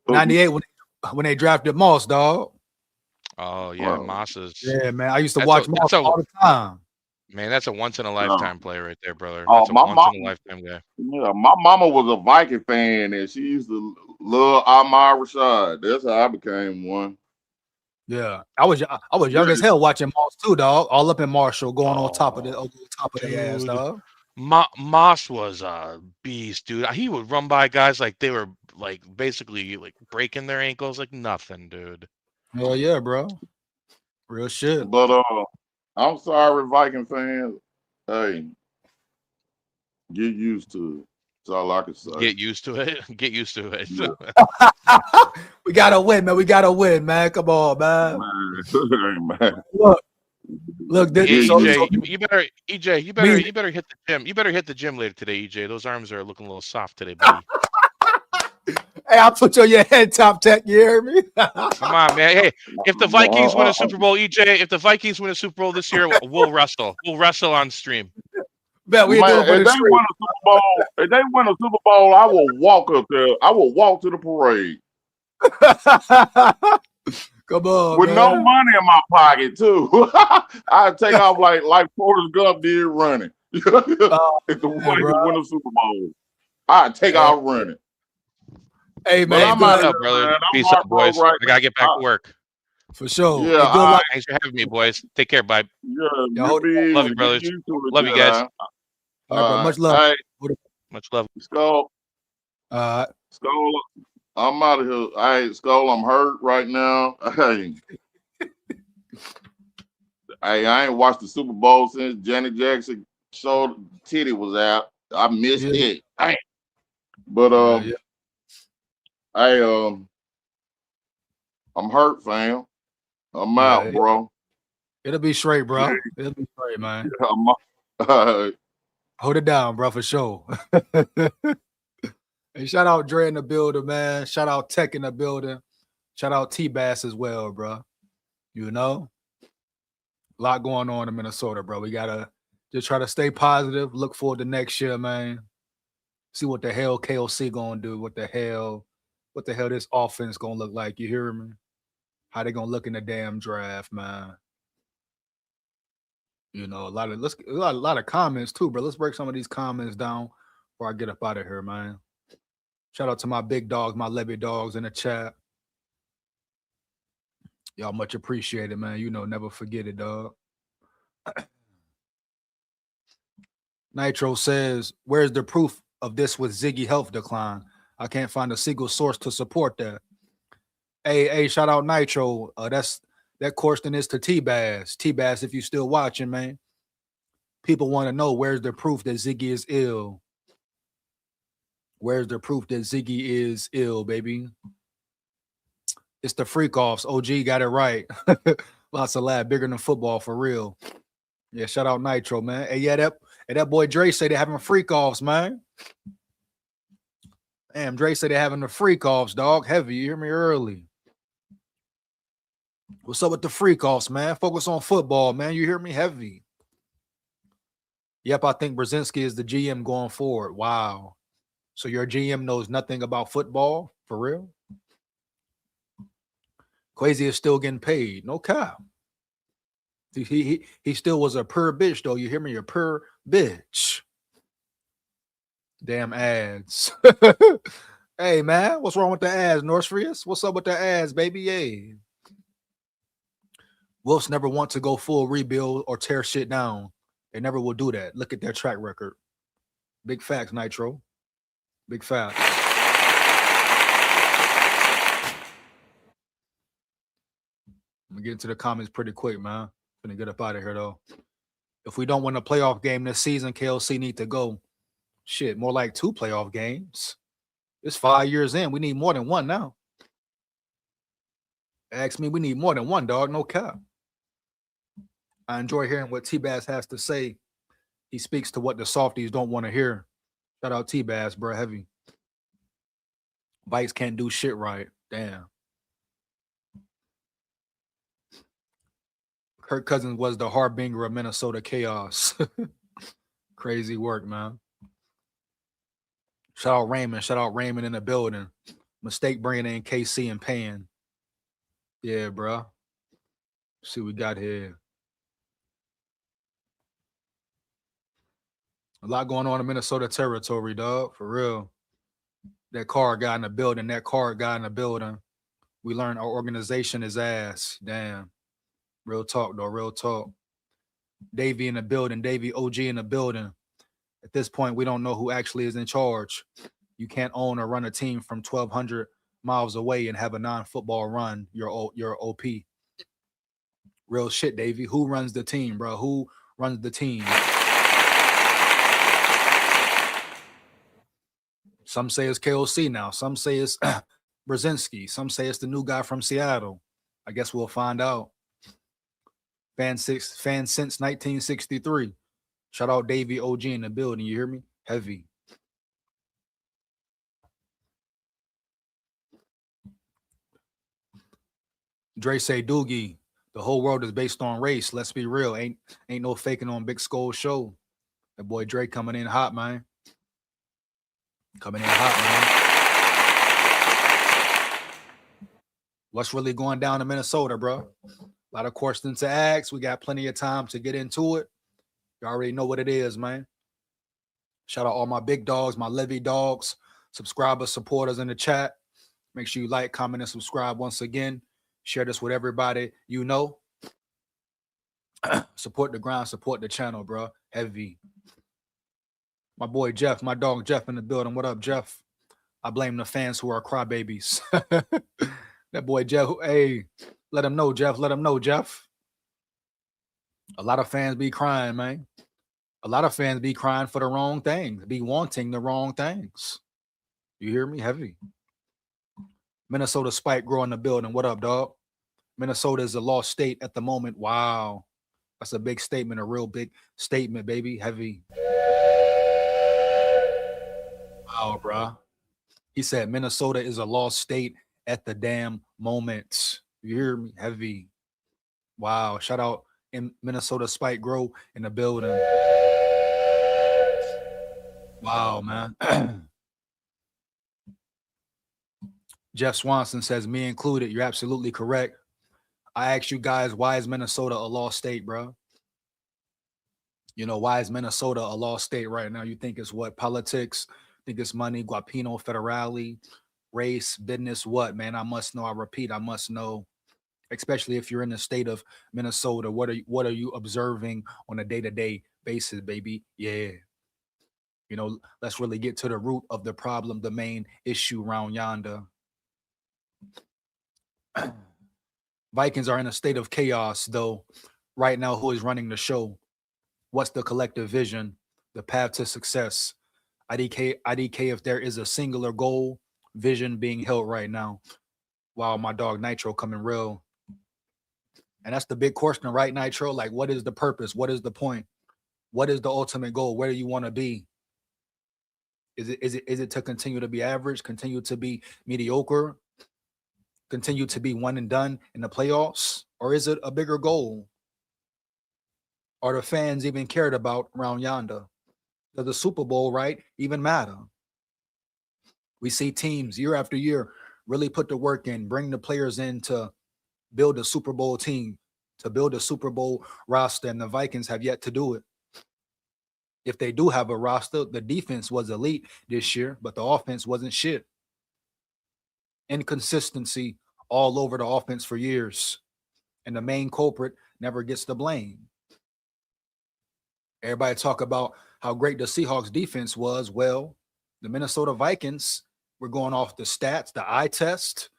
98 when they drafted Moss, dog. Oh, yeah, Moss's. Yeah, man. I used to watch Moss all the time. Man, that's a once-in-a-lifetime play right there, brother. Oh, that's a once-in-a-lifetime guy. Yeah, my mama was a Viking fan, and she used to love Ahmad Rashad. That's how I became one. Yeah, I was young as hell watching Moss too, dog. All up in Marshall, going on top of their ass, dog. Moss was a beast, dude. He would run by guys like they were like basically like breaking their ankles like nothing, dude. Hell yeah, bro. Real shit. But I'm sorry, Viking fans. Hey, get used to it. That's all I can say. Get used to it. Get used to it. Yeah. We gotta win, man. We gotta win, man. Come on, man. Man. Look, this, EJ, so, you better hit the gym. You better hit the gym later today, EJ. Those arms are looking a little soft today, buddy. Hey, I'll put you on your head top tech. You hear me? Come on, man. Hey, if the Vikings win a Super Bowl, EJ, if the Vikings win a Super Bowl this year, we'll wrestle. We'll wrestle on stream. Bet we do it for if the they win a Super Bowl, if they win a Super Bowl, I will walk up there. I will walk to the parade. Come on, with man. no money in my pocket too. I take off like Forrest Gump did running. If the Vikings win a Super Bowl, I take off running. Hey man, what's up, brother? Peace out, boys. Right I gotta get back to work. For sure. Yeah, hey, good luck. Thanks for having me, boys. Take care, bye. Yeah, love you, brothers. Love you guys. All right, bro. Much love. Hey, much love. SKOL. SKOL. I'm out of here. Hey, SKOL, I'm hurt right now. Hey, I ain't watched the Super Bowl since Janet Jackson showed titty was out. I missed it. Dang. But I'm hurt, fam. I'm out, bro. It'll be straight, bro. It'll be straight, man. Hold it down, bro, for sure. Hey, shout out Dre in the building, man. Shout out Tech in the building. Shout out T-Bass as well, bro. You know, a lot going on in Minnesota, bro. We gotta just try to stay positive. Look forward to next year, man. See what the hell KOC gonna do. What the hell this offense gonna look like. You hear me? How they gonna look in the damn draft, man? You know, a lot of comments too, bro. Let's break some of these comments down before I get up out of here, man. Shout out to my big dogs, my Levy dogs in the chat. Y'all much appreciated, man. You know, never forget it, dog. Nitro says, where's the proof of this with Ziggy health decline? I can't find a single source to support that. Hey, shout out Nitro. That question is to T-Bass. T-Bass, if you still watching, man. People want to know where's the proof that Ziggy is ill. Where's the proof that Ziggy is ill, baby? It's the freak offs. OG got it right. Lots of lab, bigger than football for real. Yeah, shout out Nitro, man. Hey, yeah, that boy Dre say they having freak offs, man. Damn, Dre say they having the freak offs, dog. Heavy, you hear me early. What's up with the freak offs, man? Focus on football, man. You hear me? Heavy. Yep, I think Brzezinski is the GM going forward. Wow. So your GM knows nothing about football? For real? Quasi is still getting paid. No cap. He still was a purr bitch, though. You hear me? A purr bitch. Damn ads. Hey, man. What's wrong with the ads, Northfrius? What's up with the ads, baby? Hey. Wolves never want to go full rebuild or tear shit down. They never will do that. Look at their track record. Big facts, Nitro. Big facts. I'm gonna get into the comments pretty quick, man. Gonna get up out of here though. If we don't win a playoff game this season, KLC need to go. Shit, more like 2 playoff games. It's 5 years in. We need more than 1 now. Ask me, we need more than 1, dog. No cap. I enjoy hearing what T-Bass has to say. He speaks to what the softies don't want to hear. Shout out T-Bass, bro. Heavy. Vikes can't do shit right. Damn. Kirk Cousins was the harbinger of Minnesota chaos. Crazy work, man. Shout out Raymond. Shout out Raymond in the building. Mistake bringing in KC and paying. Yeah, bro. See what we got here. A lot going on in Minnesota territory, dog. For real. That card guy in the building. We learned our organization is ass. Damn. Real talk, though. Real talk. Davey in the building. Davey OG in the building. At this point, we don't know who actually is in charge. You can't own or run a team from 1,200 miles away and have a non-football run. You're OP. Real shit, Davey. Who runs the team, bro? Who runs the team? Some say it's KOC now. Some say it's Brzezinski. Some say it's the new guy from Seattle. I guess we'll find out. Fan since 1963. Shout out Davey OG in the building. You hear me? Heavy. Dre say, Doogie, the whole world is based on race. Let's be real. Ain't no faking on Big SKOL show. That boy Dre coming in hot, man. Coming in hot, man. What's really going down in Minnesota, bro? A lot of questions to ask. We got plenty of time to get into it. You already know what it is, man. Shout out all my big dogs, my Levy dogs, subscribers, supporters in the chat. Make sure you like, comment, and subscribe once again. Share this with everybody you know. Support the grind, support the channel, bro. Heavy. My boy Jeff, my dog Jeff in the building. What up, Jeff? I blame the fans who are crybabies. That boy Jeff, hey, let him know, Jeff. Let him know, Jeff. A lot of fans be crying, man. A lot of fans be crying for the wrong things, be wanting the wrong things. You hear me? Heavy. Minnesota Spike Grow in the building. What up, dog? Minnesota is a lost state at the moment. Wow. That's a big statement, a real big statement, baby. Heavy. Wow, bro. He said Minnesota is a lost state at the damn moment. You hear me? Heavy. Wow. Shout out in Minnesota Spike Grow in the building. Wow, man. Jeff Swanson says, me included. You're absolutely correct. I asked you guys, why is Minnesota a lost state, bro? You know, why is Minnesota a lost state right now? You think it's what? Politics? Think it's money? Guapino Federale? Race? Business? What, man? I must know. I repeat, I must know. Especially if you're in the state of Minnesota. What are you observing on a day-to-day basis, baby? Yeah. You know, let's really get to the root of the problem, the main issue around yonder. Vikings are in a state of chaos, though. Right now, who is running the show? What's the collective vision? The path to success? IDK, if there is a singular goal, vision being held right now. Wow, my dog Nitro coming real. And that's the big question, right, Nitro? Like, what is the purpose? What is the point? What is the ultimate goal? Where do you want to be? Is it to continue to be average, continue to be mediocre, continue to be one and done in the playoffs? Or is it a bigger goal? Are the fans even cared about around yonder? Does the Super Bowl, right, even matter? We see teams year after year really put the work in, bring the players in to build a Super Bowl team, to build a Super Bowl roster, and the Vikings have yet to do it. If they do have a roster, the defense was elite this year, but the offense wasn't shit. Inconsistency all over the offense for years. And the main culprit never gets the blame. Everybody talk about how great the Seahawks defense was. Well, the Minnesota Vikings were going off the stats, the eye test,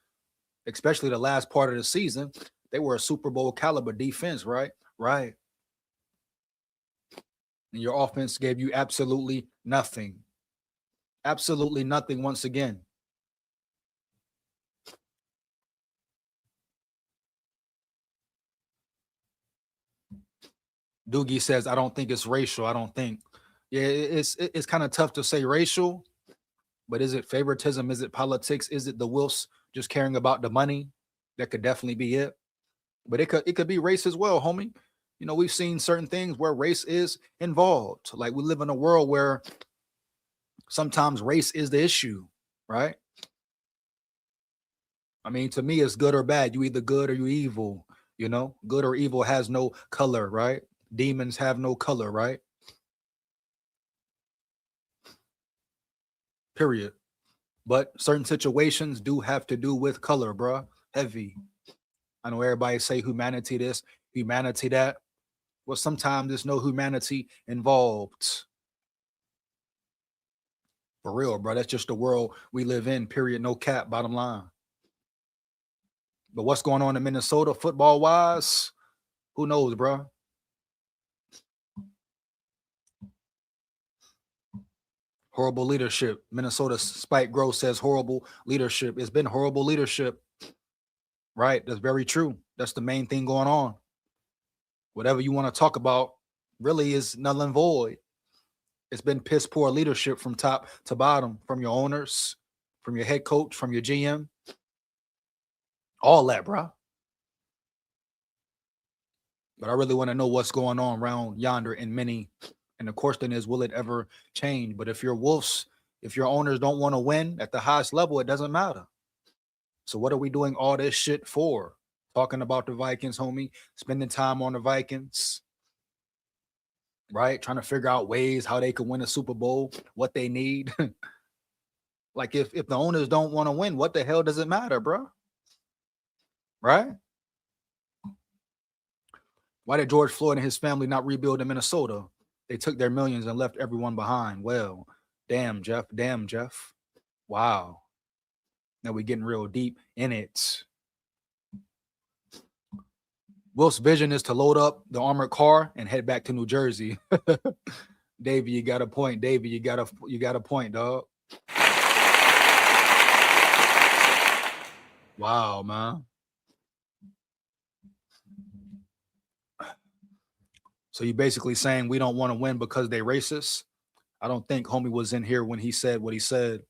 especially the last part of the season. They were a Super Bowl caliber defense, right? Right. And your offense gave you absolutely nothing. Absolutely nothing once again. Doogie says, I don't think it's racial. I don't think. Yeah, it's kind of tough to say racial, but is it favoritism? Is it politics? Is it the Wilfs just caring about the money? That could definitely be it. But it could be race as well, homie. You know, we've seen certain things where race is involved. Like we live in a world where sometimes race is the issue, right? I mean, to me, it's good or bad. You either good or you evil, you know? Good or evil has no color, right? Demons have no color, right? Period. But certain situations do have to do with color, bruh. Heavy. I know everybody say humanity this, humanity that. Well, sometimes there's no humanity involved. For real, bro. That's just the world we live in, period. No cap, bottom line. But what's going on in Minnesota football-wise? Who knows, bro? Horrible leadership. Minnesota Spike Gross says horrible leadership. It's been horrible leadership. Right? That's very true. That's the main thing going on. Whatever you want to talk about really is null and void. It's been piss poor leadership from top to bottom, from your owners, from your head coach, from your GM. All that, bro. But I really want to know what's going on around yonder in many. And the question is, will it ever change? But if your Wolves, if your owners don't want to win at the highest level, it doesn't matter. So what are we doing all this shit for? Talking about the Vikings, homie, spending time on the Vikings, right? Trying to figure out ways how they could win a Super Bowl, what they need. Like if the owners don't want to win, what the hell does it matter, bro? Right? Why did George Floyd and his family not rebuild in Minnesota? They took their millions and left everyone behind. Well, damn, Jeff. Damn, Jeff. Wow. Now we're getting real deep in it. Wilf's vision is to load up the armored car and head back to New Jersey. Davey, you got a point. Davey, you got a point, dog. Wow, man. So you basically saying we don't want to win because they racist? I don't think homie was in here when he said what he said.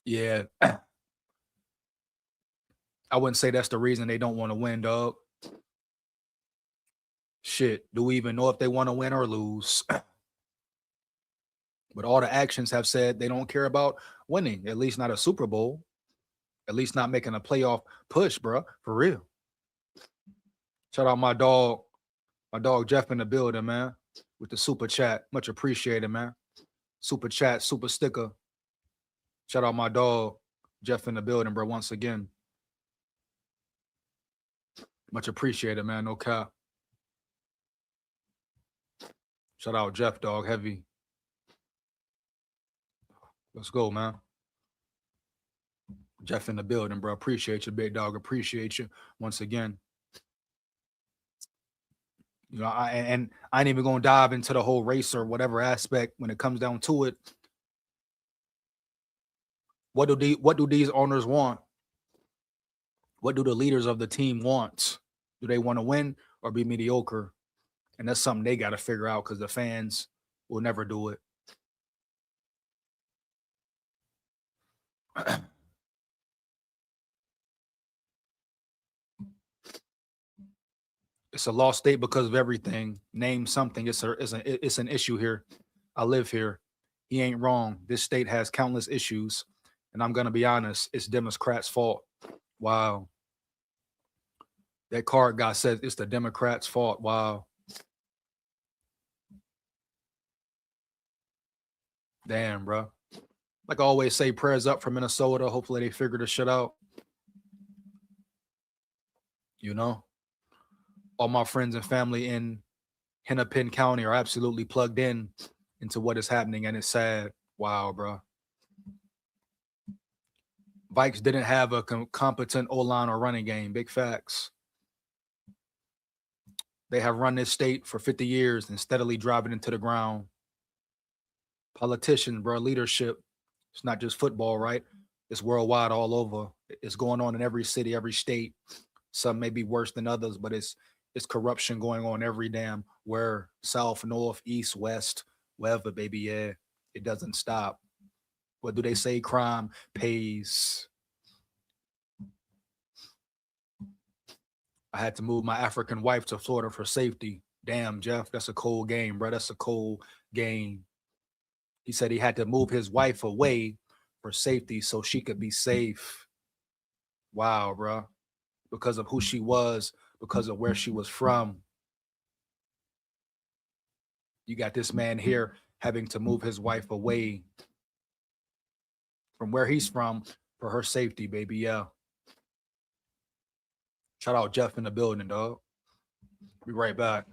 Yeah. I wouldn't say that's the reason they don't want to win, dog. Shit, do we even know if they want to win or lose? But all the actions have said they don't care about winning, at least not a Super Bowl, at least not making a playoff push, bro, for real. Shout out my dog Jeff in the building, man, with the super chat. Much appreciated, man. Super chat, super sticker. Shout out my dog Jeff in the building, bro, once again. Much appreciated, man. No cap. Shout out Jeff, dog. Heavy. Let's go, man. Jeff in the building, bro. Appreciate you, big dog. Appreciate you once again. You know, I ain't even gonna dive into the whole race or whatever aspect when it comes down to it. What do these owners want? What do the leaders of the team want? Do they want to win or be mediocre? And that's something they got to figure out because the fans will never do it. It's a lost state because of everything. Name something. It's an issue here. I live here. He ain't wrong. This state has countless issues. And I'm going to be honest, it's Democrats' fault. Wow. That card guy says it's the Democrats' fault. Wow. Damn, bro. Like I always say, prayers up for Minnesota. Hopefully they figure this shit out. You know? All my friends and family in Hennepin County are absolutely plugged in into what is happening, and it's sad. Wow, bro. Vikes didn't have a competent O-line or running game. Big facts. They have run this state for 50 years and steadily driving into the ground. Politicians, bro, leadership. It's not just football, right? It's worldwide, all over. It's going on in every city, every state. Some may be worse than others, but it's corruption going on every damn where, south, north, east, west, wherever, baby. Yeah, it doesn't stop. What do they say? Crime pays. I had to move my African wife to Florida for safety. Damn, Jeff, that's a cold game, bro. That's a cold game. He said he had to move his wife away for safety so she could be safe. Wow, bro. Because of who she was, because of where she was from. You got this man here having to move his wife away from where he's from for her safety, baby. Yeah. Shout out Jeff in the building, dog. Be right back.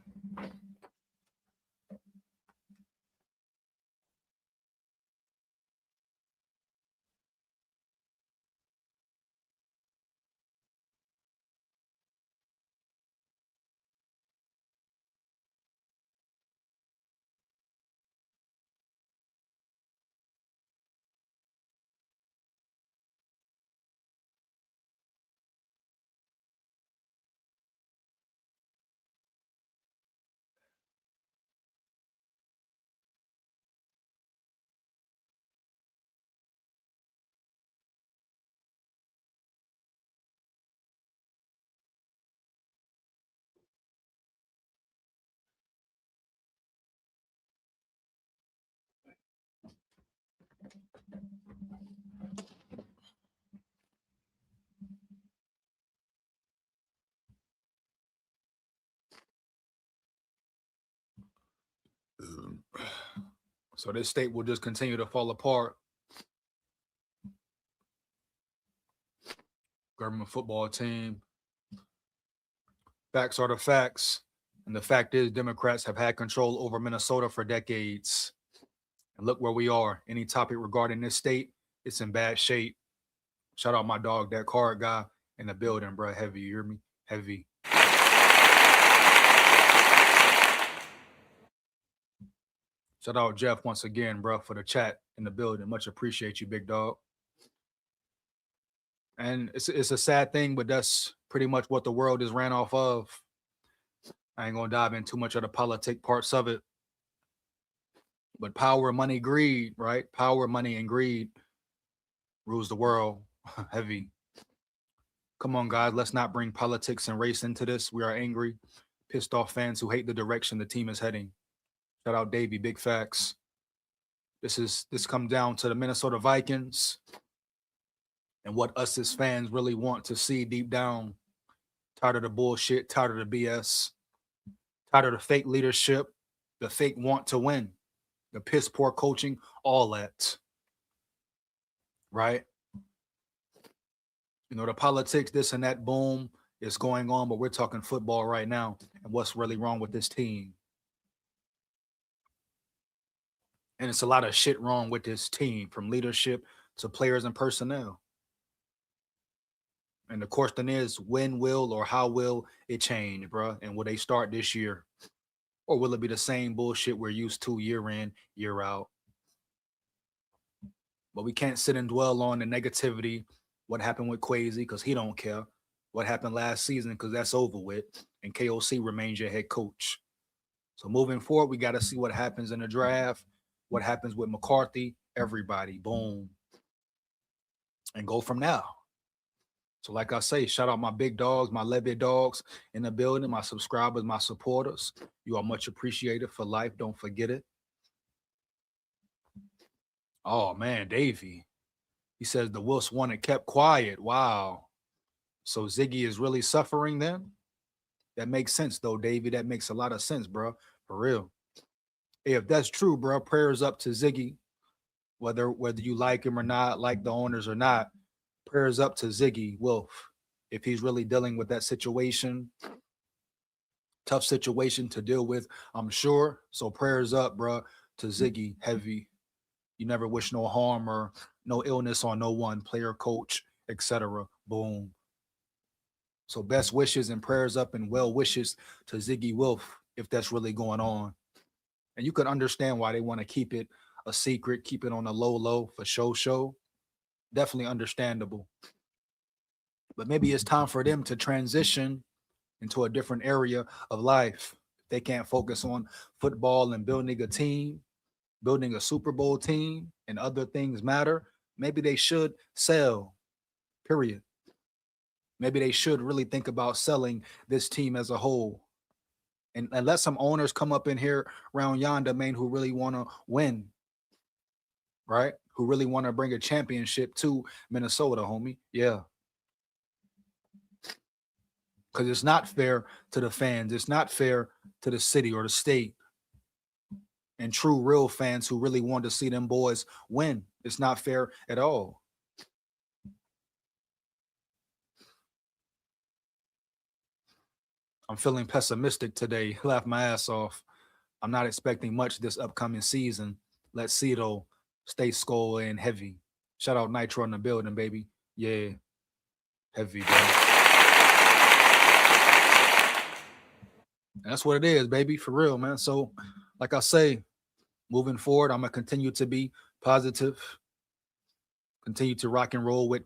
So this state will just continue to fall apart. Government football team. Facts are the facts. And the fact is, Democrats have had control over Minnesota for decades. And look where we are. Any topic regarding this state, it's in bad shape. Shout out my dog, that card guy in the building, bro. Heavy, you hear me? Heavy. Shout out Jeff once again, bro, for the chat in the building. Much appreciate you, big dog. And it's a sad thing, but that's pretty much what the world is ran off of. I ain't gonna dive in too much of the politic parts of it. But power, money, greed, right? Power, money, and greed rules the world. Heavy. Come on, guys. Let's not bring politics and race into this. We are angry, pissed off fans who hate the direction the team is heading. Shout out Davey, big facts. This comes down to the Minnesota Vikings and what us as fans really want to see deep down. Tired of the bullshit, tired of the BS, tired of the fake leadership, the fake want to win, the piss poor coaching, all that. Right? You know, the politics, this and that, boom, is going on, but we're talking football right now and what's really wrong with this team. And it's a lot of shit wrong with this team, from leadership to players and personnel. And the question is, when will or how will it change, bro? And will they start this year? Or will it be the same bullshit we're used to year in, year out? But we can't sit and dwell on the negativity, what happened with Quasi, because he don't care. What happened last season, because that's over with. And KOC remains your head coach. So moving forward, we got to see what happens in the draft, what happens with McCarthy, everybody, boom. And go from now. So like I say, shout out my big dogs, my Levy dogs in the building, my subscribers, my supporters. You are much appreciated for life. Don't forget it. Oh, man, Davey. He says the Wolves won and kept quiet. Wow. So Ziggy is really suffering then? That makes sense, though, Davey. That makes a lot of sense, bro. For real. Hey, if that's true, bro, prayers up to Ziggy. Whether you like him or not, like the owners or not, prayers up to Ziggy Wolf. If he's really dealing with that situation, tough situation to deal with, I'm sure. So prayers up, bro, to Ziggy, heavy. You never wish no harm or no illness on no one, player, coach, etc. Boom. So best wishes and prayers up and well wishes to Ziggy Wolf if that's really going on. And you can understand why they want to keep it a secret, keep it on a low for show. Definitely understandable. But maybe it's time for them to transition into a different area of life. They can't focus on football and building a team, building a Super Bowl team, and other things matter. Maybe they should sell, period. Maybe they should really think about selling this team as a whole. And let some owners come up in here around yonder, man, who really want to win, right? Who really want to bring a championship to Minnesota, homie. Yeah. Because it's not fair to the fans. It's not fair to the city or the state. And true, real fans who really want to see them boys win. It's not fair at all. I'm feeling pessimistic today. Laugh my ass off. I'm not expecting much this upcoming season. Let's see though. Stay SKOL and heavy. Shout out Nitro in the building, baby. Yeah, heavy, bro. And that's what it is, baby, for real, man. So, like I say, moving forward, I'm gonna continue to be positive, continue to rock and roll with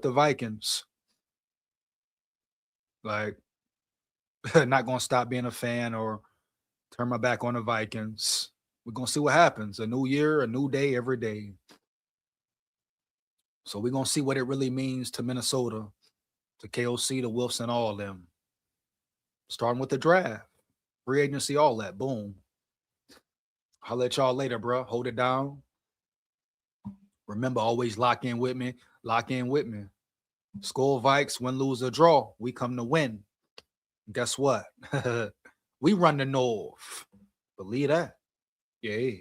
the Vikings. Like, not gonna stop being a fan or turn my back on the Vikings. We're gonna see what happens. A new year, a new day, every day. So we're gonna see what it really means to Minnesota, to KOC, to Wilson, and all of them. Starting with the draft, free agency, all that. Boom. I'll let y'all later, bro. Hold it down. Remember, always lock in with me. Lock in with me. SKOL Vikes, win, lose, or draw. We come to win. Guess what? We run the North. Believe that. Yeah.